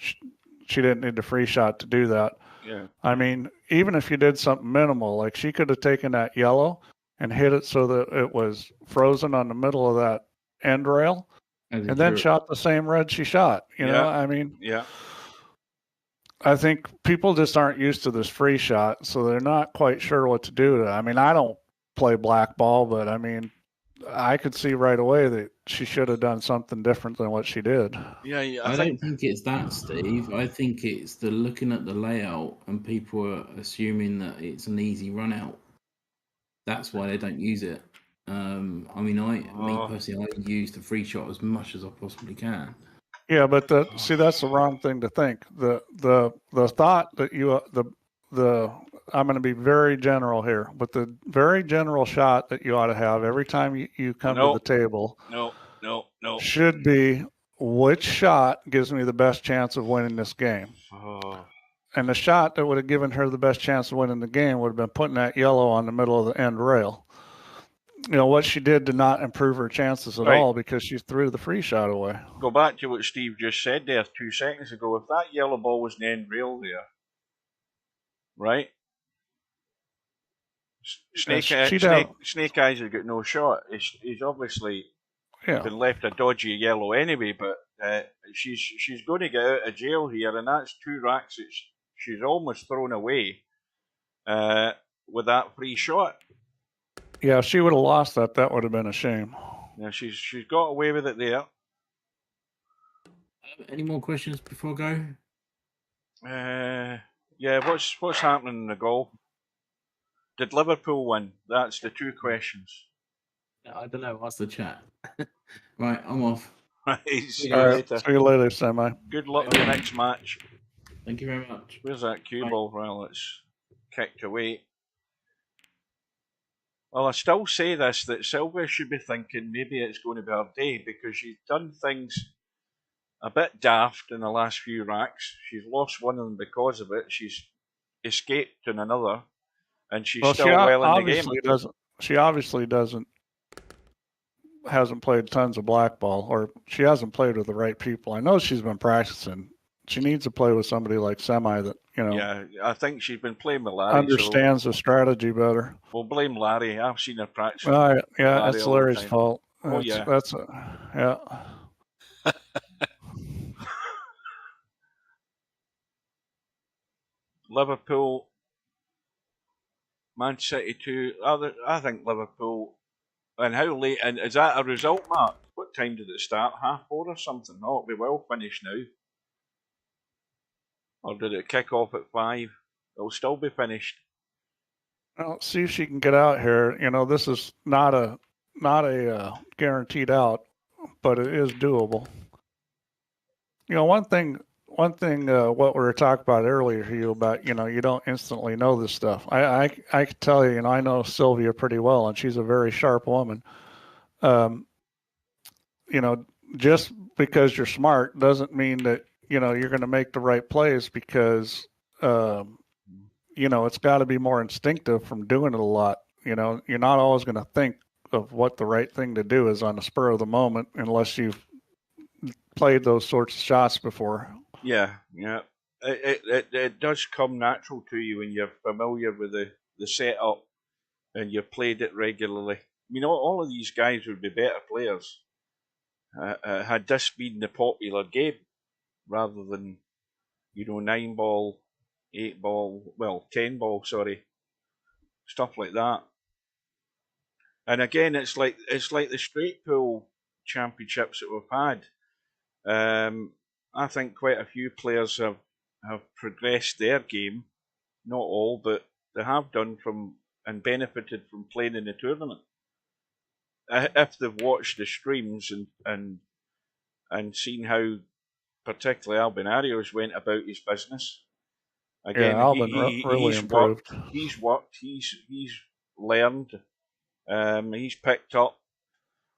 she didn't need the free shot to do that. Yeah. I mean, even if you did something minimal, like she could have taken that yellow and hit it so that it was frozen on the middle of that end rail, and then shot the same red she shot. You know, I mean, yeah. I think people just aren't used to this free shot, so they're not quite sure what to do. I mean, I don't play black ball, but I mean, I could see right away that she should have done something different than what she did. Yeah, I don't think it's that, Steve. I think it's the looking at the layout and people are assuming that it's an easy run out. That's why they don't use it. I mean, me personally, I use the free shot as much as I possibly can. Yeah, but that's the wrong thing to think. The thought that I'm going to be very general here, but the very general shot that you ought to have every time you come to the table should be, which shot gives me the best chance of winning this game? And the shot that would have given her the best chance of winning the game would have been putting that yellow on the middle of the end rail. What she did not improve her chances at all because she threw the free shot away. Go back to what Steve just said there 2 seconds ago. If that yellow ball was in the end rail there, right? Snake Eyes has got no shot. He's obviously been left a dodgy yellow anyway, but she's going to get out of jail here, and that's 2 racks that she's almost thrown away with that free shot. Yeah, if she would have lost that would have been a shame. Yeah, she's got away with it there. Any more questions before I go? Yeah, what's happening in the golf? Did Liverpool win? That's the 2 questions. I don't know. Ask the chat. Right, I'm off. Right, see you later. See you later, Semi. Good luck in the next match. Thank you very much. Where's that cue ball? Well, it's kicked away. Well, I still say this, that Silvia should be thinking maybe it's going to be her day, because she's done things a bit daft in the last few racks. She's lost one of them because of it. She's escaped in another, and she's still well in the game. She obviously hasn't played tons of black ball, or she hasn't played with the right people. I know she's been practicing. She needs to play with somebody like Semi that, Yeah, I think she's been playing with Larry. Understands the strategy better. We'll blame Larry. I've seen her practice. Yeah, it's Larry's fault. Yeah. Liverpool, Man City 2. I think Liverpool. And how late? And is that a result, Mark? What time did it start? 4:30 or something? No, it'll be well finished now. Or did it kick off at 5? It'll still be finished. Well, see if she can get out here. This is not a guaranteed out, but it is doable. One thing what we were talking about earlier, Hugh, about you don't instantly know this stuff. I can tell you, I know Silvia pretty well, and she's a very sharp woman. Just because you're smart doesn't mean that you're going to make the right plays, because it's got to be more instinctive from doing it a lot. You're not always going to think of what the right thing to do is on the spur of the moment, unless you've played those sorts of shots before. Yeah. It does come natural to you when you're familiar with the setup and you've played it regularly. All of these guys would be better players had this been the popular game, rather than 9 ball, 8 ball, well 10 ball, sorry, stuff like that. And again, it's like the straight pool championships that we've had. I think quite a few players have progressed their game. Not all, but they have done and benefited from playing in the tournament. If they've watched the streams and seen how particularly Albinarios went about his business. Again, yeah, Albin really improved. He's worked. He's learned. He's picked up,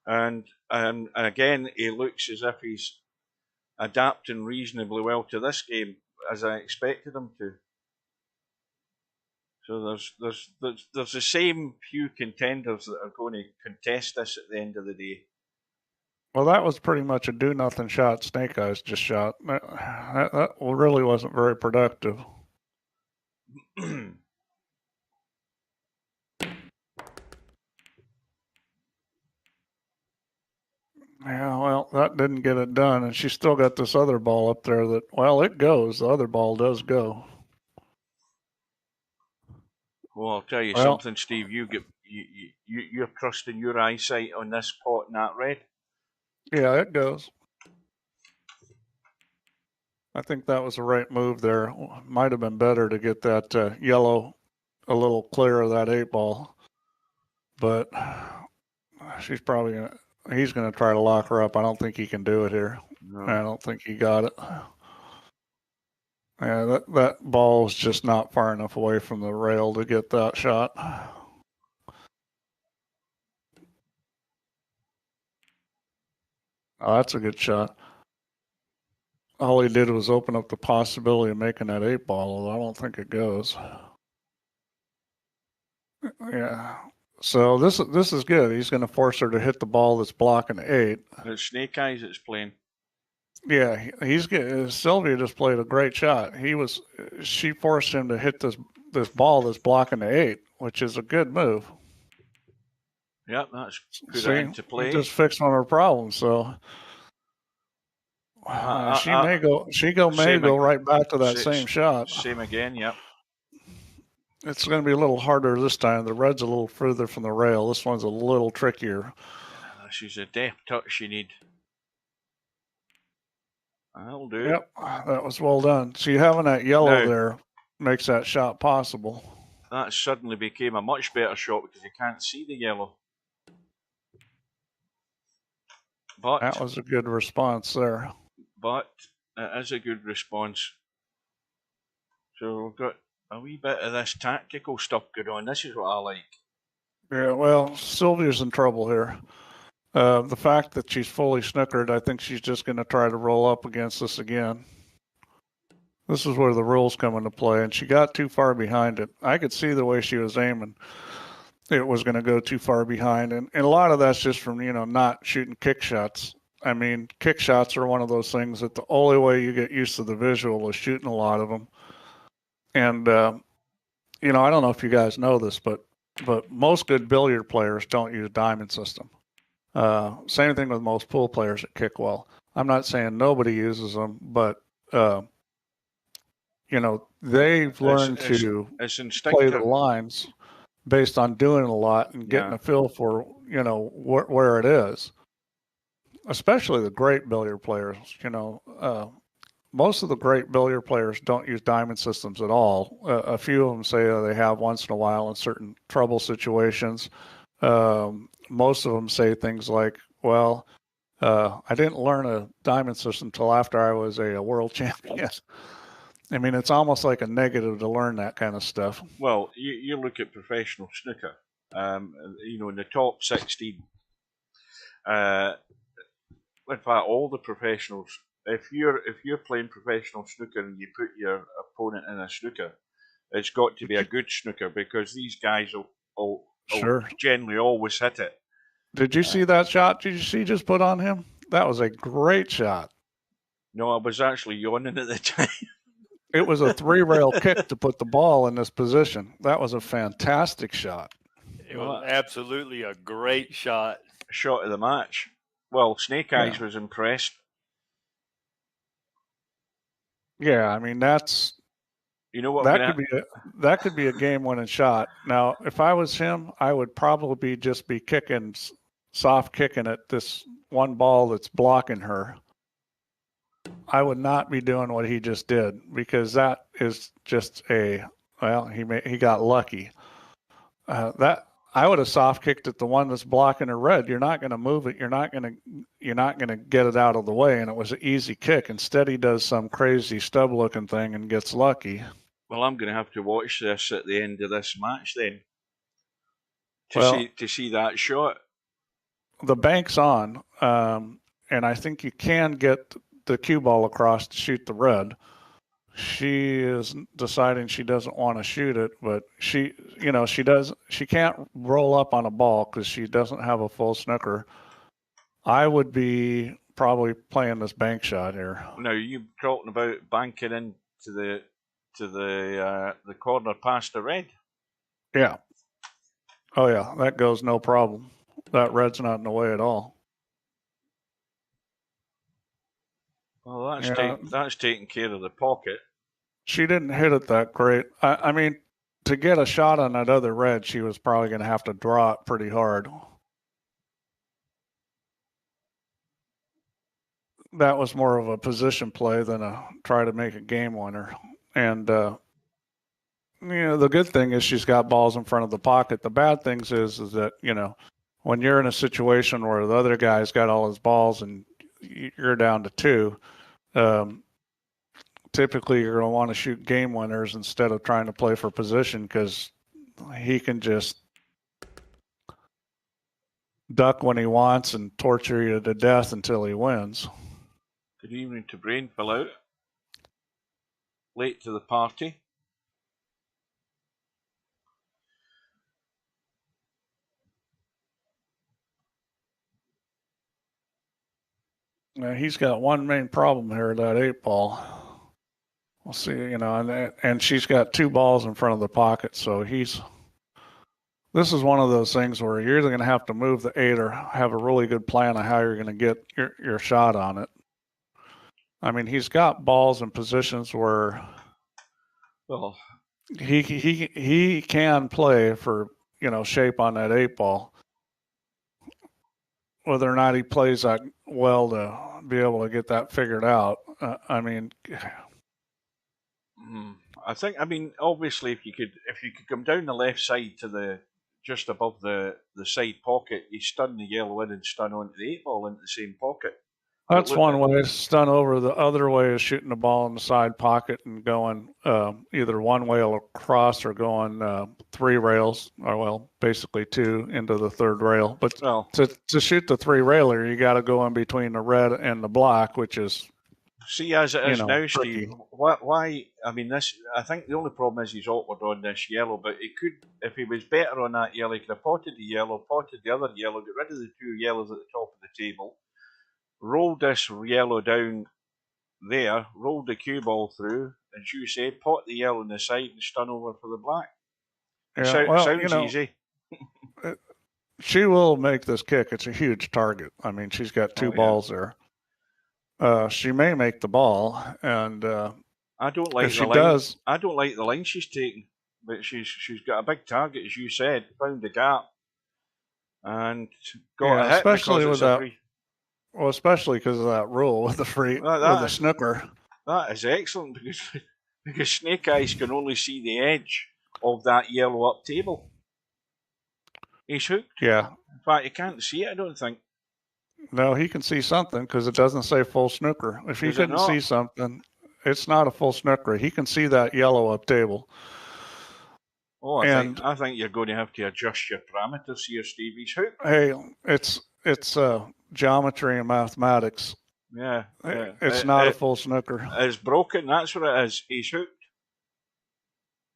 and again, he looks as if he's adapting reasonably well to this game, as I expected him to. So there's the same few contenders that are going to contest this at the end of the day. Well, that was pretty much a do-nothing shot Snake Eyes just shot. That really wasn't very productive. Yeah, well, that didn't get it done, and she still got this other ball up there that, well, it goes. The other ball does go. Well, I'll tell you something, Steve. You're trusting your eyesight on this pot and that red. Yeah, it goes. I think that was the right move there. Might have been better to get that yellow a little clear of that 8-ball, but he's going to try to lock her up. I don't think he can do it here. No. I don't think he got it. Yeah, that ball is just not far enough away from the rail to get that shot. Oh, that's a good shot. All he did was open up the possibility of making that 8-ball, although I don't think it goes. Yeah. So this is good. He's going to force her to hit the ball that's blocking 8. It's Snake Eyes that's playing. Yeah, Sylvia just played a great shot. She forced him to hit this ball that's blocking the 8, which is a good move. Yep, that's put it into play. Just fixed one of her problems. So she may go right back to that same shot. Same again. Yep. It's going to be a little harder this time. The red's a little further from the rail. This one's a little trickier. She's a deft touch you need. That'll do. Yep, that was well done. So having that yellow there makes that shot possible. That suddenly became a much better shot because you can't see the yellow. But that was a good response there. But it is a good response. So we've got a wee bit of this tactical stuff going on. This is what I like. Yeah, well, Sylvia's in trouble here. The fact that she's fully snookered, I think she's just going to try to roll up against us again. This is where the rules come into play, and she got too far behind it. I could see the way she was aiming. It was going to go too far behind, and a lot of that's just from, not shooting kick shots. I mean, kick shots are one of those things that the only way you get used to the visual is shooting a lot of them. And, I don't know if you guys know this, but most good billiard players don't use diamond system. Same thing with most pool players that kick well. I'm not saying nobody uses them, but they've learned to play the lines based on doing a lot and getting a feel for where it is. Especially the great billiard players. Most of the great billiard players don't use diamond systems at all. A few of them say they have once in a while in certain trouble situations. Most of them say things like, well, I didn't learn a diamond system until after I was a world champion. I mean, it's almost like a negative to learn that kind of stuff. Well, you look at professional snooker, in the top 16. In fact, all the professionals, if you're playing professional snooker and you put your opponent in a snooker, it's got to be a good snooker because these guys will generally always hit it. Did you see that shot? Did you see just put on him? That was a great shot. No, I was actually yawning at the time. It was a 3-rail kick to put the ball in this position. That was a fantastic shot. It was absolutely a great shot. Shot of the match. Well, Snake Eyes was impressed. Yeah, I mean that's. That could be a game-winning shot. Now, if I was him, I would probably just be soft kicking at this one ball that's blocking her. I would not be doing what he just did, because that is just he got lucky. That I would have soft kicked at the one that's blocking a red. You're not going to move it. You're not going to get it out of the way. And it was an easy kick. Instead, he does some crazy stub looking thing and gets lucky. Well, I'm going to have to watch this at the end of this match then to see that shot. The bank's on, and I think you can get the cue ball across to shoot the red. She is deciding she doesn't want to shoot it, but she can't roll up on a ball because she doesn't have a full snooker. I would be probably playing this bank shot here. Now, you talking about banking into the corner past the red? Yeah. Oh yeah, that goes no problem. That red's not in the way at all. Well, that's taking care of the pocket. She didn't hit it that great. I mean, to get a shot on that other red, she was probably going to have to draw it pretty hard. That was more of a position play than a try to make a game winner. And the good thing is she's got balls in front of the pocket. The bad thing is that, when you're in a situation where the other guy's got all his balls and you're down to two, typically you're going to want to shoot game winners instead of trying to play for position, because he can just duck when he wants and torture you to death until he wins. Good evening to Brain Fell Out. Late to the party. Now, he's got one main problem here, that 8-ball. We'll see, and she's got two balls in front of the pocket, so this is one of those things where you're either going to have to move the 8 or have a really good plan of how you're going to get your shot on it. I mean, he's got balls in positions where he can play for, shape on that 8-ball. Whether or not he plays that well to be able to get that figured out, I mean, obviously, if you could come down the left side to just above the side pocket, you stun the yellow in and stun onto the 8-ball into the same pocket. That's one way. Stun over. The other way is shooting the ball in the side pocket and going either one rail across or going 3 rails, or basically 2 into the 3rd rail. But to shoot the 3 railer, you got to go in between the red and the black, which is as it is now, tricky. Steve. Why? I mean, this. I think the only problem is he's awkward on this yellow. But he could, if he was better on that yellow, he could have potted the yellow, potted the other yellow, get rid of the 2 yellows at the top of the table. Rolled this yellow down there, rolled the cue ball through, as you say, pot the yellow on the side and stun over for the black. Sounds easy. She will make this kick. It's a huge target. I mean, she's got 2 balls there. She may make the ball, and I don't like the line. I don't like the line she's taking, but she's got a big target, as you said. Found the gap and got a hit, especially with that. Well, especially because of that rule with the with the snooker. That is excellent, because Snake Eyes can only see the edge of that yellow up table. He's hooked. Yeah. In fact, he can't see it, I don't think. No, he can see something because it doesn't say full snooker. If he couldn't see something, it's not a full snooker. He can see that yellow up table. Oh, I think you're going to have to adjust your parameters here, Steve. He's hooked. Hey, it's geometry and mathematics. Yeah. It's not a full snooker. It's broken. That's what it is. He's hooked.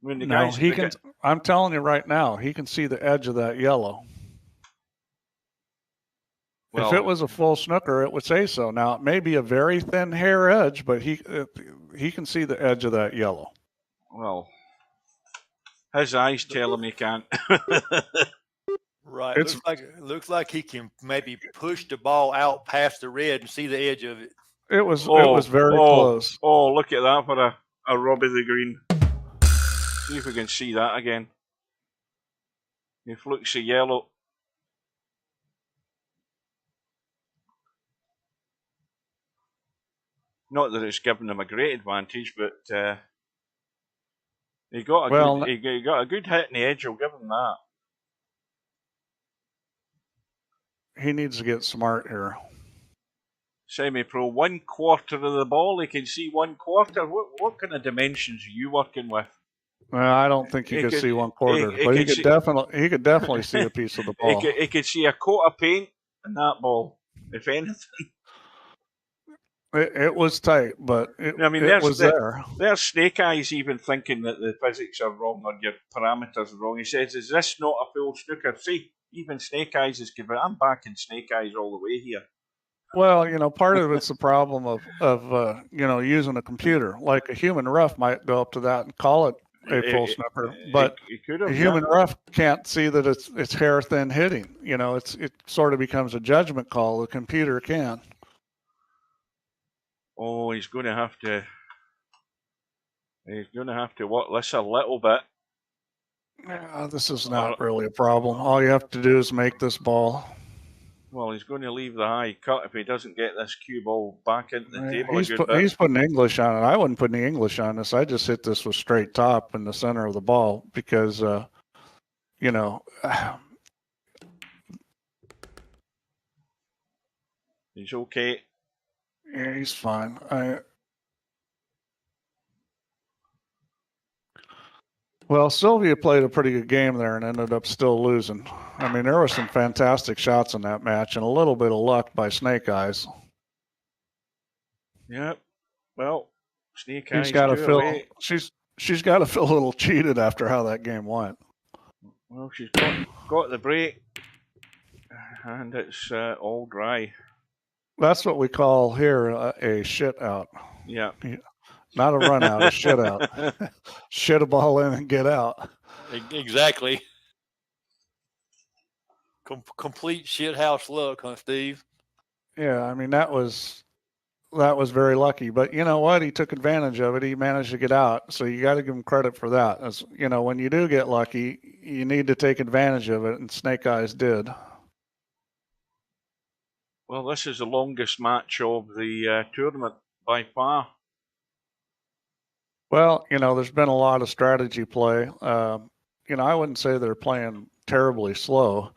I mean, I'm telling you right now, he can see the edge of that yellow. Well, if it was a full snooker, it would say so. Now, it may be a very thin hair edge, but he can see the edge of that yellow. Well, his eyes tell him he can't. Right. Looks like he can maybe push the ball out past the red and see the edge of it. It was very close. Oh, look at that for a Robbie the Green. See if we can see that again. He flicks the yellow. Not that it's given him a great advantage, but he got a good hit in the edge. I'll give him that. He needs to get smart here. Semi-pro, 1/4 of the ball. He can see 1/4. What kind of dimensions are you working with? Well, I don't think he could see 1/4, but he could definitely see a piece of the ball. He could see a coat of paint in that ball, if anything. It was tight, but it was there. There's Snake Eyes even thinking that the physics are wrong or your parameters are wrong. He says, "Is this not a full snooker?" See, even Snake Eyes is given. I'm backing Snake Eyes all the way here. Well, part of it's the problem of using a computer. Like a human ref might go up to that and call it a full snooker, but a human ref can't see that it's hair thin hitting. It sort of becomes a judgment call. The computer can. Oh, he's going to have to work this a little bit. Yeah, this is not really a problem. All you have to do is make this ball. Well, he's going to leave the high cut if he doesn't get this cue ball back into the table. He's putting English on it. I wouldn't put any English on this. I just hit this with straight top in the center of the ball because, he's okay. Yeah, he's fine. Well, Silvia played a pretty good game there and ended up still losing. I mean, there were some fantastic shots in that match and a little bit of luck by Snake Eyes. Yep. Well, Snake Eyes. She's got to feel a little cheated after how that game went. Well, she's got the break, and it's all dry. That's what we call here a shit out. Yeah. Not a run out, a shit out. Shit a ball in and get out. Exactly. Complete shit house luck, huh, Steve? Yeah, I mean that was very lucky. But you know what? He took advantage of it. He managed to get out. So you got to give him credit for that. As when you do get lucky, you need to take advantage of it, and Snake Eyes did. Well, this is the longest match of the tournament by far. Well, there's been a lot of strategy play. I wouldn't say they're playing terribly slow.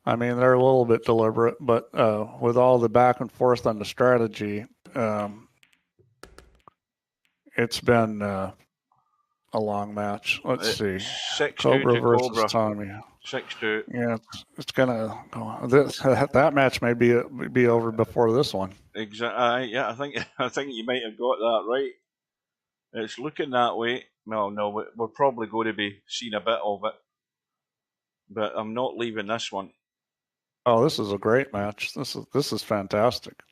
I mean, they're a little bit deliberate, but with all the back and forth on the strategy, it's been a long match. Let's see. 6-2 Cobra versus Cobra. Tommyy. 6-2. Yeah, it's gonna go. That match may be over before this one. Exactly. Yeah, I think you might have got that right. It's looking that way. Well, no, we're probably going to be seeing a bit of it, but I'm not leaving this one. Oh, this is a great match. This is fantastic.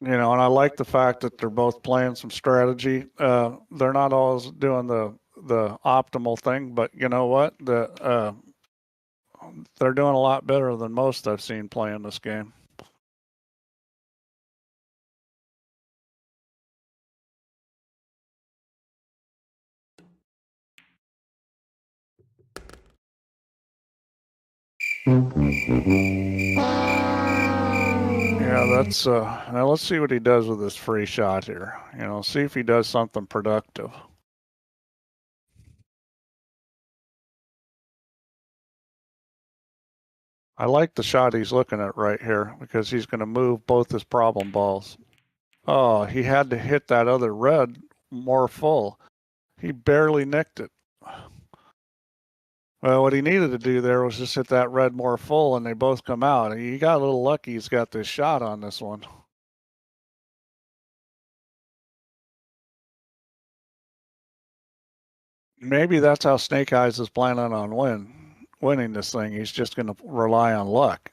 And I like the fact that they're both playing some strategy. They're not always doing the optimal thing, but you know what? They're doing a lot better than most I've seen playing this game. Yeah, that's now let's see what he does with this free shot here. See if he does something productive. I like the shot he's looking at right here because he's going to move both his problem balls. Oh, he had to hit that other red more full. He barely nicked it. Well, what he needed to do there was just hit that red more full, and they both come out. He got a little lucky he's got this shot on this one. Maybe that's how Snake Eyes is planning on winning this thing. He's just going to rely on luck.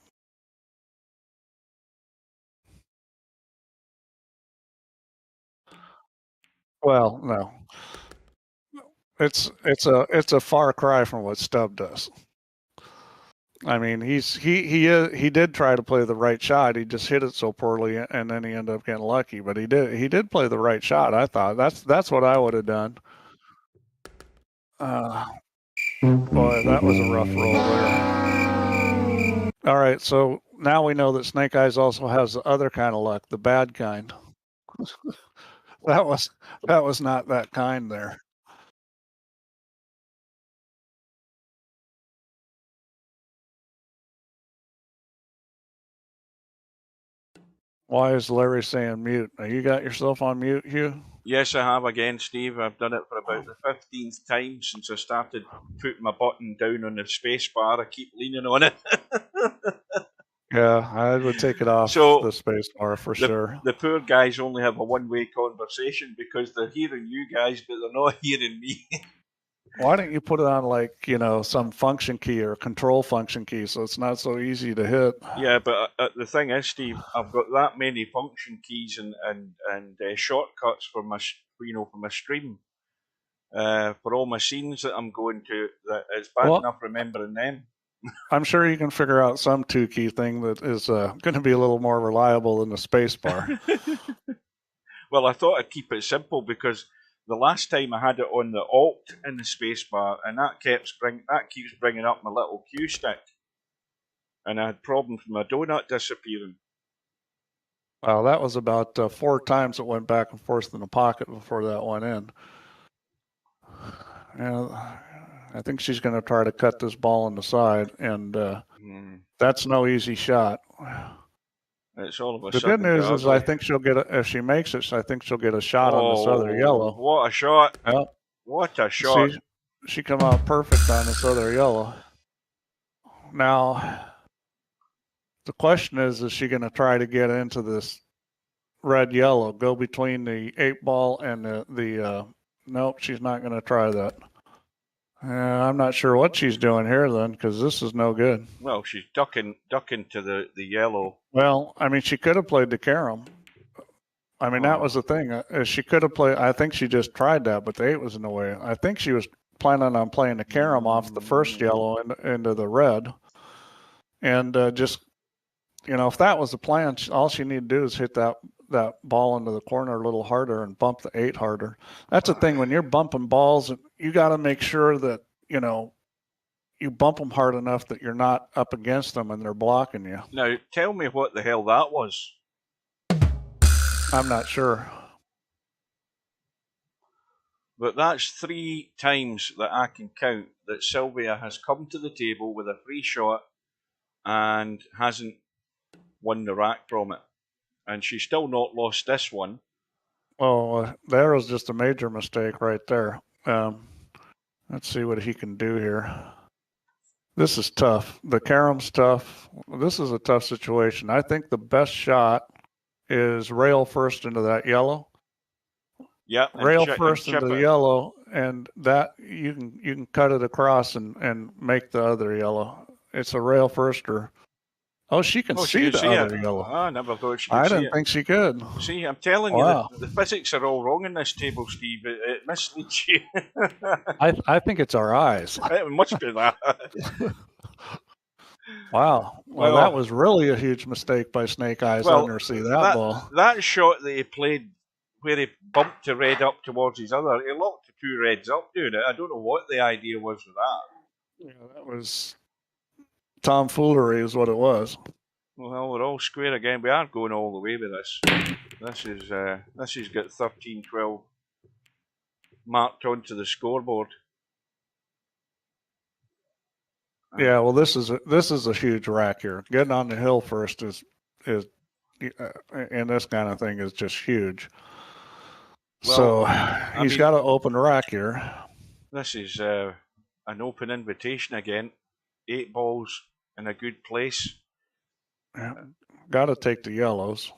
Well, no. It's a far cry from what Stubb does. I mean, he did try to play the right shot. He just hit it so poorly, and then he ended up getting lucky. But he did play the right shot. I thought that's what I would have done. Boy, that was a rough roll there. All right, so now we know that Snake Eyes also has the other kind of luck, the bad kind. that was not that kind there. Why is Larry saying mute? Now, you got yourself on mute, Hugh? Yes, I have again, Steve. I've done it for about the 15th time since I started putting my button down on the space bar. I keep leaning on it. Yeah, I would take it off So, the space bar for sure. The poor guys only have a one-way conversation because they're hearing you guys, but they're not hearing me. Why don't you put it on, like, some function key or control function key so it's not so easy to hit? Yeah, but the thing is, Steve, I've got that many function keys and shortcuts for my stream, for all my scenes that I'm going to, that it's bad enough remembering them. I'm sure you can figure out some 2-key thing that is going to be a little more reliable than the space bar. Well, I thought I'd keep it simple because the last time I had it on the Alt in the space bar, and that keeps bringing up my little Q stick, and I had problems with my donut disappearing. Well, that was about 4 times it went back and forth in the pocket before that went in. And I think she's going to try to cut this ball on the side, and that's no easy shot. It's all of a the sudden. good news is I think she'll get if she makes it, I think she'll get a shot on this other yellow. What a shot. Yeah. What a shot. See, she come out perfect on this other yellow. Now, the question is she going to try to get into this red-yellow, go between the 8-ball and the nope, she's not going to try that. I'm not sure what she's doing here then, because this is no good. Well, she's ducking to the yellow. Well, I mean, she could have played the carom. I mean, that was the thing. She could have played. I think she just tried that, but the 8 was in the way. I think she was planning on playing the carom off the first yellow into the red, and just if that was the plan, all she needed to do is hit that ball into the corner a little harder and bump the 8 harder. That's the thing. When you're bumping balls, you got to make sure that, you bump them hard enough that you're not up against them and they're blocking you. Now, tell me what the hell that was. I'm not sure. But that's 3 times that I can count that Silvia has come to the table with a free shot and hasn't won the rack from it. And she's still not lost this one. Well, there was just a major mistake right there. Let's see what he can do here. This is tough. The carom's tough. This is a tough situation. I think the best shot is rail first into that yellow. Yeah, rail first into the yellow, and that you can cut it across and make the other yellow. It's a rail first or. Oh, she can see the other yellow. I never thought she could see it. I didn't think she could. See, I'm telling you, the physics are all wrong in this table, Steve. It misleads you. I think it's our eyes. It must be that. Wow. Well, that was really a huge mistake by Snake Eyes letting her see that ball. That shot that he played where he bumped the red up towards his other, he locked the 2 reds up doing it. I don't know what the idea was with that. Yeah, that was tomfoolery is what it was. Well, we're all square again. We are going all the way with this. This has got 13-12 marked onto the scoreboard. Yeah, well, this is a huge rack here. Getting on the hill first is and this kind of thing is just huge. Well, so he's got an open rack here. This is an open invitation again. 8 balls in a good place. Yeah, got to take the yellows.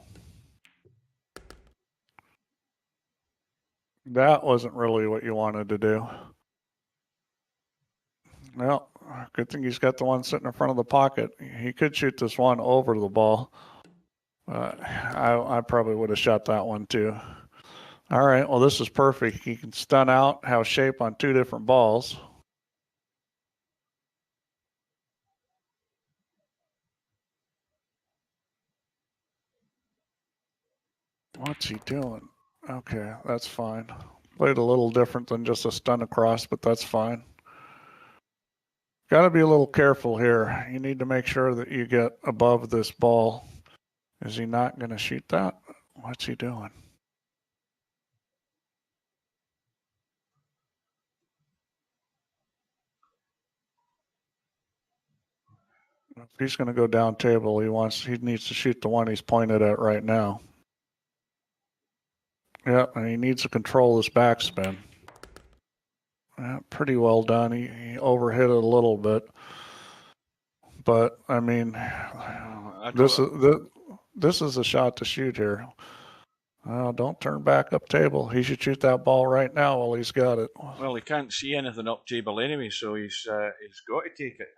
That wasn't really what you wanted to do. Well, good thing he's got the one sitting in front of the pocket. He could shoot this one over the ball. I probably would have shot that one too. All right, well, this is perfect. He can stun out, have shape on 2 different balls. What's he doing? Okay, that's fine. Played a little different than just a stun across, but that's fine. got to be a little careful here. You need to make sure that you get above this ball. Is he not going to shoot that? What's he doing? If he's going to go down table, he needs to shoot the one he's pointed at right now. Yep, and he needs to control his backspin. Yeah, pretty well done. He overhit it a little bit. But, I mean, this is a shot to shoot here. Don't turn back up table. He should shoot that ball right now while he's got it. Well, he can't see anything up table anyway, so he's got to take it.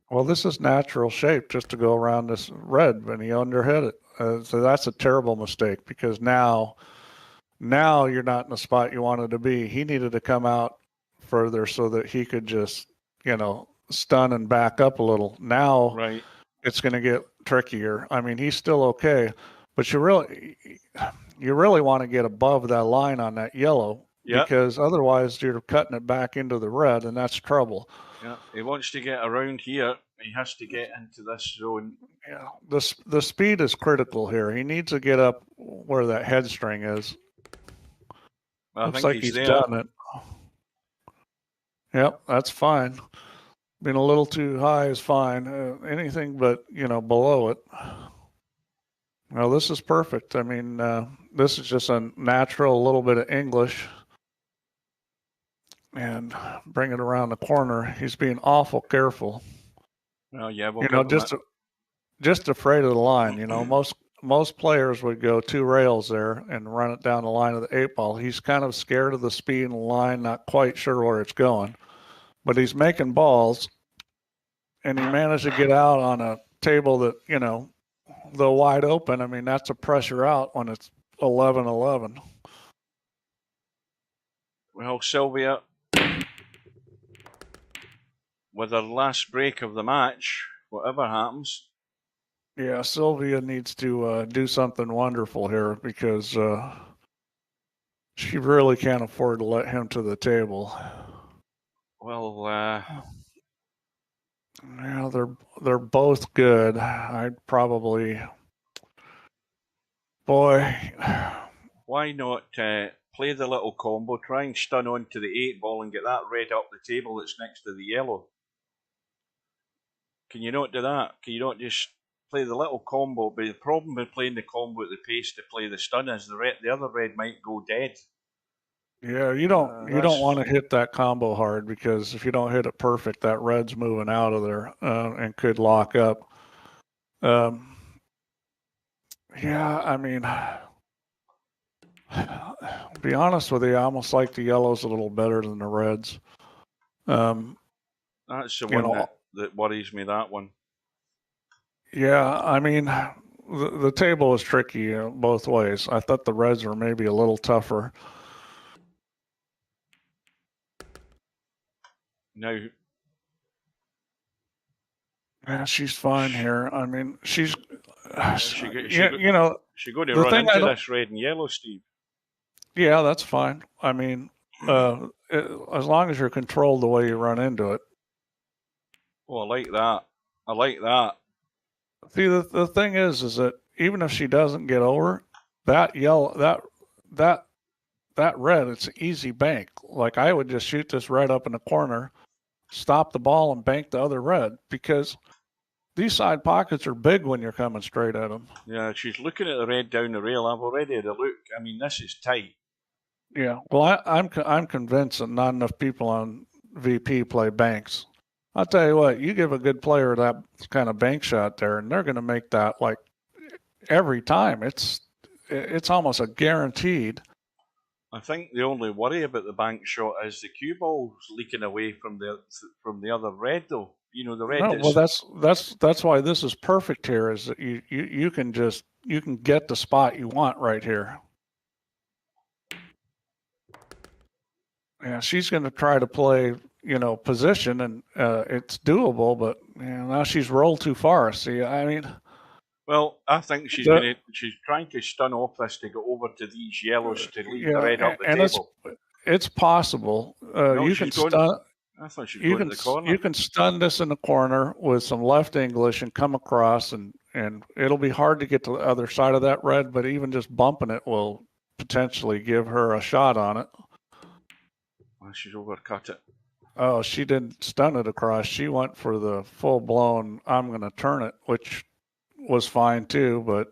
Well, this is natural shape just to go around this red, and he underhit it. So that's a terrible mistake because now you're not in the spot you wanted to be. He needed to come out further so that he could just, stun and back up a little. Now right. It's going to get trickier. I mean, he's still okay, but you really want to get above that line on that yellow because otherwise you're cutting it back into the red, and that's trouble. Yeah, he wants to get around here. He has to get into this zone. Yeah, the speed is critical here. He needs to get up where that head string is. Well, Looks like he's done it. Yep, that's fine. Being a little too high is fine. Anything but, below it. Well, this is perfect. I mean, this is just a natural little bit of English. And bring it around the corner. He's being awful careful. Well, yeah, just afraid of the line. Most players would go 2 rails there and run it down the line of the 8 ball. He's kind of scared of the speed in the line, not quite sure where it's going. But he's making balls, and he managed to get out on a table that, though wide open, I mean, that's a pressure out when it's 11-11. Well, Silvia, with her last break of the match, whatever happens. Yeah, Silvia needs to do something wonderful here because she really can't afford to let him to the table. Well, yeah, they're both good. I'd probably, why not play the little combo, try and stun onto the 8 ball and get that red up the table that's next to the yellow. Can you not do that? Can you not just play the little combo? But the problem with playing the combo at the pace to play the stun is the other red might go dead. Yeah, you don't want to hit that combo hard because if you don't hit it perfect, that red's moving out of there and could lock up. Yeah, I mean, to be honest with you, I almost like the yellows a little better than the reds. That's the one that worries me, that one. Yeah, I mean, the table is tricky both ways. I thought the reds were maybe a little tougher. Now, yeah, she's fine here. I mean, she's she going to run into this red and yellow, Steve. Yeah, that's fine. I mean, as long as you're controlled the way you run into it. Oh, I like that. See, the thing is that even if she doesn't get over that yellow, that red, it's an easy bank. Like I would just shoot this red up in the corner, stop the ball, and bank the other red because these side pockets are big when you're coming straight at them. Yeah, she's looking at the red down the rail. I've already had a look. I mean, this is tight. Yeah, well, I'm convinced that not enough people on VP play banks. I'll tell you what, you give a good player that kind of bank shot there, and they're going to make that like every time. It's almost a guaranteed. I think the only worry about the bank shot is the cue ball's leaking away from the other red, though. The red. No, well, that's why this is perfect here. Is that you can get the spot you want right here. Yeah, she's going to try to play, position, and it's doable, but now she's rolled too far. See, I mean. Well, I think she's trying to stun off this to go over to these yellows to leave the red up the table. It's possible. No, you can stun. I thought she'd go into the corner. You can stun this in the corner with some left English and come across, and it'll be hard to get to the other side of that red, but even just bumping it will potentially give her a shot on it. Well, she's overcut it. Oh, she didn't stun it across. She went for the full-blown, I'm going to turn it, which was fine too, but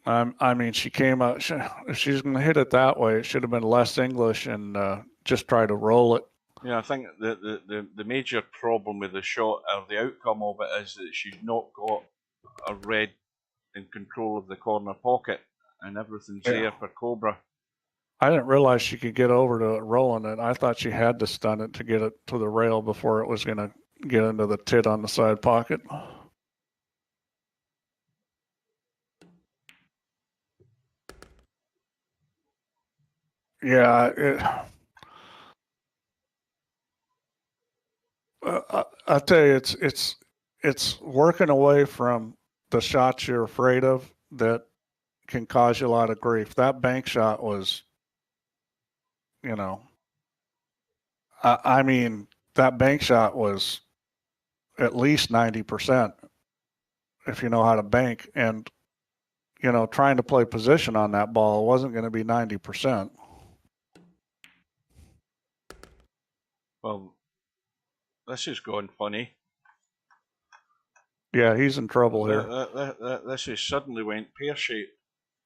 I mean, she came out, if she's going to hit it that way, it should have been less English and just try to roll it. Yeah, I think the major problem with the shot, or the outcome of it, is that she's not got a red in control of the corner pocket, and everything's there for Cobra. I didn't realize she could get over to it rolling it. I thought she had to stun it to get it to the rail before it was going to get into the tit on the side pocket. Yeah, I tell you, it's working away from the shots you're afraid of that can cause you a lot of grief. That bank shot was, you know, I mean, that bank shot was at least 90% if you know how to bank. And, you know, trying to play position on that ball wasn't going to be 90%. Well, this is going funny. Yeah, he's in trouble here. This has suddenly went pear-shaped.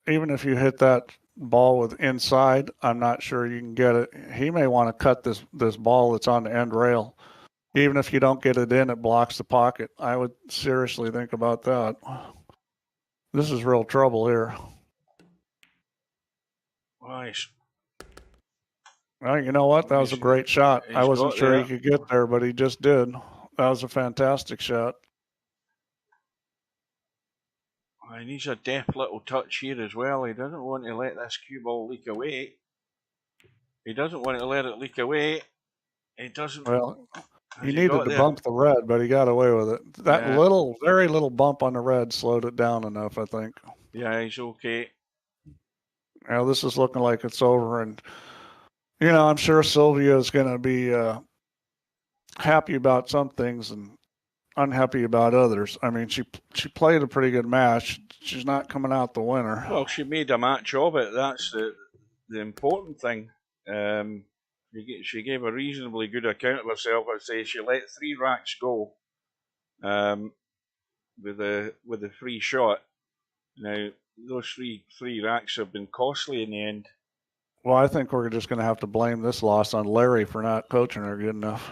Even if you hit that ball with inside, I'm not sure you can get it. He may want to cut this ball that's on the end rail. Even if you don't get it in, it blocks the pocket. I would seriously think about that. This is real trouble here. Nice. Well, you know what? That was a great shot. I wasn't sure he could get there, but he just did. That was a fantastic shot. And he's a deft little touch here as well. He doesn't want to let this cue ball leak away. He doesn't want to let it leak away. He doesn't. Well, he needed to bump the red, but he got away with it. That very little bump on the red slowed it down enough, I think. Yeah, he's okay. Now this is looking like it's over, and you know, I'm sure Silvia is going to be happy about some things and unhappy about others. I mean, she played a pretty good match. She's not coming out the winner. Well, she made a match of it. That's the important thing. She gave a reasonably good account of herself. I'd say she let 3 racks go with the free shot. Now those three racks have been costly in the end. Well, I think we're just going to have to blame this loss on Larry for not coaching her good enough.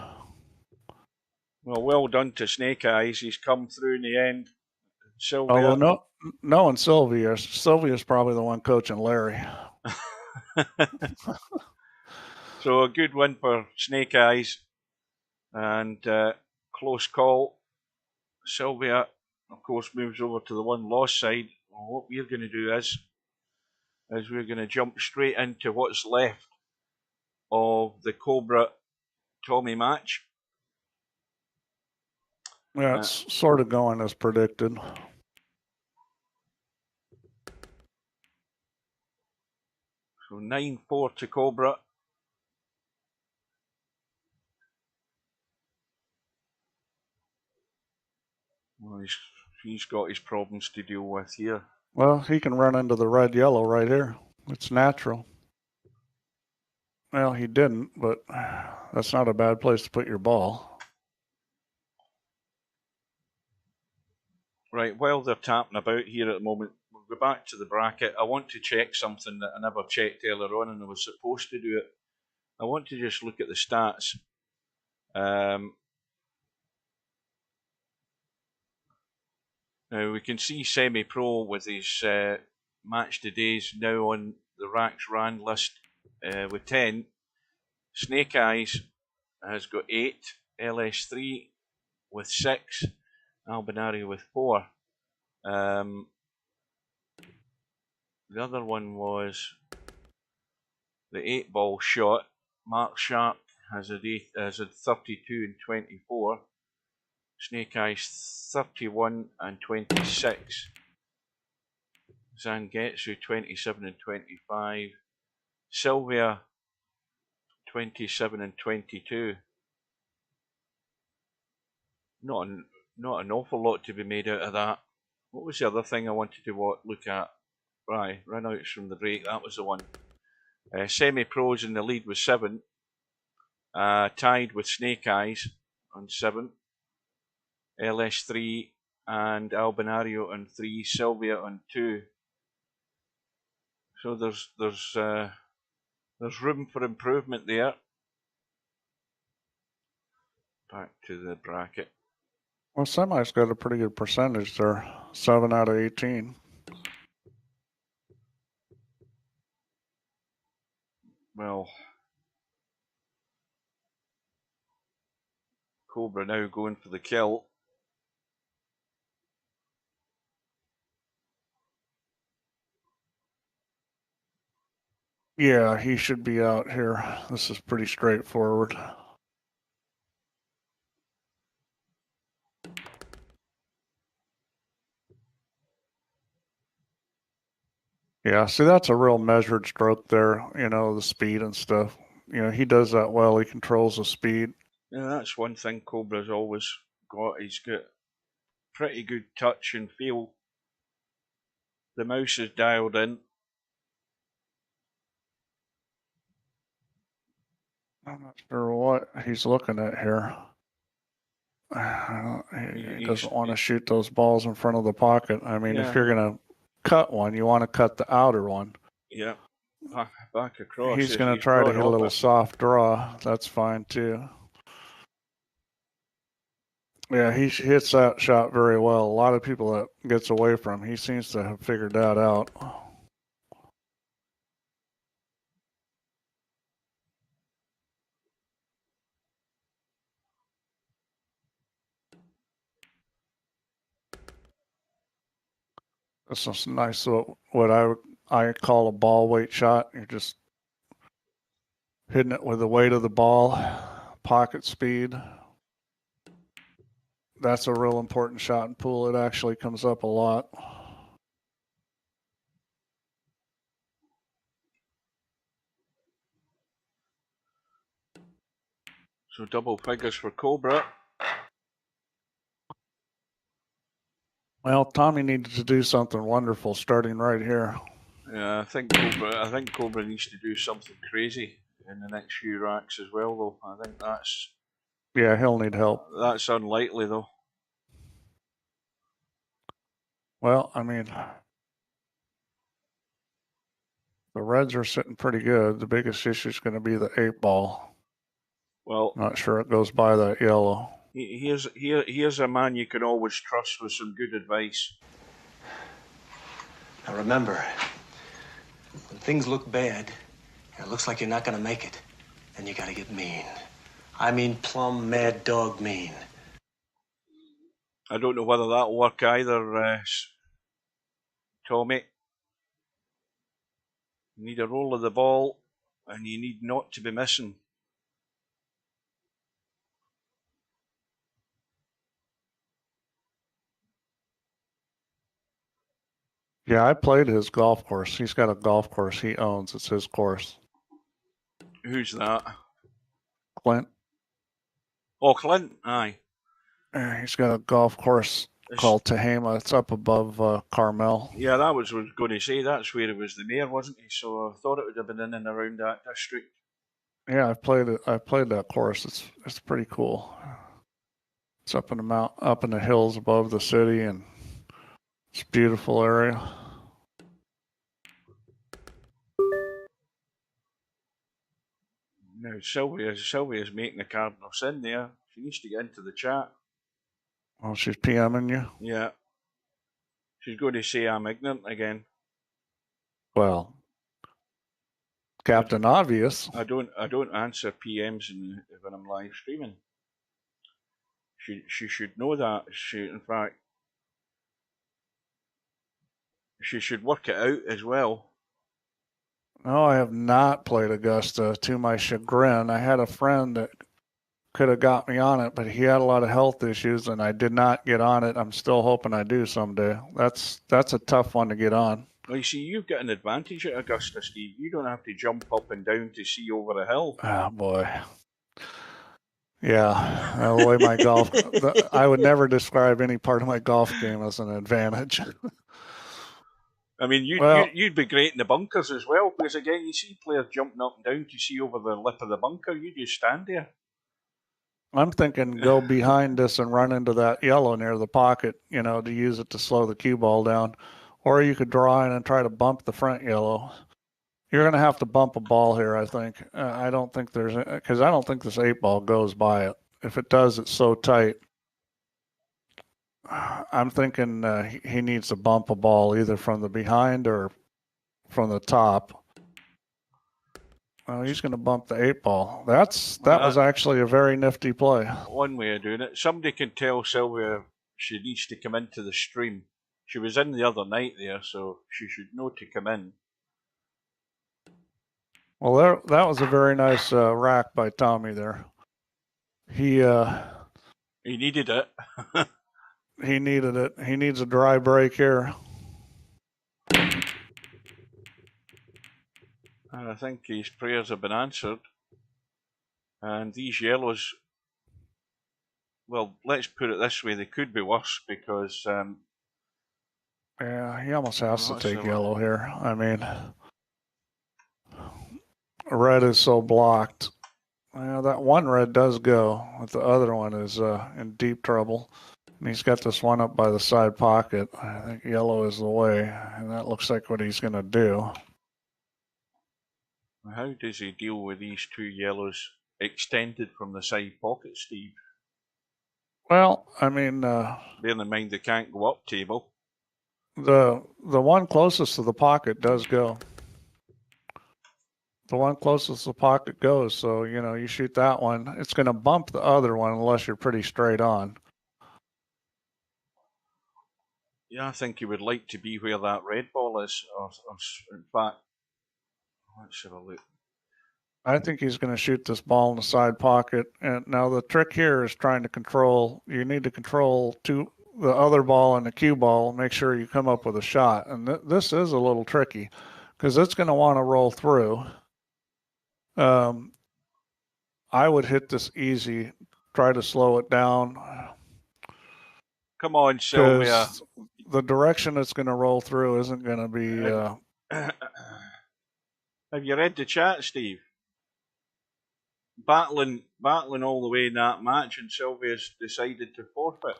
Well done to Snake Eyes. He's come through in the end. Silvia. Oh, well, no, and Sylvia. Sylvia's probably the one coaching Larry. So a good win for Snake Eyes, and close call. Silvia, of course, moves over to the one loss side. Well, what we're going to do is we're going to jump straight into what's left of the Cobra Tommyy match. Yeah, it's sort of going as predicted. So 9-4 to Cobra. Well, he's got his problems to deal with here. Well, he can run into the red-yellow right here. It's natural. Well, he didn't, but that's not a bad place to put your ball. Right, while they're tapping about here at the moment, we'll go back to the bracket. I want to check something that I never checked earlier on, and I was supposed to do it. I want to just look at the stats. Now we can see Semi-Pro with his match today's now on the Racks Ran list with 10. Snake Eyes has got 8. LS3 with 6. Albinari with 4. The other one was the 8-ball shot. Mark Sharp has had 32 and 24. Snake Eyes 31 and 26. Zangetsu 27 and 25. Silvia 27 and 22. Not an awful lot to be made out of that. What was the other thing I wanted to look at? Right, runouts from the break, that was the one. Semi-pros in the lead with 7. Tied with Snake Eyes on 7. LS3 and Albinario on 3. Silvia on 2. So there's room for improvement there. Back to the bracket. Well, Semi's got a pretty good percentage there. 7 out of 18. Well, Cobra now going for the kill. Yeah, he should be out here. This is pretty straightforward. Yeah, see, that's a real measured stroke there, you know, the speed and stuff. You know, he does that well. He controls the speed. Yeah, that's one thing Cobra's always got. He's got pretty good touch and feel. The mouse is dialed in. I'm not sure what he's looking at here. He doesn't want to shoot those balls in front of the pocket. I mean, if you're going to cut one, you want to cut the outer one. Yeah, back across. He's going to try to hit a little soft draw. That's fine too. Yeah, he hits that shot very well. A lot of people that gets away from him, he seems to have figured that out. This is nice, what I call a ball weight shot. You're just hitting it with the weight of the ball, pocket speed. That's a real important shot in pool. It actually comes up a lot. So double figures for Cobra. Well, Tommy needed to do something wonderful starting right here. Yeah, I think Cobra needs to do something crazy in the next few racks as well, though. I think that's... Yeah, he'll need help. That's unlikely, though. Well, I mean, the Reds are sitting pretty good. The biggest issue is going to be the 8-ball. Well, not sure it goes by that yellow. Here's a man you can always trust with some good advice. Now remember, when things look bad, and it looks like you're not gonna make it, then you gotta get mean. I mean plumb mad dog mean. I don't know whether that'll work either, Tommy. You need a roll of the ball, and you need not to be missing. Yeah, I played his golf course. He's got a golf course he owns. It's his course. Who's that? Clint. Oh, Clint, aye. He's got a golf course called Tommyy. It's up above Carmel. Yeah, that was what I was going to say. That's where it was the mayor, wasn't he? So I thought it would have been in and around that district. Yeah, I've played it. I played that course. It's pretty cool. It's up in the hills above the city, and it's a beautiful area. Now Sylvia's making a cardinal sin there. She needs to get into the chat. Oh, she's PMing you? Yeah. She's going to say I'm ignorant again. Well, Captain Obvious. I don't answer PMs when I'm live streaming. She should know that. In fact, she should work it out as well. No, I have not played Augusta, to my chagrin. I had a friend that could have got me on it, but he had a lot of health issues, and I did not get on it. I'm still hoping I do someday. That's a tough one to get on. Well, you see, you've got an advantage at Augusta, Steve. You don't have to jump up and down to see over a hill. Oh, boy. Yeah, the way my golf, I would never describe any part of my golf game as an advantage. I mean, you'd be great in the bunkers as well, because again, you see players jumping up and down to see over the lip of the bunker. You just stand there. I'm thinking go behind this and run into that yellow near the pocket, to use it to slow the cue ball down. Or you could draw in and try to bump the front yellow. You're going to have to bump a ball here, I think. I don't think because I don't think this 8-ball goes by it. If it does, it's so tight. I'm thinking he needs to bump a ball either from the behind or from the top. Oh, he's going to bump the 8-ball. That was actually a very nifty play. One way of doing it. Somebody can tell Silvia she needs to come into the stream. She was in the other night there, so she should know to come in. Well, that was a very nice rack by Tommyy there. He needed it. He needed it. He needs a dry break here. And I think his prayers have been answered. And these yellows, well, let's put it this way, they could be worse because... yeah, he almost has to take yellow here. I mean, red is so blocked. Well, that one red does go, but the other one is in deep trouble. And he's got this one up by the side pocket. I think yellow is the way, and that looks like what he's going to do. How does he deal with these two yellows extended from the side pocket, Steve? Well, I mean... bearing in mind they can't go up table. The one closest to the pocket does go. The one closest to the pocket goes, so, you shoot that one. It's going to bump the other one unless you're pretty straight on. Yeah, I think he would like to be where that red ball is. Or in fact, let's have a look. I think he's going to shoot this ball in the side pocket. And now the trick here is trying to control. You need to control the other ball and the cue ball. Make sure you come up with a shot. And this is a little tricky because it's going to want to roll through. I would hit this easy. Try to slow it down. Come on, Silvia. The direction it's going to roll through isn't going to be... Have you read the chat, Steve? Battling all the way in that match, and Silvia's decided to forfeit.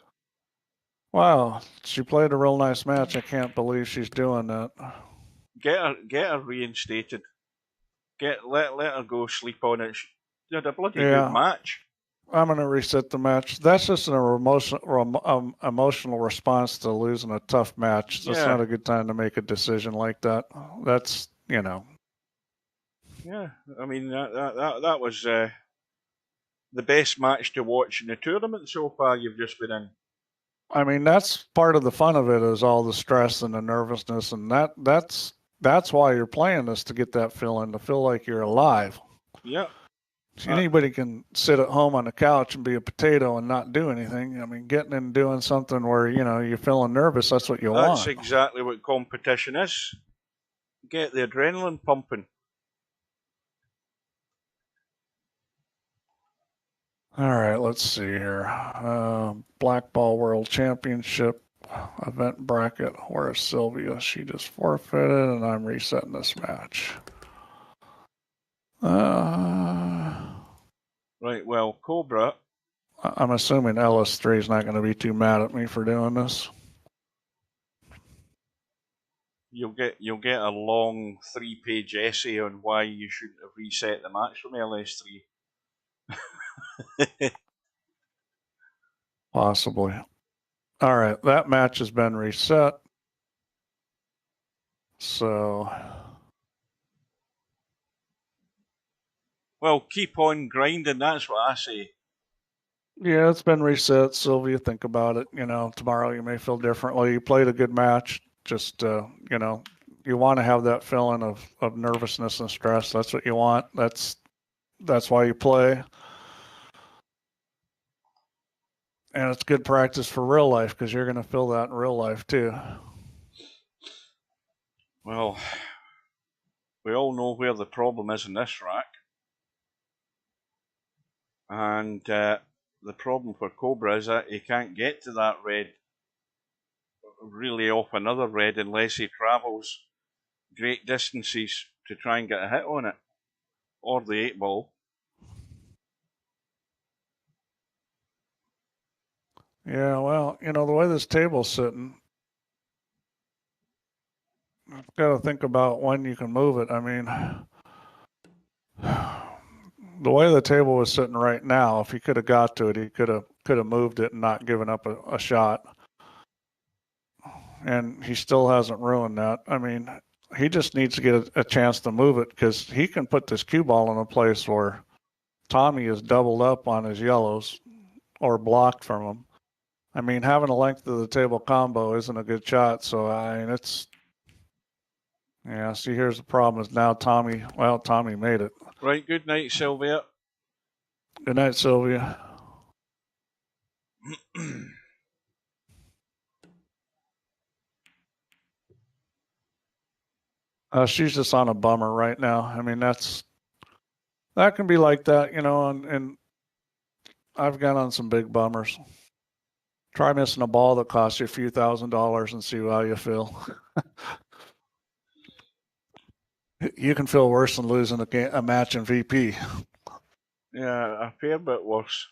Wow, she played a real nice match. I can't believe she's doing that. Get her reinstated. Let her go sleep on it. She had a bloody good match. I'm going to reset the match. That's just an emotional response to losing a tough match. So it's not a good time to make a decision like that. That's, Yeah, I mean, that was the best match to watch in the tournament so far you've just been in. I mean, that's part of the fun of it is all the stress and the nervousness. And that's why you're playing this, to get that feeling, to feel like you're alive. Yeah. Anybody can sit at home on the couch and be a potato and not do anything. I mean, getting and doing something where, you're feeling nervous, that's what you want. That's exactly what competition is. Get the adrenaline pumping. All right, let's see here. Black Ball World Championship event bracket. Where's Silvia? She just forfeited, and I'm resetting this match. Right, well, Cobra. I'm assuming LS3 is not going to be too mad at me for doing this. You'll get a long 3-page essay on why you shouldn't have reset the match from LS3. Possibly. All right, that match has been reset. So... Well, keep on grinding, that's what I say. Yeah, it's been reset. Silvia, think about it. Tomorrow you may feel differently. You played a good match. Just, you want to have that feeling of nervousness and stress. That's what you want. That's why you play. And it's good practice for real life because you're going to feel that in real life too. Well, we all know where the problem is in this rack. And the problem for Cobra is that he can't get to that red really off another red unless he travels great distances to try and get a hit on it. Or the 8-ball. Yeah, well, the way this table's sitting, I've got to think about when you can move it. I mean, the way the table was sitting right now, if he could have got to it, he could have moved it and not given up a shot. And he still hasn't ruined that. I mean, he just needs to get a chance to move it because he can put this cue ball in a place where Tommyy is doubled up on his yellows or blocked from him. I mean, having a length of the table combo isn't a good shot. So, I mean, yeah, see, here's the problem is now Tommyy made it. Right, good night, Silvia. Good night, Silvia. She's just on a bummer right now. I mean, that can be like that, and I've gone on some big bummers. Try missing a ball that costs you a few $1,000s and see how you feel. You can feel worse than losing a match in VP. Yeah, a fair bit worse.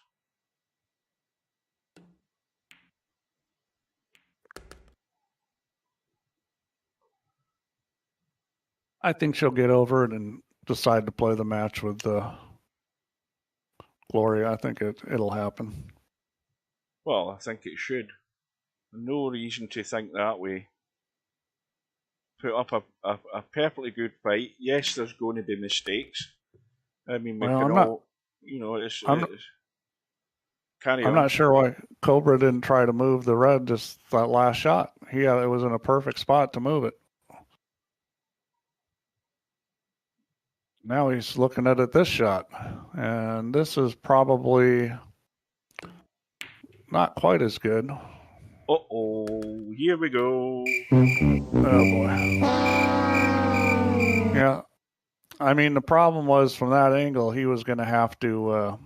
I think she'll get over it and decide to play the match with Gloria. I think it'll happen. Well, I think it should. No reason to think that way. Put up a perfectly good fight. Yes, there's going to be mistakes. I mean, we can all, carry on. I'm not sure why Cobra didn't try to move the red just that last shot. It was in a perfect spot to move it. Now he's looking at it this shot, and this is probably not quite as good. Uh-oh, here we go. Oh, boy. Yeah. I mean, the problem was from that angle, he was going to have to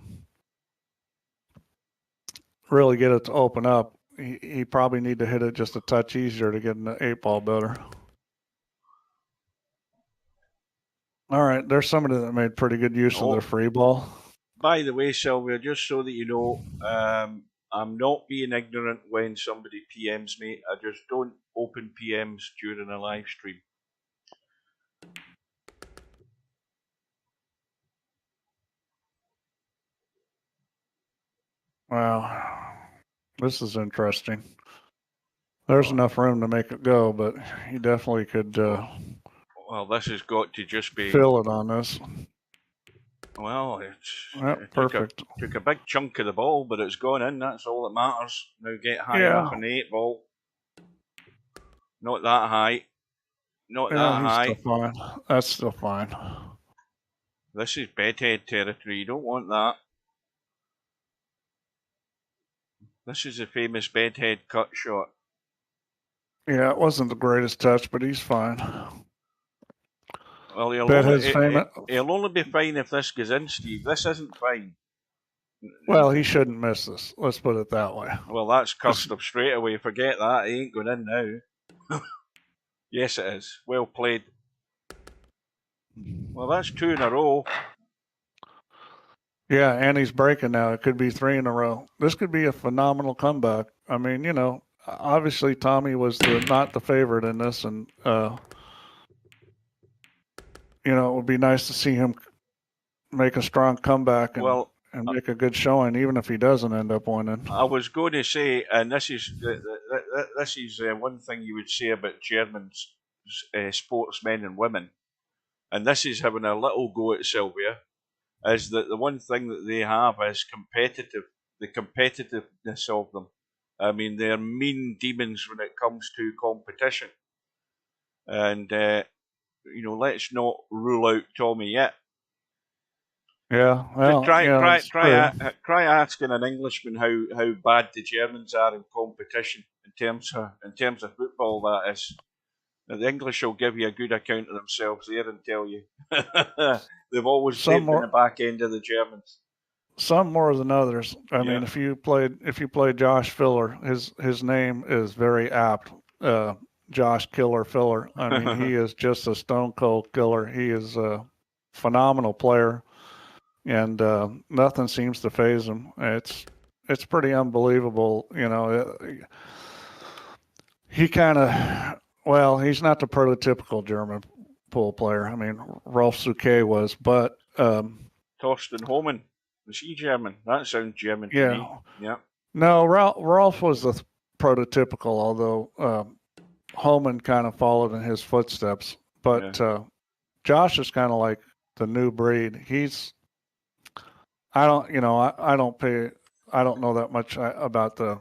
really get it to open up. He probably need to hit it just a touch easier to get an 8-ball better. All right, there's somebody that made pretty good use of their free ball. By the way, Silvia, just so that you know, I'm not being ignorant when somebody PMs me. I just don't open PMs during a live stream. Wow, this is interesting. There's enough room to make it go, but he definitely could. Well, this has got to just be fill it on this. Well, perfect. Took a big chunk of the ball, but it's gone in. That's all that matters. Now get high enough on the 8-ball. Not that high. Not that high. Still fine. That's still fine. This is bedhead territory. You don't want that. This is a famous bedhead cut shot. Yeah, it wasn't the greatest touch, but he's fine. Well, he'll only be fine if this goes in, Steve. This isn't fine. Well, he shouldn't miss this. Let's put it that way. Well, that's cursed him straight away. Forget that. He ain't going in now. Yes, it is. Well played. Well, that's 2 in a row. Yeah, and he's breaking now. It could be 3 in a row. This could be a phenomenal comeback. I mean, obviously Tommyy was not the favorite in this, and it would be nice to see him make a strong comeback and make a good showing, even if he doesn't end up winning. I was going to say, and this is one thing you would say about German sportsmen and women, and this is having a little go at Silvia, is that the one thing that they have is the competitiveness of them. I mean, they're mean demons when it comes to competition. And, let's not rule out Tommyy yet. Yeah, well, try asking an Englishman how bad the Germans are in competition in terms of football. That is, The English will give you a good account of themselves there and tell you. They've always Some played in the back end of the Germans. Some more than others. I mean, if you play Josh Filler, his name is very apt. Josh Killer Filler. I mean, he is just a stone cold killer. He is a phenomenal player, and nothing seems to phase him. It's pretty unbelievable. You know, he kind of, well, he's not the prototypical German pool player. I mean, Rolf Souquet was, but Torsten Homan. Was he German? That sounds German to me. Yeah. No, Rolf was the prototypical, although Homan kind of followed in his footsteps. But Josh is kind of like the new breed. I don't know that much about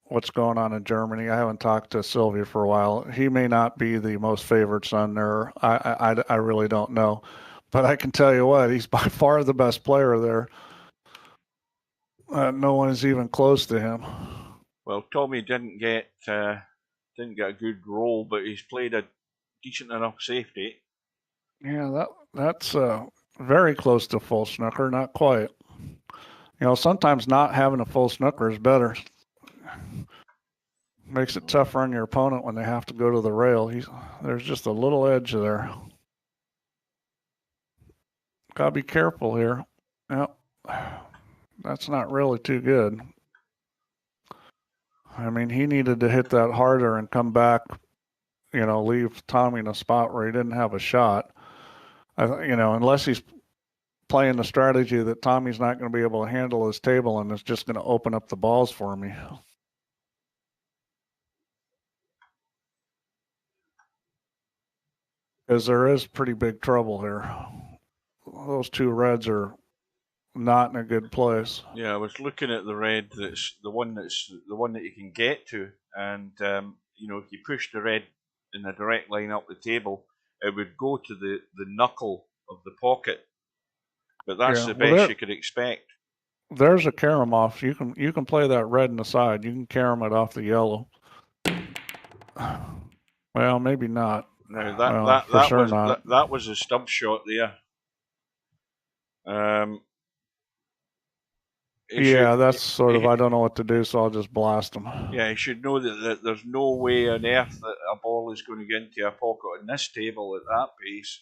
what's going on in Germany. I haven't talked to Silvia for a while. He may not be the most favored son there. I really don't know. But I can tell you what, he's by far the best player there. No one is even close to him. Well, Tommyy didn't get a good role, but he's played a decent enough safety. Yeah, that's very close to full snooker, not quite. You know, sometimes not having a full snooker is better. Makes it tougher on your opponent when they have to go to the rail. There's just a little edge there. Gotta be careful here. Yep. That's not really too good. I mean, he needed to hit that harder and come back, you know, leave Tommyy in a spot where he didn't have a shot. You know, unless he's playing the strategy that Tommy's not going to be able to handle his table and is just going to open up the balls for me. Because there is pretty big trouble here. Those two reds are not in a good place. Yeah, I was looking at the red. That's the one that you can get to, and you know, if you push the red in a direct line up the table, it would go to the knuckle of the pocket. But that's the best you could expect. There's a carom off. You can play that red in the side. You can carom it off the yellow. Well, maybe not. No, that was a stub shot there. That's sort of, I don't know what to do, so I'll just blast him. Yeah, you should know that there's no way on earth that a ball is going to get into a pocket on this table at that pace.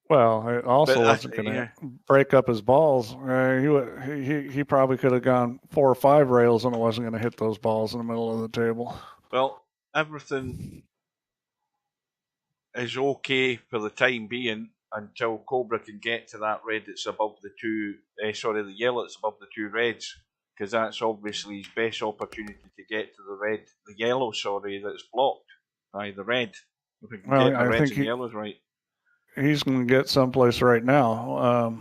Well, it also wasn't going to break up his balls. He probably could have gone 4 or 5 rails and it wasn't going to hit those balls in the middle of the table. Well, everything is okay for the time being until Cobra can get to that red that's above the the yellow that's above the 2 reds, because that's obviously his best opportunity to get to the yellow that's blocked by the red. If we can get the reds and yellows right. He's going to get someplace right now.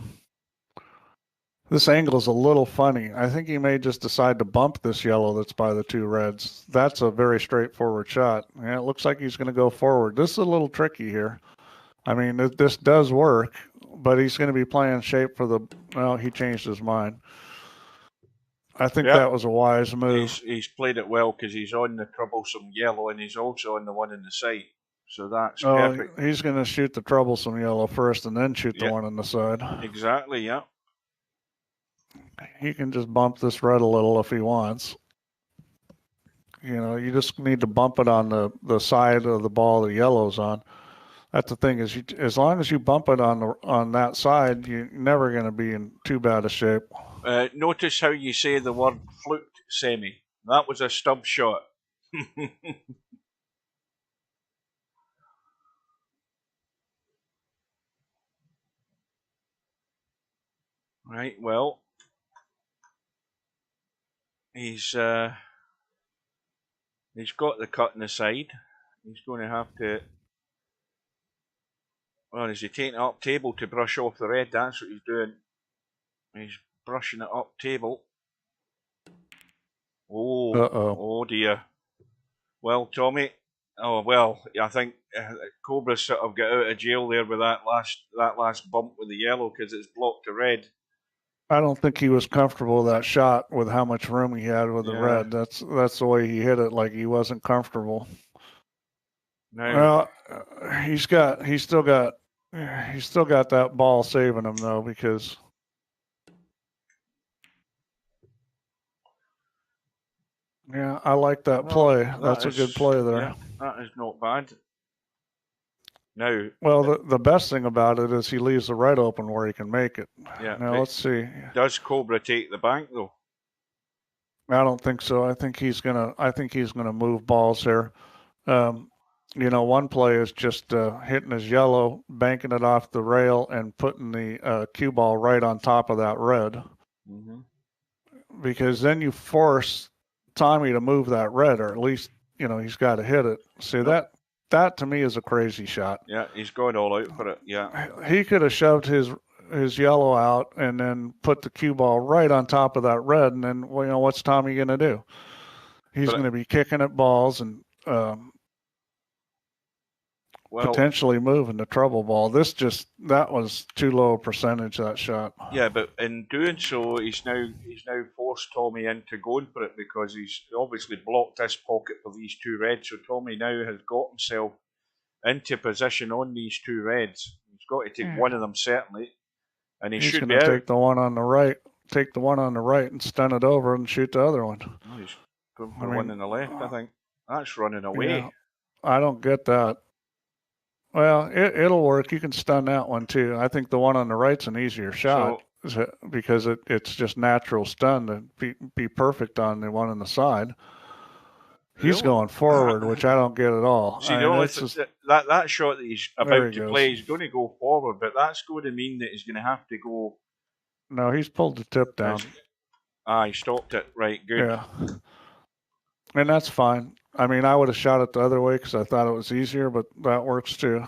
This angle is a little funny. I think he may just decide to bump this yellow that's by the 2 reds. That's a very straightforward shot. Yeah, it looks like he's going to go forward. This is a little tricky here. I mean, this does work, but he's going to be playing shape for well, he changed his mind. I think that was a wise move. He's played it well because he's on the troublesome yellow and he's also on the one in the side. So that's perfect. He's going to shoot the troublesome yellow first and then shoot the one on the side. Exactly, yeah. He can just bump this red a little if he wants. You know, you just need to bump it on the side of the ball the yellow's on. That's the thing is, as long as you bump it on that side, you're never going to be in too bad a shape. Notice how you say the word fluked, Semi. That was a stub shot. Right, well, he's got the cut in the side. He's going to have to. Well, is he taking it up table to brush off the red? That's what he's doing. He's brushing it up table. Oh dear. Well, Tommyy. Oh well, I think Cobra sort of got out of jail there with that last bump with the yellow because it's blocked the red. I don't think he was comfortable with that shot with how much room he had with the red. That's the way he hit it, like he wasn't comfortable. Now, Well, he's still got that ball saving him though, because yeah, I like that play. That's a good play there. Yeah, that is not bad. Now, well, the best thing about it is he leaves the red open where he can make it. Yeah. Now let's see. Does Cobra take the bank though? I don't think so. I think he's gonna move balls here. One play is just hitting his yellow, banking it off the rail, and putting the cue ball right on top of that red. Mm-hmm. Because then you force Tommyy to move that red, or at least he's got to hit it. See, that to me is a crazy shot. Yeah, he's going all out for it. Yeah, he could have shoved his yellow out and then put the cue ball right on top of that red, and then what's Tommyy gonna do? He's going to be kicking at balls and potentially moving the trouble ball. That was too low a percentage, that shot. Yeah, but in doing so, he's now forced Tommyy into going for it, because he's obviously blocked this pocket for these two reds. So Tommyy now has got himself into position on these two reds. He's got to take one of them certainly, and he's going to take the one on the right. Take the one on the right and stun it over and shoot the other one. Oh, he's going for one on the left. I think that's running away. Yeah, I don't get that. Well, it'll work. You can stun that one too. I think the one on the right's an easier shot because it's just natural stun to be perfect on the one on the side. He's going forward, which I don't get at all. See, that shot that he's about to play, he's going to go forward, but that's going to mean that he's going to have to go. No, he's pulled the tip down. He stopped it. Right, good. Yeah, and that's fine. I mean, I would have shot it the other way because I thought it was easier, but that works too.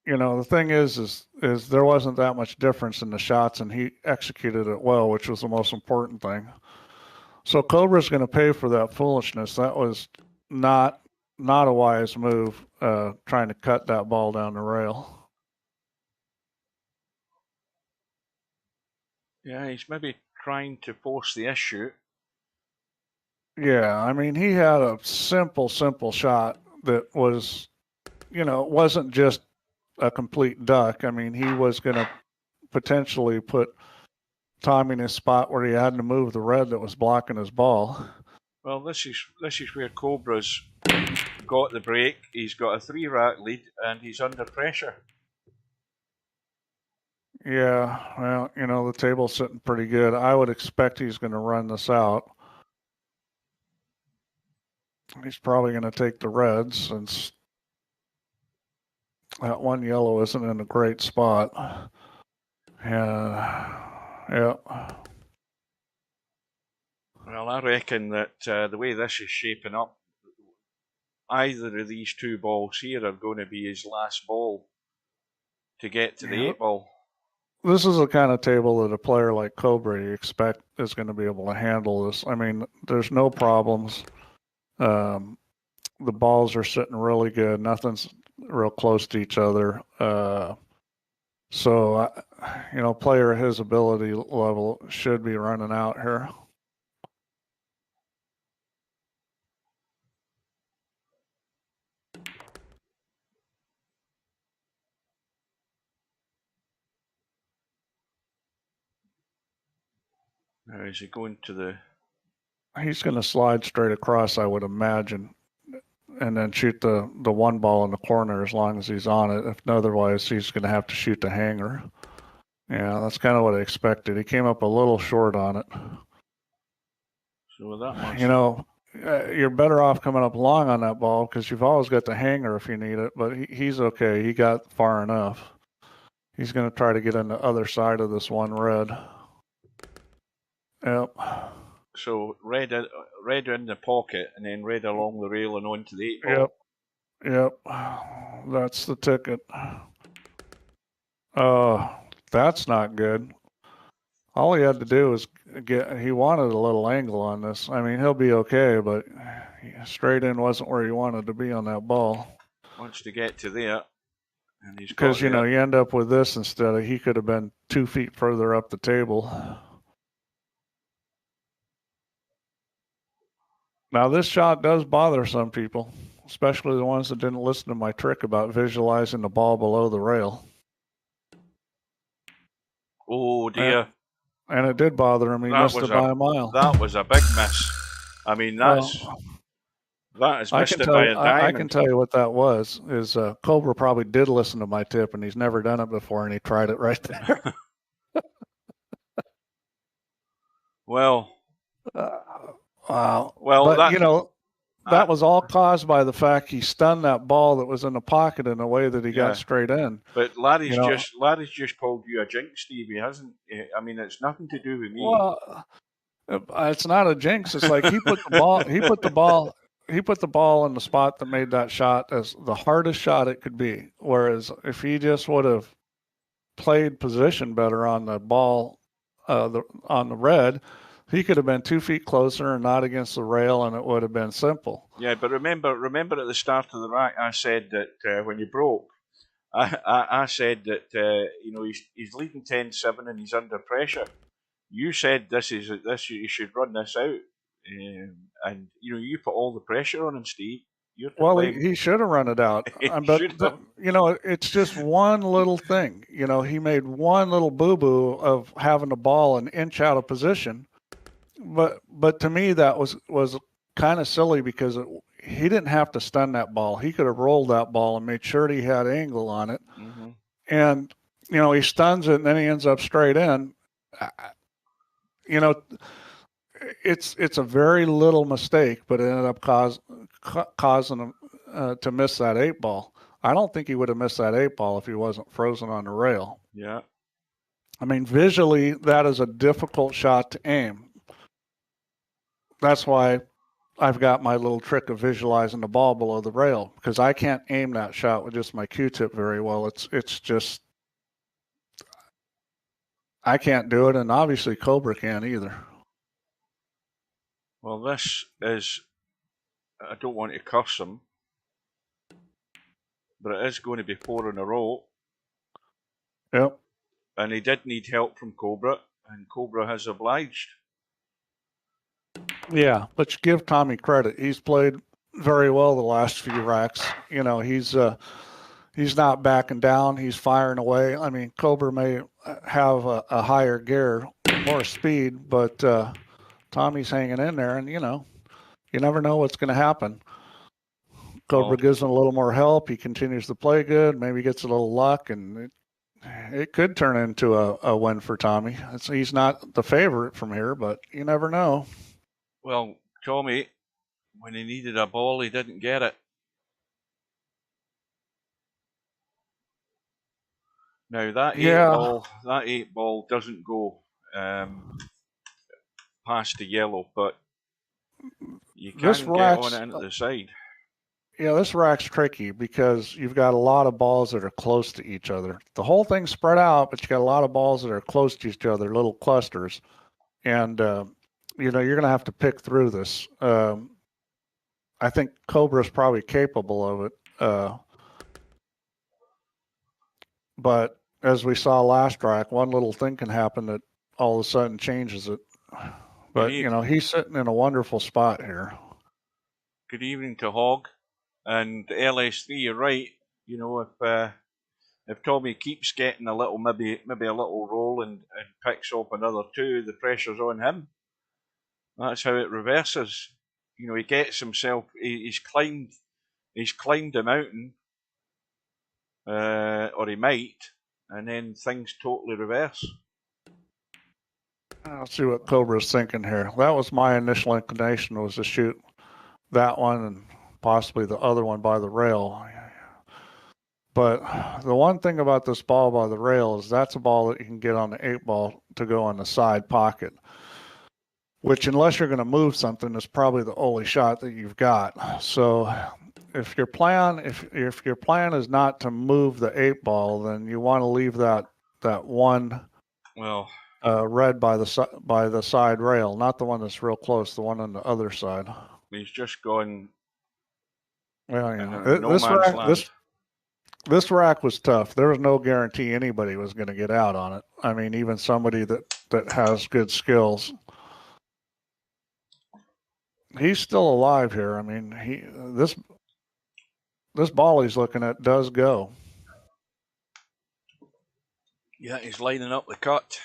The thing is there wasn't that much difference in the shots, and he executed it well, which was the most important thing. So Cobra's going to pay for that foolishness. That was not a wise move, trying to cut that ball down the rail. Yeah, he's maybe trying to force the issue. Yeah, I mean, he had a simple shot that was, wasn't just a complete duck. I mean, he was going to potentially put Tommyy in a spot where he had to move the red that was blocking his ball. Well, this is where Cobra's got the break. He's got a 3-rack lead, and he's under pressure. Yeah, well, the table's sitting pretty good. I would expect he's going to run this out. He's probably going to take the reds, since that one yellow isn't in a great spot. Yeah. Well, I reckon that the way this is shaping up, either of these two balls here are going to be his last ball to get to the 8 ball. This is the kind of table that a player like Cobra you expect is going to be able to handle this. I mean, there's no problems. The balls are sitting really good. Nothing's real close to each other. So, player his ability level should be running out here. Now, is he going to the... He's going to slide straight across, I would imagine, and then shoot the one ball in the corner as long as he's on it. If otherwise, he's going to have to shoot the hanger. Yeah, that's kind of what I expected. He came up a little short on it. So that much. You're better off coming up long on that ball because you've always got the hanger if you need it, but he's okay. He got far enough. He's going to try to get on the other side of this one red. Yep. So red in the pocket and then red along the rail and onto the 8 ball. Yep. That's the ticket. That's not good. All he had to do was he wanted a little angle on this. I mean, he'll be okay, but straight in wasn't where he wanted to be on that ball. Wants to get to there. Because, you end up with this instead of he could have been 2 feet further up the table. Now, this shot does bother some people, especially the ones that didn't listen to my trick about visualizing the ball below the rail. Oh, dear. And it did bother him. He missed it by a mile. That was a big miss. I mean, that has missed it by a diamond. I can tell you what that was. Is Cobra probably did listen to my tip, and he's never done it before, and he tried it right there. Well. Wow. Well, but, that was all caused by the fact he stunned that ball that was in the pocket in a way that he got straight in. But Larry's just pulled you a jinx, Steve. He hasn't. I mean, it's nothing to do with me. Well, it's not a jinx. It's like he put the ball in the spot that made that shot as the hardest shot it could be. Whereas if he just would have played position better on the ball, on the red, he could have been 2 feet closer and not against the rail, and it would have been simple. Yeah, but remember at the start of the rack, I said that when you broke, I said that he's leading 10-7 and he's under pressure. You said you should run this out, and you put all the pressure on him, Steve. He should have run it out. But it's just one little thing. He made one little boo-boo of having the ball an inch out of position. But to me, that was kind of silly because he didn't have to stun that ball. He could have rolled that ball and made sure he had angle on it. Mm-hmm. And, he stuns it and then he ends up straight in. It's a very little mistake, but it ended up causing him to miss that 8 ball. I don't think he would have missed that 8 ball if he wasn't frozen on the rail. Yeah. I mean, visually, that is a difficult shot to aim. That's why I've got my little trick of visualizing the ball below the rail, because I can't aim that shot with just my Q-tip very well. It's just, I can't do it, and obviously Cobra can't either. Well, this is, I don't want to curse him, but it is going to be 4 in a row. Yep. And he did need help from Cobra, and Cobra has obliged. Yeah, but you give Tommyy credit. He's played very well the last few racks. He's not backing down. He's firing away. I mean, Cobra may have a higher gear, more speed, but Tommy's hanging in there, and you never know what's going to happen. Cobra gives him a little more help. He continues to play good. Maybe gets a little luck, and it could turn into a win for Tommyy. He's not the favorite from here, but you never know. Well, Tommyy, when he needed a ball, he didn't get it. Now that 8 ball doesn't go past the yellow, but you can get on it into the side. Yeah, this rack's tricky because you've got a lot of balls that are close to each other. The whole thing's spread out, but you got a lot of balls that are close to each other, little clusters, and you're going to have to pick through this. I think Cobra's probably capable of it. But as we saw last rack, one little thing can happen that all of a sudden changes it. But, he's sitting in a wonderful spot here. Good evening to Hog. And LS3, you're right. If Tommyy keeps getting a little, maybe a little roll and picks up another 2, the pressure's on him. That's how it reverses. He gets himself. He's climbed the mountain, or he might, and then things totally reverse. I'll see what Cobra's thinking here. That was my initial inclination, was to shoot that one and possibly the other one by the rail. But the one thing about this ball by the rail is that's a ball that you can get on the 8 ball to go on the side pocket, which, unless you're going to move something, is probably the only shot that you've got. So if your plan is not to move the 8 ball, then you want to leave that one red by the side rail, not the one that's real close, the one on the other side. He's just gone. Well, this rack was tough. There was no guarantee anybody was going to get out on it. I mean, even somebody that has good skills. he's still alive here. I mean, this ball he's looking at does go. Yeah, he's lining up the cut.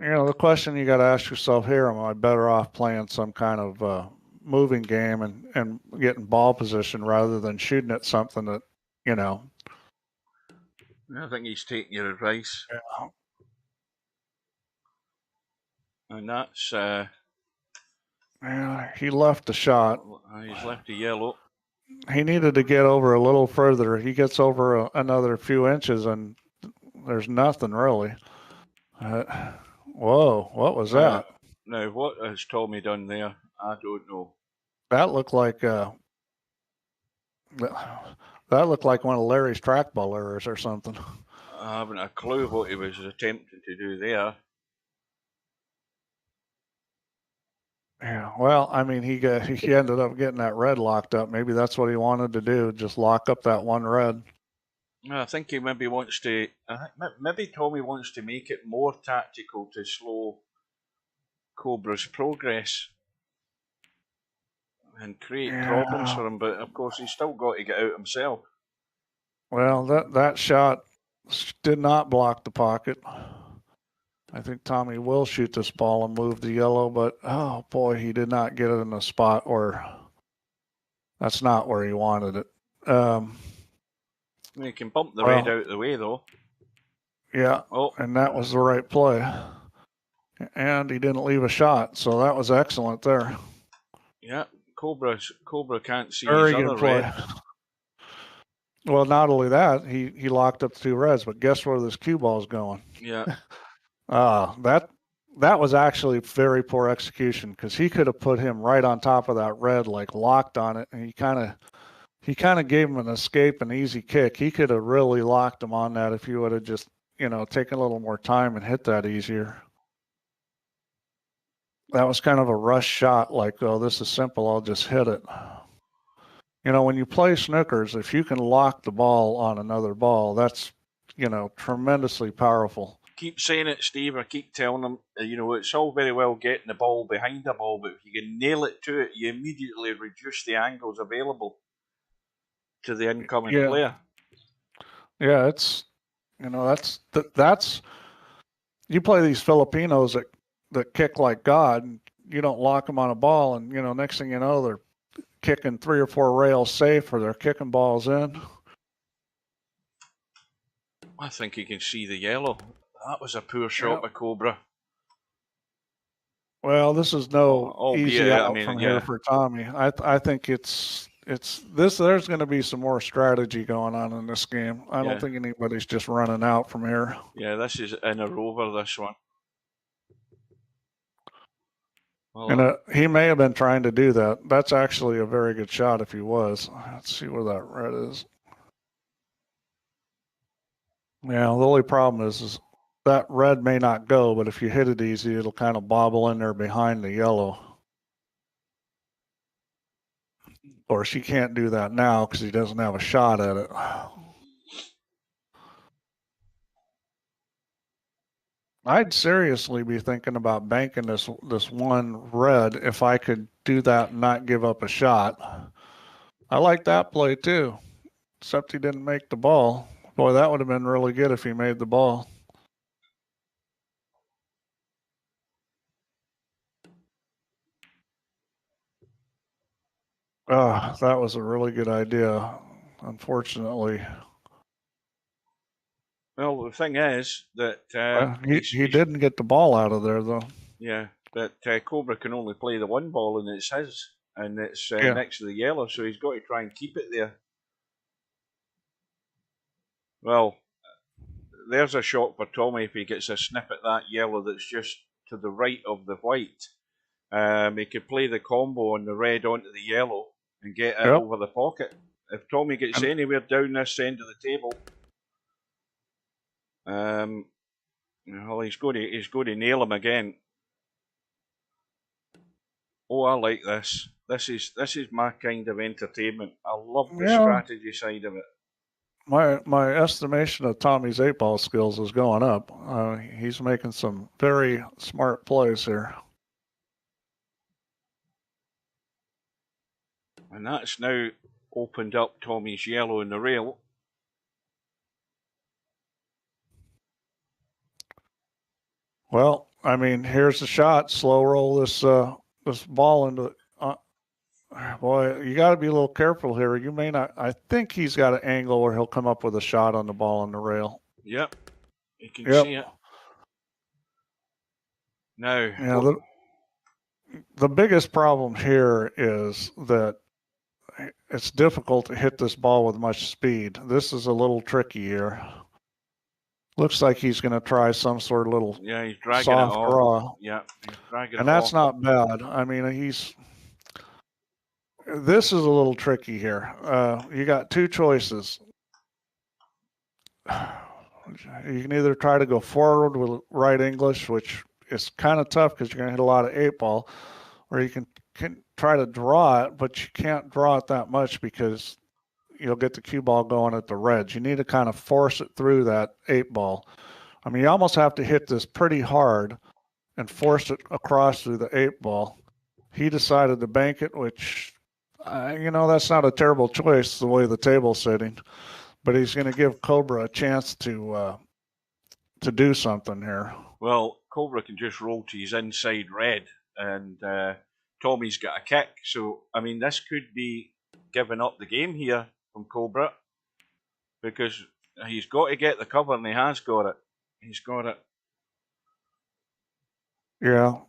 You know, the question you got to ask yourself here: am I better off playing some kind of moving game and getting ball position rather than shooting at something that, you know? I think he's taking your advice. Yeah. And that's Yeah, he left the shot. He's left a yellow. He needed to get over a little further. He gets over another few inches, and there's nothing really. Whoa, what was that? Now, what has Tommyy done there? I don't know. That looked like one of Larry's trackball errors or something. I haven't a clue what he was attempting to do there. Yeah, well, I mean, he ended up getting that red locked up. Maybe that's what he wanted to do, just lock up that one red. I think he maybe wants to. Maybe Tommyy wants to make it more tactical to slow Cobra's progress and create problems for him. But of course, he's still got to get out himself. Well, that shot did not block the pocket. I think Tommyy will shoot this ball and move the yellow, but oh boy, he did not get it in the spot where that's not where he wanted it. He can bump the red out of the way though. Yeah, and that was the right play. And he didn't leave a shot, so that was excellent there. Yeah, Cobra can't see Very his good other play. red. Well, not only that, he locked up the two reds, but guess where this cue ball's going? Yeah. That was actually very poor execution because he could have put him right on top of that red, like locked on it, and he kind of gave him an escape, an easy kick. He could have really locked him on that if he would have just, taken a little more time and hit that easier. That was kind of a rush shot, like, oh, this is simple, I'll just hit it. When you play snookers, if you can lock the ball on another ball, that's, tremendously powerful. Keep saying it, Steve. I keep telling them, it's all very well getting the ball behind the ball, but if you can nail it to it, you immediately reduce the angles available to the incoming player. Yeah, it's, that's you play these Filipinos that kick like God, and you don't lock them on a ball, and next thing you know, they're kicking 3 or 4 rails safe, or they're kicking balls in. I think you can see the yellow. That was a poor shot by Cobra. Well, this is no easy out from here for Tommyy. I think it's this. There's going to be some more strategy going on in this game. I don't think anybody's just running out from here. Yeah, this is in a rover, this one. Well, and he may have been trying to do that. That's actually a very good shot if he was. Let's see where that red is. Yeah, the only problem is that red may not go, but if you hit it easy, it'll kind of bobble in there behind the yellow. Of course, he can't do that now because he doesn't have a shot at it. I'd seriously be thinking about banking this one red if I could do that and not give up a shot. I like that play too, except he didn't make the ball. Boy, that would have been really good if he made the ball. Oh, that was a really good idea. Unfortunately. Well, the thing is that he didn't get the ball out of there, though. Yeah, but Cobra can only play the one ball, and it's his, and it's next to the yellow, so he's got to try and keep it there. Well, there's a shot for Tommyy if he gets a snip at that yellow that's just to the right of the white. He could play the combo on the red onto the yellow and get it over the pocket. If Tommyy gets anywhere down this end of the table, well, he's going to nail him again. Oh, I like this. This is my kind of entertainment. I love the strategy side of it. My estimation of Tommy's 8-ball skills is going up. He's making some very smart plays here. And that's now opened up Tommy's yellow in the rail. Well, I mean, here's the shot. Slow roll this this ball into. Boy, you got to be a little careful here. You may not. I think he's got an angle where he'll come up with a shot on the ball on the rail. Yep, you can see it. Now, yeah, the biggest problem here is that it's difficult to hit this ball with much speed. This is a little tricky here. Looks like he's going to try some sort of little he's dragging soft it off. draw. Yeah, he's dragging and it that's off. not bad. I mean, this is a little tricky here. You got two choices. You can either try to go forward with right English, which is kind of tough because you're going to hit a lot of 8-ball, or you can try to draw it, but you can't draw it that much because you'll get the cue ball going at the reds. You need to kind of force it through that 8-ball. I mean, you almost have to hit this pretty hard and force it across through the 8-ball. He decided to bank it, which, that's not a terrible choice the way the table's sitting. But he's going to give Cobra a chance to do something here. Well, Cobra can just roll to his inside red, and Tommy's got a kick. So, I mean, this could be giving up the game here from Cobra, because he's got to get the cover, and he has got it. He's got it. Yeah.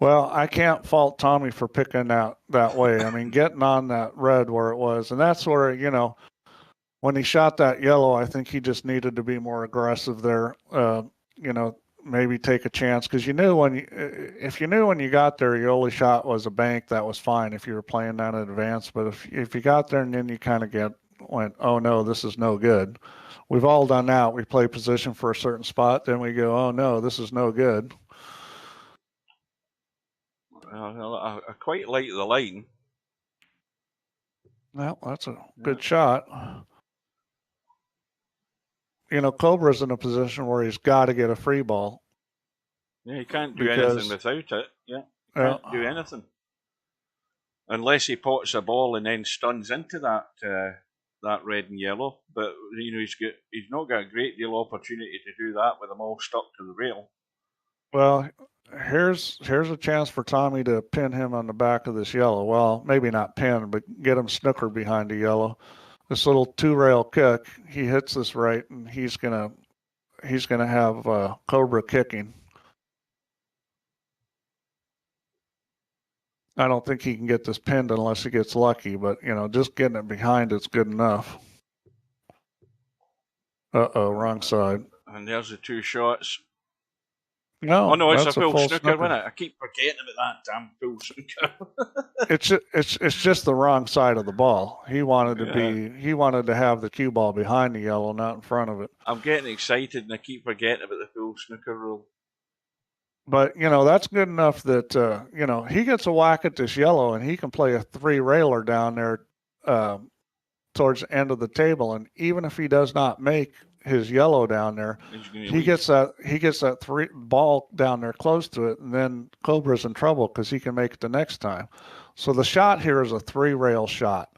Well, I can't fault Tommyy for picking that way. I mean, getting on that red where it was. And that's where, when he shot that yellow, I think he just needed to be more aggressive there. Maybe take a chance. Because if you knew when you got there your only shot was a bank, that was fine if you were playing that in advance. But if you got there and then you kind of went, oh no, this is no good. We've all done that. We play position for a certain spot, then we go, oh no, this is no good. I quite like the line. Well, that's a good shot. Cobra's in a position where he's got to get a free ball. Yeah, he can't do anything without it. Yeah, he can't do anything. Unless he pots a ball and then stuns into that red and yellow. But, he's not got a great deal of opportunity to do that with them all stuck to the rail. Well, here's a chance for Tommyy to pin him on the back of this yellow. Well, maybe not pin, but get him snookered behind the yellow. This little 2-rail kick, he hits this right, and he's gonna have Cobra kicking. I don't think he can get this pinned unless he gets lucky, but just getting it behind it's good enough. Wrong side. And there's the two shots. No, oh no, it's a full snooker, isn't it? I keep forgetting about that damn full snooker. it's just the wrong side of the ball. He wanted to have the cue ball behind the yellow, not in front of it. I'm getting excited and I keep forgetting about the full snooker rule. But that's good enough that he gets a whack at this yellow and he can play a 3-railer down there towards the end of the table, and even if he does not make his yellow down there, he gets that 3 ball down there close to it, and then Cobra's in trouble because he can make it the next time. So the shot here is a 3-rail shot.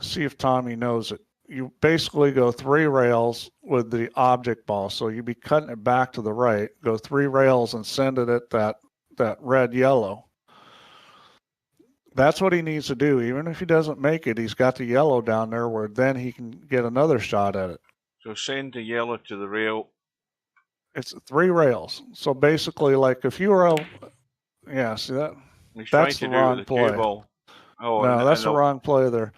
See if Tommyy knows it. You basically go 3 rails with the object ball, so you'd be cutting it back to the right, go 3 rails and send it at that red yellow. That's what he needs to do. Even if he doesn't make it, he's got the yellow down there where then he can get another shot at it. So send the yellow to the rail. It's 3 rails. So basically, like if you were see that? That's the wrong play. Oh, no, that's the wrong play there.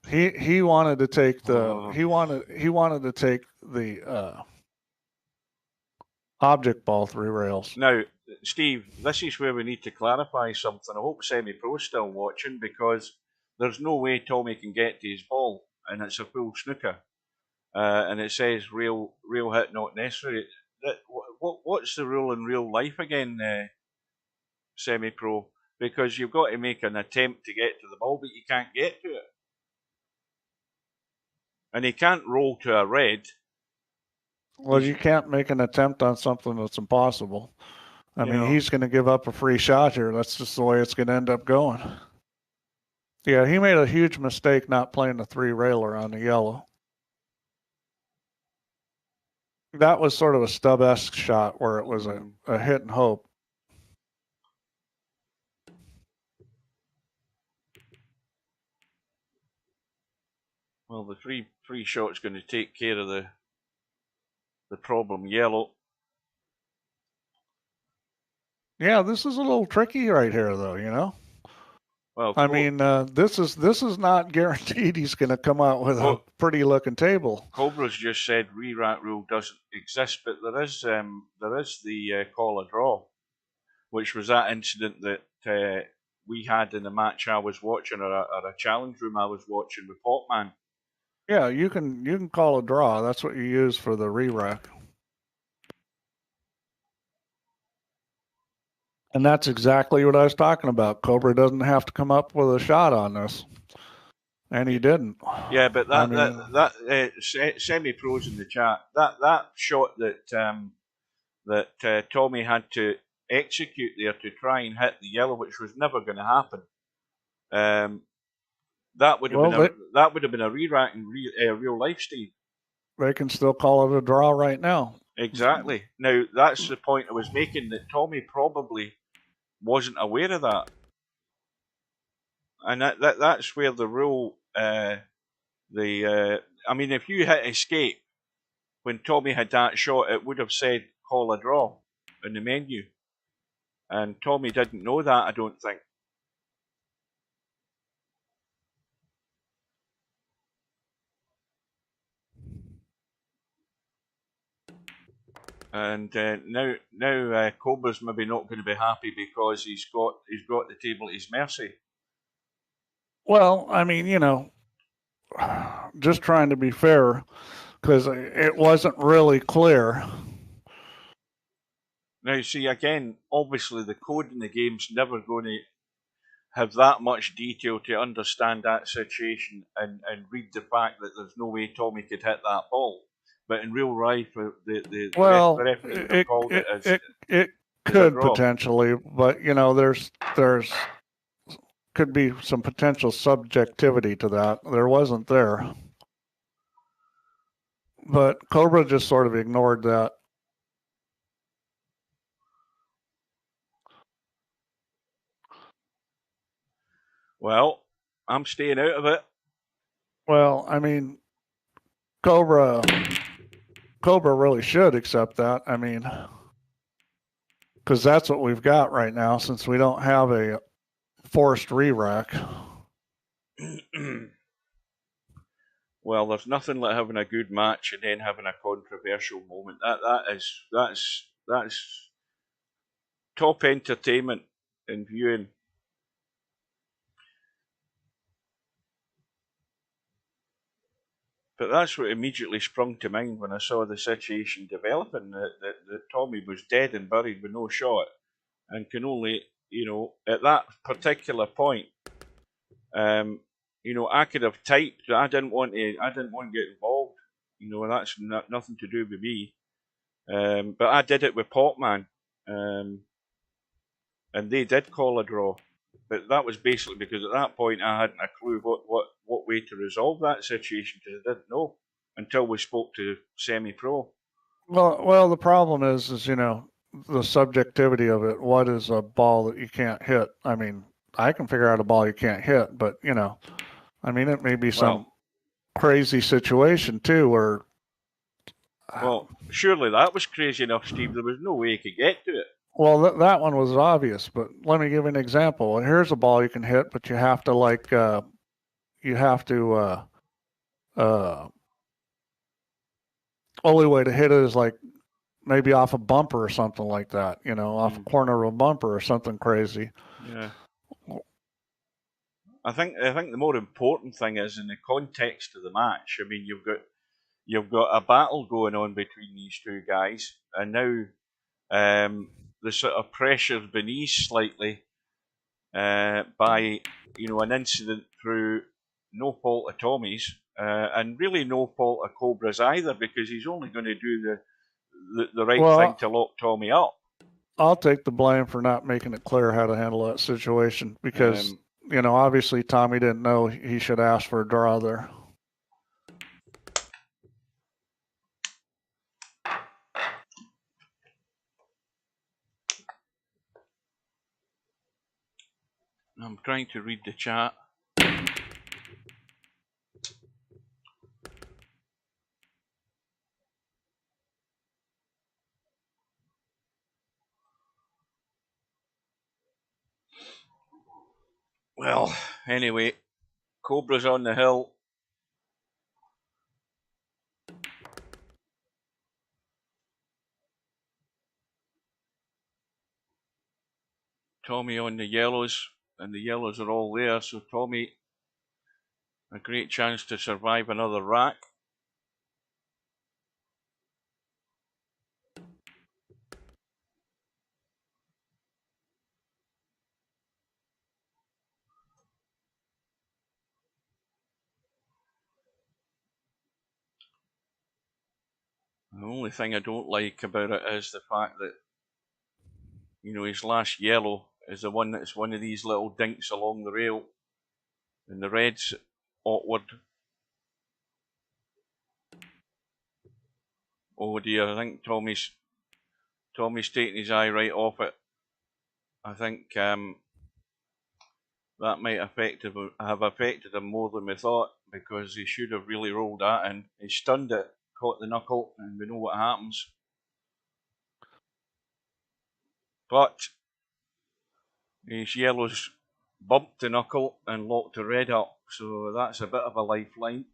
He wanted to take he wanted to take the object ball 3 rails. Now, Steve, this is where we need to clarify something. I hope Semi-Pro's still watching, because there's no way Tommyy can get to his ball, and it's a full snooker. And it says real hit not necessary. What's the rule in real life again, Semi-Pro? Because you've got to make an attempt to get to the ball, but you can't get to it. And he can't roll to a red. Well, you can't make an attempt on something that's impossible. I mean, he's going to give up a free shot here. That's just the way it's going to end up going. Yeah, he made a huge mistake not playing the 3-railer on the yellow. That was sort of a stub-esque shot where it was a hit and hope. Well, the free shot's going to take care of the problem yellow. Yeah, this is a little tricky right here, though, you know? Well, I mean, this is not guaranteed he's going to come out with a pretty-looking table. Cobra's just said re-rack rule doesn't exist, but there is the call a draw, which was that incident that we had in the match I was watching, or a challenge room I was watching with Potman. Yeah, you can call a draw. That's what you use for the re-rack. And that's exactly what I was talking about. Cobra doesn't have to come up with a shot on this. And he didn't. Yeah, but semi-pros in the chat, that shot that Tommyy had to execute there to try and hit the yellow, which was never going to happen. That would have been a re-rack in real life, Steve. They can still call it a draw right now. Exactly. Now that's the point I was making, that Tommyy probably wasn't aware of that, and that's where the rule. I mean, if you hit escape when Tommyy had that shot, it would have said call a draw in the menu, and Tommyy didn't know that, I don't think. And now Cobra's maybe not going to be happy because he's got the table at his mercy. Well, I mean, you know, just trying to be fair, because it wasn't really clear. Now, see, again, obviously the code in the game's never going to have that much detail to understand that situation and read the fact that there's no way Tommyy could hit that ball. But in real life, the referee called it as it could potentially, but you know, there's could be some potential subjectivity to that. There wasn't there, but Cobra just sort of ignored that. Well, I'm staying out of it. Well, I mean, Cobra really should accept that. I mean, because that's what we've got right now, since we don't have a forced re-rack. Well, there's nothing like having a good match and then having a controversial moment. That's top entertainment in viewing. But that's what immediately sprung to mind when I saw the situation developing, that Tommyy was dead and buried with no shot, and can only, you know, at that particular point, you know, I could have typed. I didn't want to get involved. You know, that's nothing to do with me. But I did it with Potman, and they did call a draw. But that was basically because at that point I hadn't a clue what way to resolve that situation, because I didn't know until we spoke to semi-pro. Well, the problem is you know, the subjectivity of it. What is a ball that you can't hit? I mean, I can figure out a ball you can't hit, but you know, I mean, it may be some crazy situation too, where. Well, surely that was crazy enough, Steve. There was no way you could get to it. Well, that one was obvious, but let me give you an example. Here's a ball you can hit, but you have to only way to hit it is like maybe off a bumper or something like that, you know, off a corner of a bumper or something crazy. Yeah. I think the more important thing is in the context of the match. I mean, you've got a battle going on between these two guys, and now the sort of pressure's been eased slightly by, you know, an incident through no fault of Tommy's, and really no fault of Cobra's either, because he's only going to do the right thing to lock Tommyy up. I'll take the blame for not making it clear how to handle that situation because, obviously Tommy didn't know he should ask for a draw there. I'm trying to read the chat. Well, anyway, Cobra's on the hill. Tommyy on the yellows, and the yellows are all there, so Tommyy, a great chance to survive another rack. The only thing I don't like about it is the fact that, his last yellow is the one that's one of these little dinks along the rail, and the red's awkward. Oh dear, I think Tommy's taking his eye right off it. I think that might have affected him more than we thought, because he should have really rolled that in. He stunned it, caught the knuckle, and we know what happens. But his yellows bumped the knuckle and locked the red up, so that's a bit of a lifeline.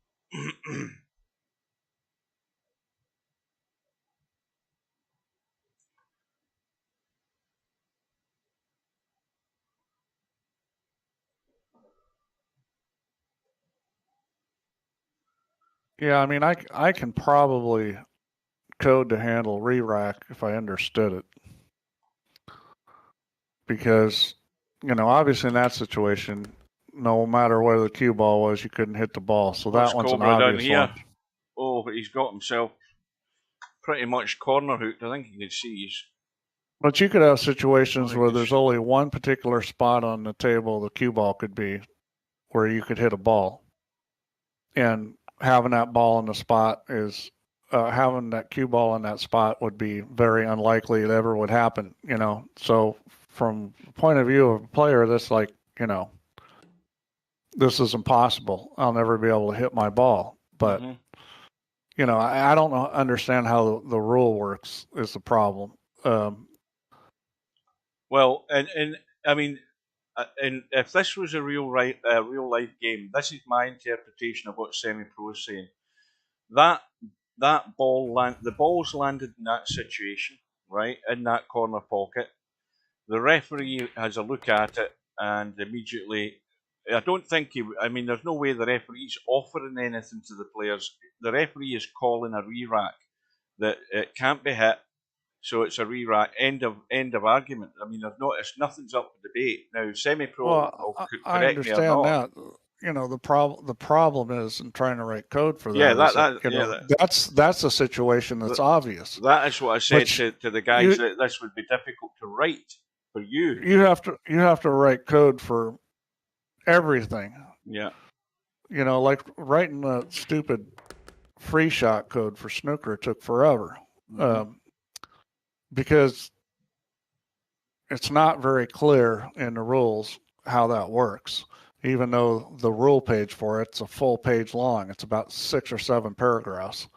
Yeah, I mean, I can probably code to handle re-rack if I understood it. Because, obviously in that situation, no matter where the cue ball was, you couldn't hit the ball. So that one's Cobra an obvious down here. one. Oh, but he's got himself pretty much corner hooked. I think you can see he's... But you could have situations where there's only one particular spot on the table the cue ball could be where you could hit a ball. And having that ball in the spot is... having that cue ball in that spot would be very unlikely it ever would happen, So from the point of view of a player, that's like, this is impossible. I'll never be able to hit my ball. But, I don't understand how the rule works is the problem. Well, and I mean, and if this was a real life game, this is my interpretation of what Semi-Pro is saying. The ball's landed in that situation, right, in that corner pocket. The referee has a look at it and immediately, I don't think there's no way the referee's offering anything to the players. The referee is calling a re-rack, that it can't be hit, so it's a re-rack. End of argument. I mean, nothing's up for debate. Now, Semi-Pro could correct me or not. I understand that. The problem is in trying to write code for that. That's a situation that's obvious. That is what I said to the guys, that this would be difficult to write for you. You have to write code for everything. Yeah. Like writing the stupid free shot code for snooker took forever. Because it's not very clear in the rules how that works, even though the rule page for it's a full page long. It's about 6 or 7 paragraphs.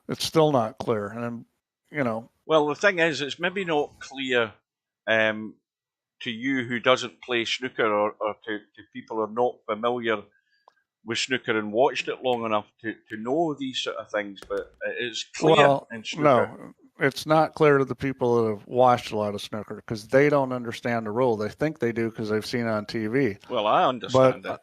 It's still not clear. And, Well, the thing is, it's maybe not clear to you who doesn't play snooker, or to people who are not familiar with snooker and watched it long enough to know these sort of things, but it is clear in snooker. No, it's not clear to the people that have watched a lot of snooker, because they don't understand the rule. They think they do because they've seen it on TV. Well, I understand it.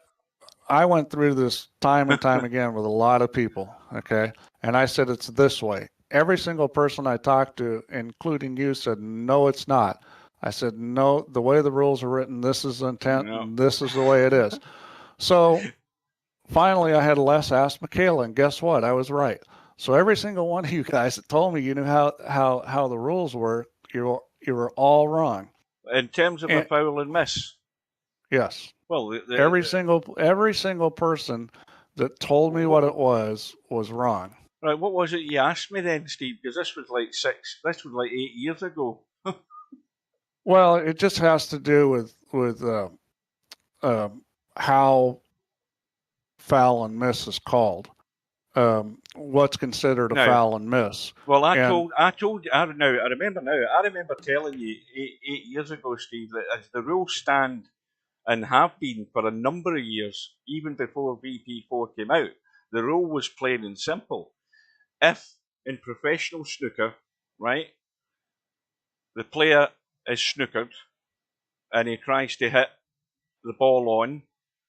I went through this time and time again with a lot of people, okay? And I said it's this way. Every single person I talked to, including you, said, no, it's not. I said, no, the way the rules are written, this is the intent, and this is the way it is. So finally, I had Les ask Michaela, and guess what? I was right. So every single one of you guys that told me you knew how the rules were, You were all wrong. In terms of a foul and miss? Yes. Well, every single person that told me what it was wrong. Right, what was it you asked me then, Steve? Because this was like 8 years ago. Well, it just has to do with how foul and miss is called. What's considered a foul and miss? Well, I remember telling you 8 years ago, Steve, that as the rules stand and have been for a number of years, even before VP4 came out, the rule was plain and simple. If in professional snooker, right, the player is snookered and he tries to hit the ball on,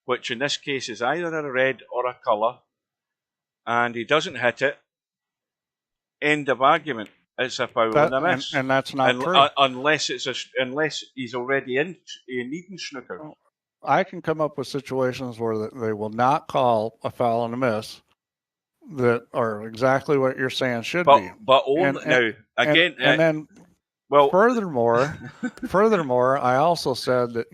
which in this case is either a red or a colour, and he doesn't hit it, end of argument. It's a foul and a miss. And that's not true. Unless he's already needing snooker. I can come up with situations where they will not call a foul and a miss that are exactly what you're saying should be. But only now again. And then, furthermore, I also said that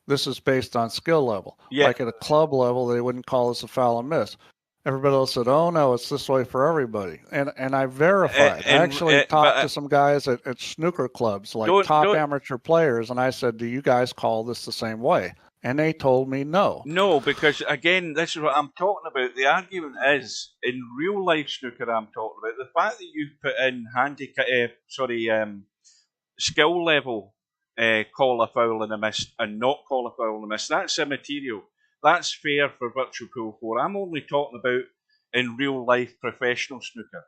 this is based on skill level. Yeah. Like at a club level, they wouldn't call this a foul and miss. Everybody else said, "Oh no, it's this way for everybody." And I verified. I actually talked to some guys at snooker clubs, like top amateur players, and I said, "Do you guys call this the same way?" And they told me no. No, because again, this is what I'm talking about. The argument is, in real life snooker, I'm talking about the fact that you put in skill level, call a foul and a miss, and not call a foul and a miss. That's immaterial. That's fair for Virtual Pool 4. I'm only talking about in real life professional snooker.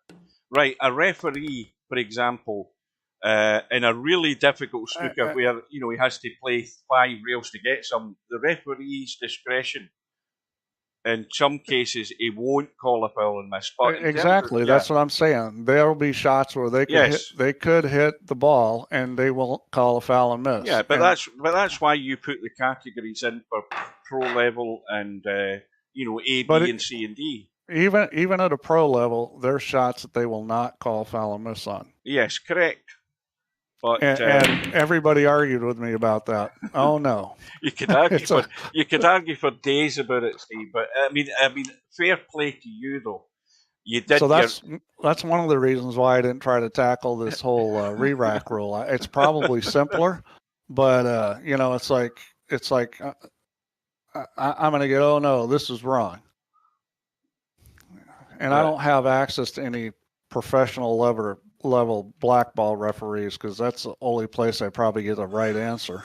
Right, a referee, for example, in a really difficult snooker where he has to play 5 rails to get some, the referee's discretion. In some cases, he won't call a foul and miss. But exactly, that's what I'm saying. There will be shots where they could hit the ball and they won't call a foul and miss. Yeah, but that's why you put the categories in for pro level and A, B, and C and D. Even at a pro level, there's shots that they will not call foul and miss on. Yes, correct. But and everybody argued with me about that. Oh no, you could argue for days about it, Steve. But I mean, fair play to you though. You did. So that's one of the reasons why I didn't try to tackle this whole re-rack rule. It's probably simpler, but it's like I'm going to get, oh no, this is wrong, and I don't have access to any professional level blackball referees because that's the only place I probably get the right answer.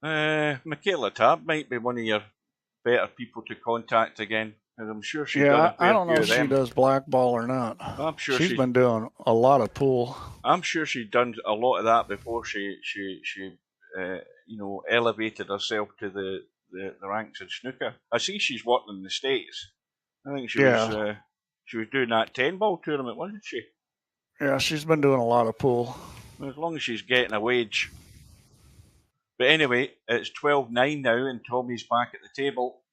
Michaela Tabb might be one of your better people to contact again, and I'm sure she's done I don't know if she does blackball or not. I'm sure she's been doing a lot of pool. I'm sure she's done a lot of that before she elevated herself to the ranks of snooker. I see she's working in the States. I think she was doing that 10-ball tournament, wasn't she? Yeah, she's been doing a lot of pool. As long as she's getting a wage. But anyway, it's 12-9 now, and Tommy's back at the table.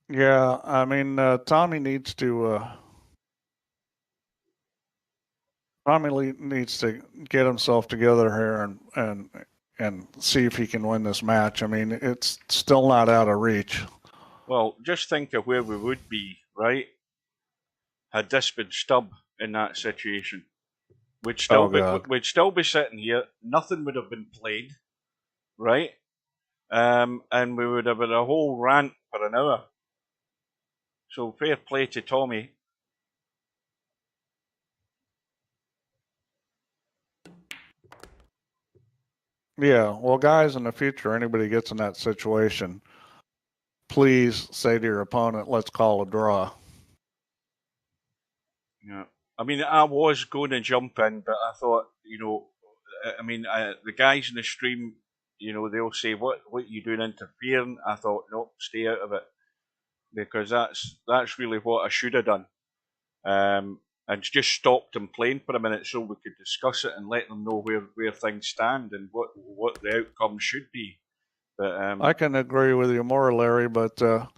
Yeah, I mean, Tommy needs to get himself together here and see if he can win this match. I mean, it's still not out of reach. Well, just think of where we would be, right? Had this been Stubb in that situation, we'd still be sitting here. Nothing would have been played, right? And we would have had a whole rant for an hour. So fair play to Tommy. Yeah, well, guys, in the future, anybody gets in that situation, please say to your opponent, let's call a draw. Yeah. I mean, I was going to jump in, but I thought, the guys in the stream, they'll say, what are you doing interfering? I thought, no, stay out of it. Because that's really what I should have done. And just stopped them playing for a minute so we could discuss it and let them know where things stand and what the outcome should be. But I can agree with you more, Larry, but at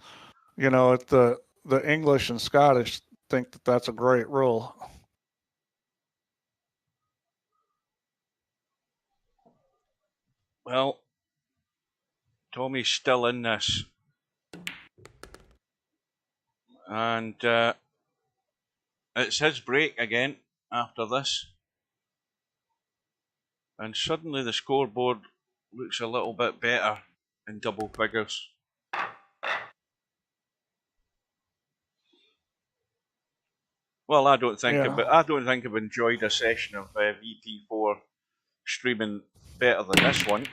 the English and Scottish think that that's a great rule. Well, Tommy's still in this. And it's his break again after this. And suddenly the scoreboard looks a little bit better in double figures. Well, I don't think I've enjoyed a session of VP4 streaming better than this one.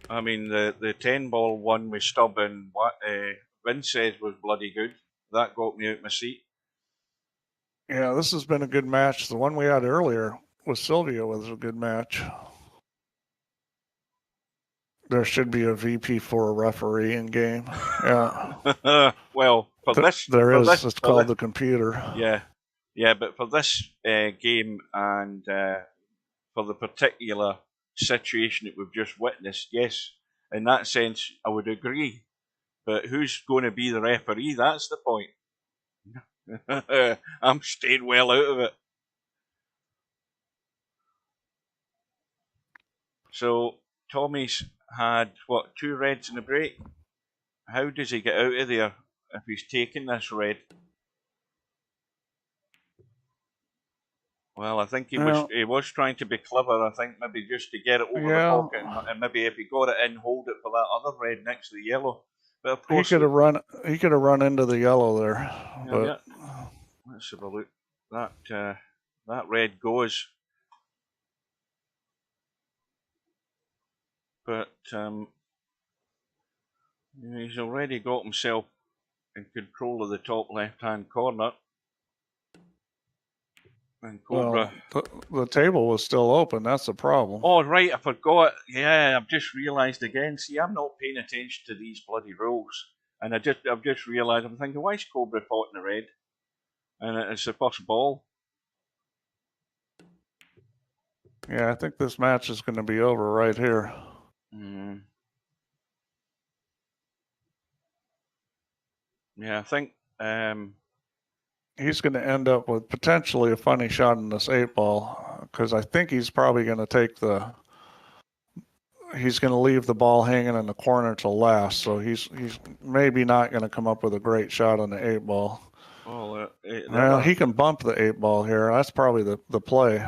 I mean, the 10 ball one with Stubb and what Vince says was bloody good. That got me out my seat. Yeah, this has been a good match. The one we had earlier with Silvia was a good match. There should be a VP4 referee in game. Yeah. Well, for this, there for is. This, it's called the computer. Yeah, but for this game and for the particular situation that we've just witnessed, yes, in that sense, I would agree. But who's going to be the referee? That's the point. I'm staying well out of it. So Tommy's had, 2 reds in the break? How does he get out of there if he's taking this red? Well, I think he was trying to be clever. I think maybe just to get it over the pocket, and maybe if he got it in, hold it for that other red next to the yellow. But of course, he could have run into the yellow there. Yeah. Let's have a look. That red goes. But he's already got himself in control of the top left-hand corner. And Cobra. Well, the table was still open. That's the problem. Oh, right, I forgot. Yeah, I've just realised again. See, I'm not paying attention to these bloody rules. And I've just realised, I'm thinking, why is Cobra caught in the red? And it's the first ball. Yeah, I think this match is going to be over right here. Yeah, I think he's going to end up with potentially a funny shot in this 8-ball, because I think he's probably going to take he's going to leave the ball hanging in the corner till last, so he's maybe not going to come up with a great shot on the 8-ball. Well, he can bump the 8-ball here. That's probably the play.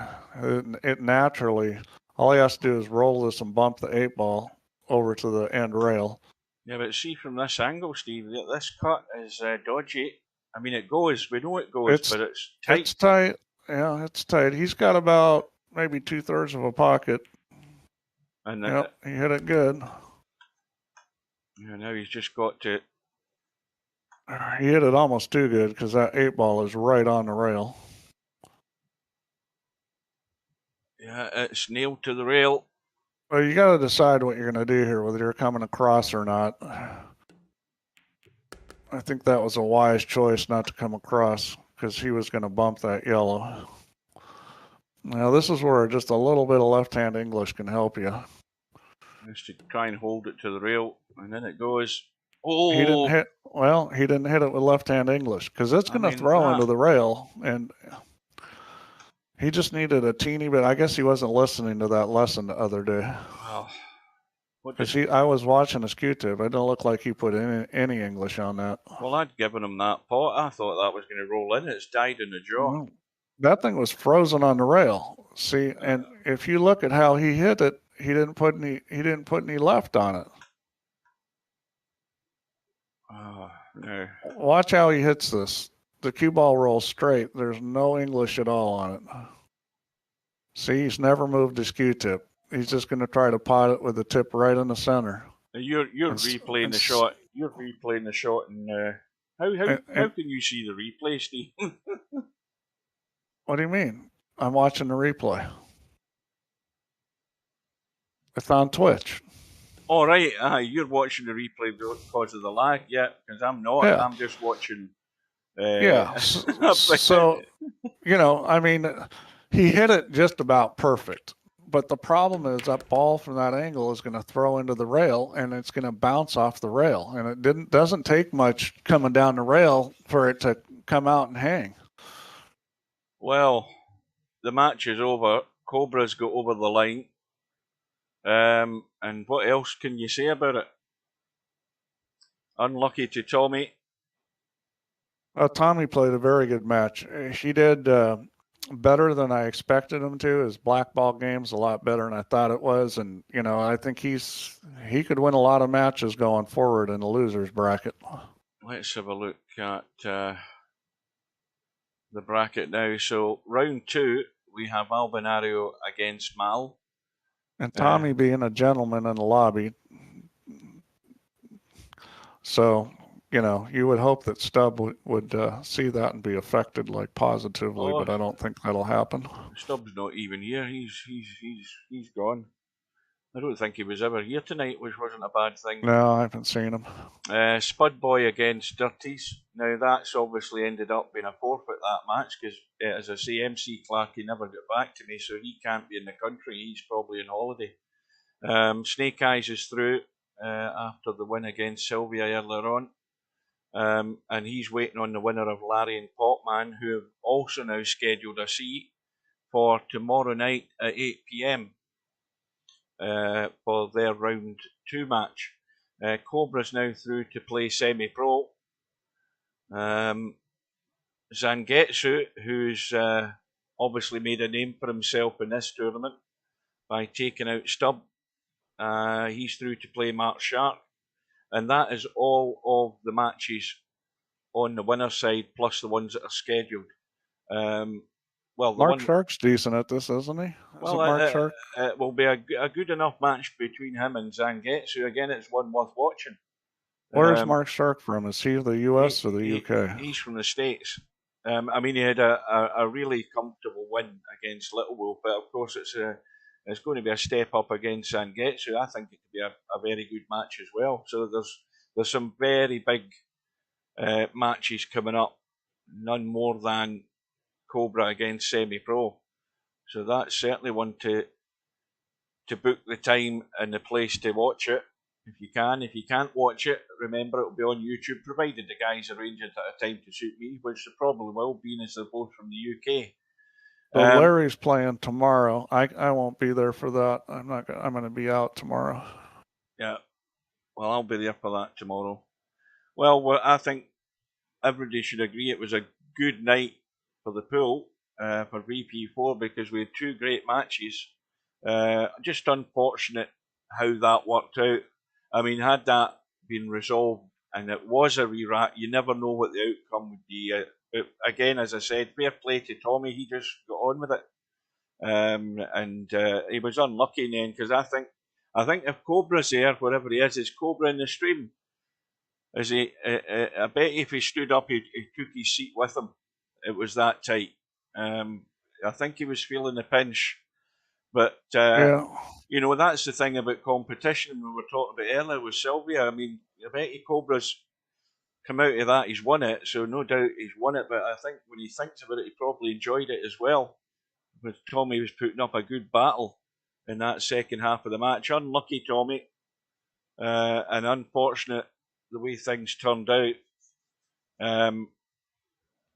It naturally, all he has to do is roll this and bump the 8-ball over to the end rail. Yeah, but see from this angle, Steve, this cut is dodgy. I mean, it goes. We know it goes, but it's tight. It's tight. Yeah, it's tight. He's got about maybe 2/3 of a pocket. And yep, he hit it good. Yeah, now he's just got to. He hit it almost too good because that 8-ball is right on the rail. Yeah, it's nailed to the rail. Well, you got to decide what you're going to do here, whether you're coming across or not. I think that was a wise choice not to come across because he was going to bump that yellow. Now, this is where just a little bit of left-hand English can help you. Just to try and hold it to the rail, and then it goes. Oh! He didn't hit it with left-hand English because it's going to throw into the rail, and he just needed a teeny bit. I guess he wasn't listening to that lesson the other day. Because I was watching his Q-tip. It didn't look like he put any English on that. Well, I'd given him that pot. I thought that was going to roll in. It's died in the jaw. That thing was frozen on the rail. See, and if you look at how he hit it, he didn't put any left on it. No. Watch how he hits this. The cue ball rolls straight. There's no English at all on it. See, he's never moved his Q-tip. He's just going to try to pot it with the tip right in the center. You're replaying the shot. You're replaying the shot, and how can you see the replay, Steve? What do you mean? I'm watching the replay. It's on Twitch. All right, you're watching the replay because of the lag, yeah? Because I'm not. Yeah. I'm just watching. Yeah. So, I mean, he hit it just about perfect. But the problem is that ball from that angle is going to throw into the rail, and it's going to bounce off the rail. And it doesn't take much coming down the rail for it to come out and hang. Well, the match is over. Cobra's got over the line. And what else can you say about it? Unlucky to Tommyy. Tommyy played a very good match. He did better than I expected him to. His black ball game's a lot better than I thought it was, and I think he could win a lot of matches going forward in the losers bracket. Let's have a look at the bracket now. So round 2, we have Albinario against Mal. And Tommyy being a gentleman in the lobby. So, you would hope that Stubb would see that and be affected positively, but I don't think that'll happen. Stubb's not even here. He's gone. I don't think he was ever here tonight, which wasn't a bad thing. No, I haven't seen him. Spud Boy against Dirties. Now, that's obviously ended up being a forfeit, that match, because, as I say, MC Clarkey never got back to me, so he can't be in the country. He's probably on holiday. Snake Eyes is through after the win against Silvia earlier on. And he's waiting on the winner of Larry and Popman, who have also now scheduled a seat for tomorrow night at 8 p.m. For their round 2 match. Cobra's now through to play semi-pro. Zangetsu, who's obviously made a name for himself in this tournament by taking out Stubb, he's through to play Mark Sharp. And that is all of the matches on the winner's side, plus the ones that are scheduled. Mark Shark's decent at this, isn't he? Mark Shark? It will be a good enough match between him and Zangetsu. Again, it's one worth watching. Where's Mark Shark from? Is he the US or the UK? He's from the States. He had a really comfortable win against Little Wolf, but of course it's going to be a step up against Zangetsu. I think it could be a very good match as well. So there's some very big matches coming up. None more than Cobra against semi-pro. So that's certainly one to book the time and the place to watch it if you can. If you can't watch it, remember it'll be on YouTube, provided the guys arrange it at a time to suit me, which they probably will, being as they're both from the UK. So Larry's playing tomorrow. I won't be there for that. I'm going to be out tomorrow. Yeah. Well, I'll be there for that tomorrow. Well, I think everybody should agree it was a good night for the pool for VP4 because we had 2 great matches. Just unfortunate how that worked out. I mean, had that been resolved and it was a re-rack, you never know what the outcome would be. Again, as I said, fair play to Tommyy. He just got on with it, and he was unlucky then because I think if Cobra's there, wherever he is Cobra in the stream? Is he? I bet if he stood up, he took his seat with him. It was that tight. I think he was feeling the pinch, but that's the thing about competition. We were talking about earlier with Silvia. I mean, I bet Cobra's come out of that. He's won it, so no doubt he's won it. But I think when he thinks about it, he probably enjoyed it as well. Because Tommyy was putting up a good battle in that second half of the match. Unlucky Tommyy, and unfortunate the way things turned out.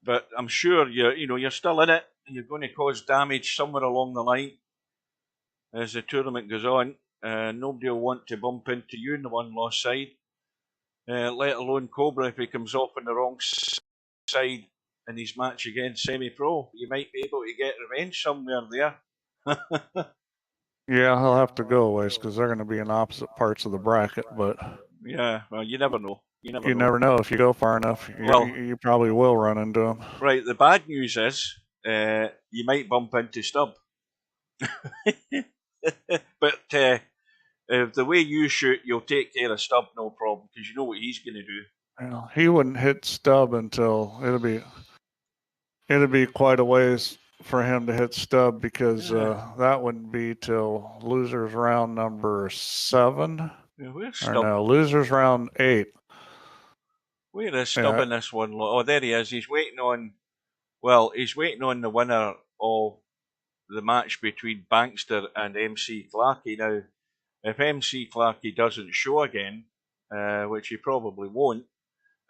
But I'm sure you're still in it. You're going to cause damage somewhere along the line as the tournament goes on. Nobody will want to bump into you on the one-loss side, let alone Cobra if he comes off on the wrong side in his match against semi-pro. You might be able to get revenge somewhere there. Yeah, he'll have to go a ways because they're going to be in opposite parts of the bracket. But yeah, well, you never know. You never know if you go far enough. You probably will run into him. Right. The bad news is you might bump into Stubb. But the way you shoot, you'll take care of Stubb, no problem, because you know what he's going to do. Well, he wouldn't hit Stubb until it'd be quite a ways for him to hit Stubb because that wouldn't be till losers round number 7. Yeah, losers round 8. Where is Stubb in this one? Oh, there he is. He's waiting on the winner of the match between Bankster and MC Clarkey. Now, if MC Clarkey doesn't show again, which he probably won't,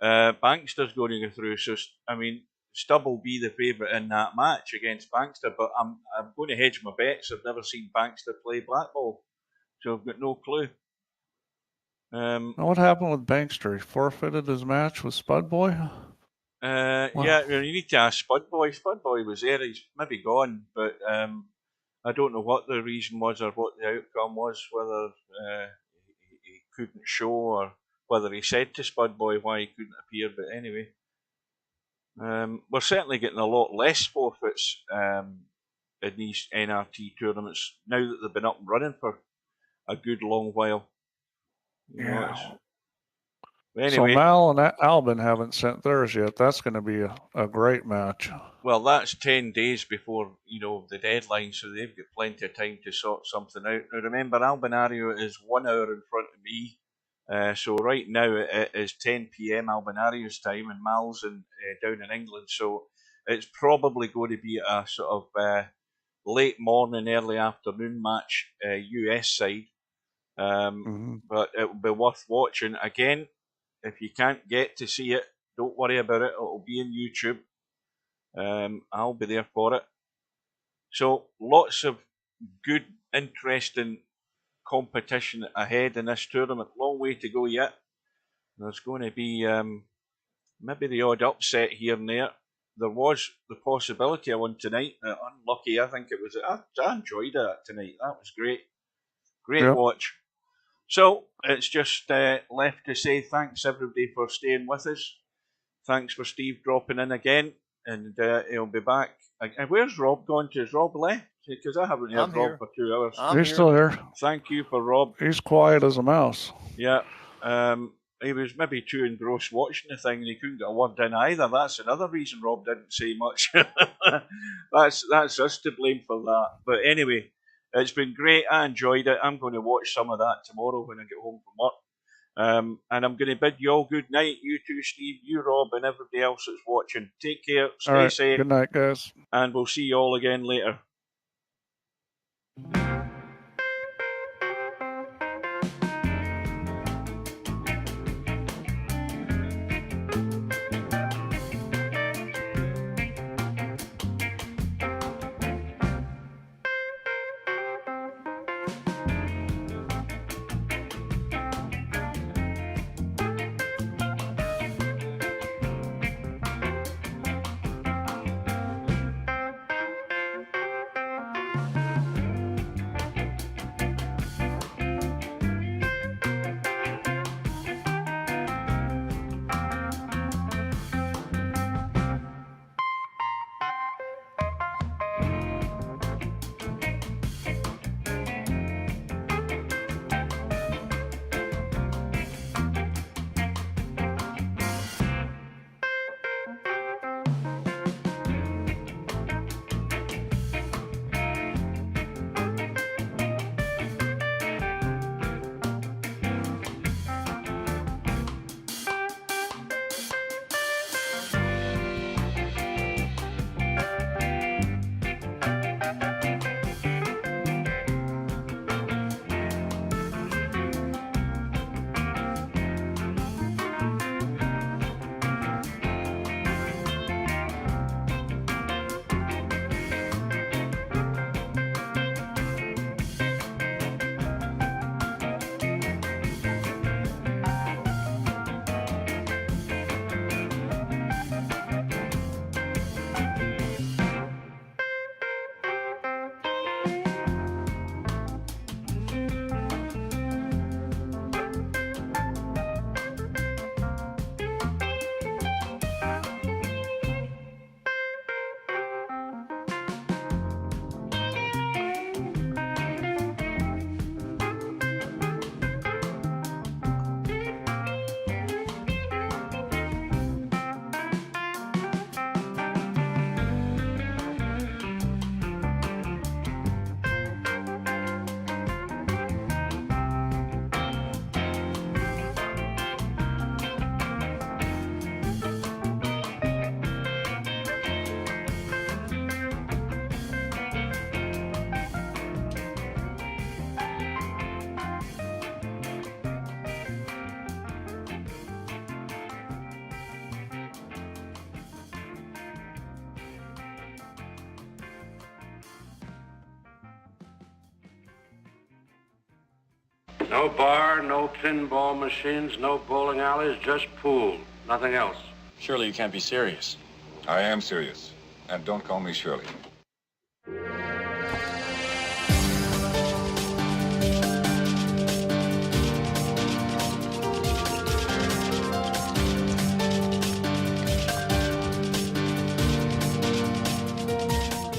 Bankster's going to go through. So, I mean, Stubb will be the favourite in that match against Bankster, but I'm going to hedge my bets. I've never seen Bankster play blackball, so I've got no clue. Now what happened with Bankster? He forfeited his match with Spudboy? Wow. Yeah, you need to ask Spudboy. Spudboy was there. He's maybe gone, but I don't know what the reason was or what the outcome was, whether he couldn't show or whether he said to Spudboy why he couldn't appear, but anyway. We're certainly getting a lot less forfeits in these NRT tournaments now that they've been up and running for a good long while. Anyway. So Mal and Albin haven't sent theirs yet. That's going to be a great match. Well, that's 10 days before the deadline, so they've got plenty of time to sort something out. Now remember, Albinario is 1 hour in front of me. So right now it is 10 p.m. Albinario's time, and Mal's down in England. So it's probably going to be a sort of late morning, early afternoon match, US side. But it will be worth watching. Again, if you can't get to see it, don't worry about it. It'll be in YouTube. I'll be there for it. So lots of good, interesting competition ahead in this tournament. Long way to go yet. There's going to be maybe the odd upset here and there. There was the possibility of one tonight. Unlucky, I think it was. I enjoyed it tonight. That was great. Great watch. So it's just left to say thanks everybody for staying with us. Thanks for Steve dropping in again, and he'll be back. And where's Rob gone to? Has Rob left? Because I haven't heard Rob for 2 hours. He's still here. Thank you for Rob. He's quiet as a mouse. Yeah. He was maybe too engrossed watching the thing and he couldn't get a word in either. That's another reason Rob didn't say much. That's us to blame for that. But anyway, it's been great. I enjoyed it. I'm going to watch some of that tomorrow when I get home from work. And I'm going to bid you all good night. You too, Steve, you, Rob, and everybody else that's watching. Take care. Stay safe. Good night, guys. And we'll see you all again later. No bar, no pinball machines, no bowling alleys, just pool. Nothing else. Surely you can't be serious. I am serious. And don't call me Shirley.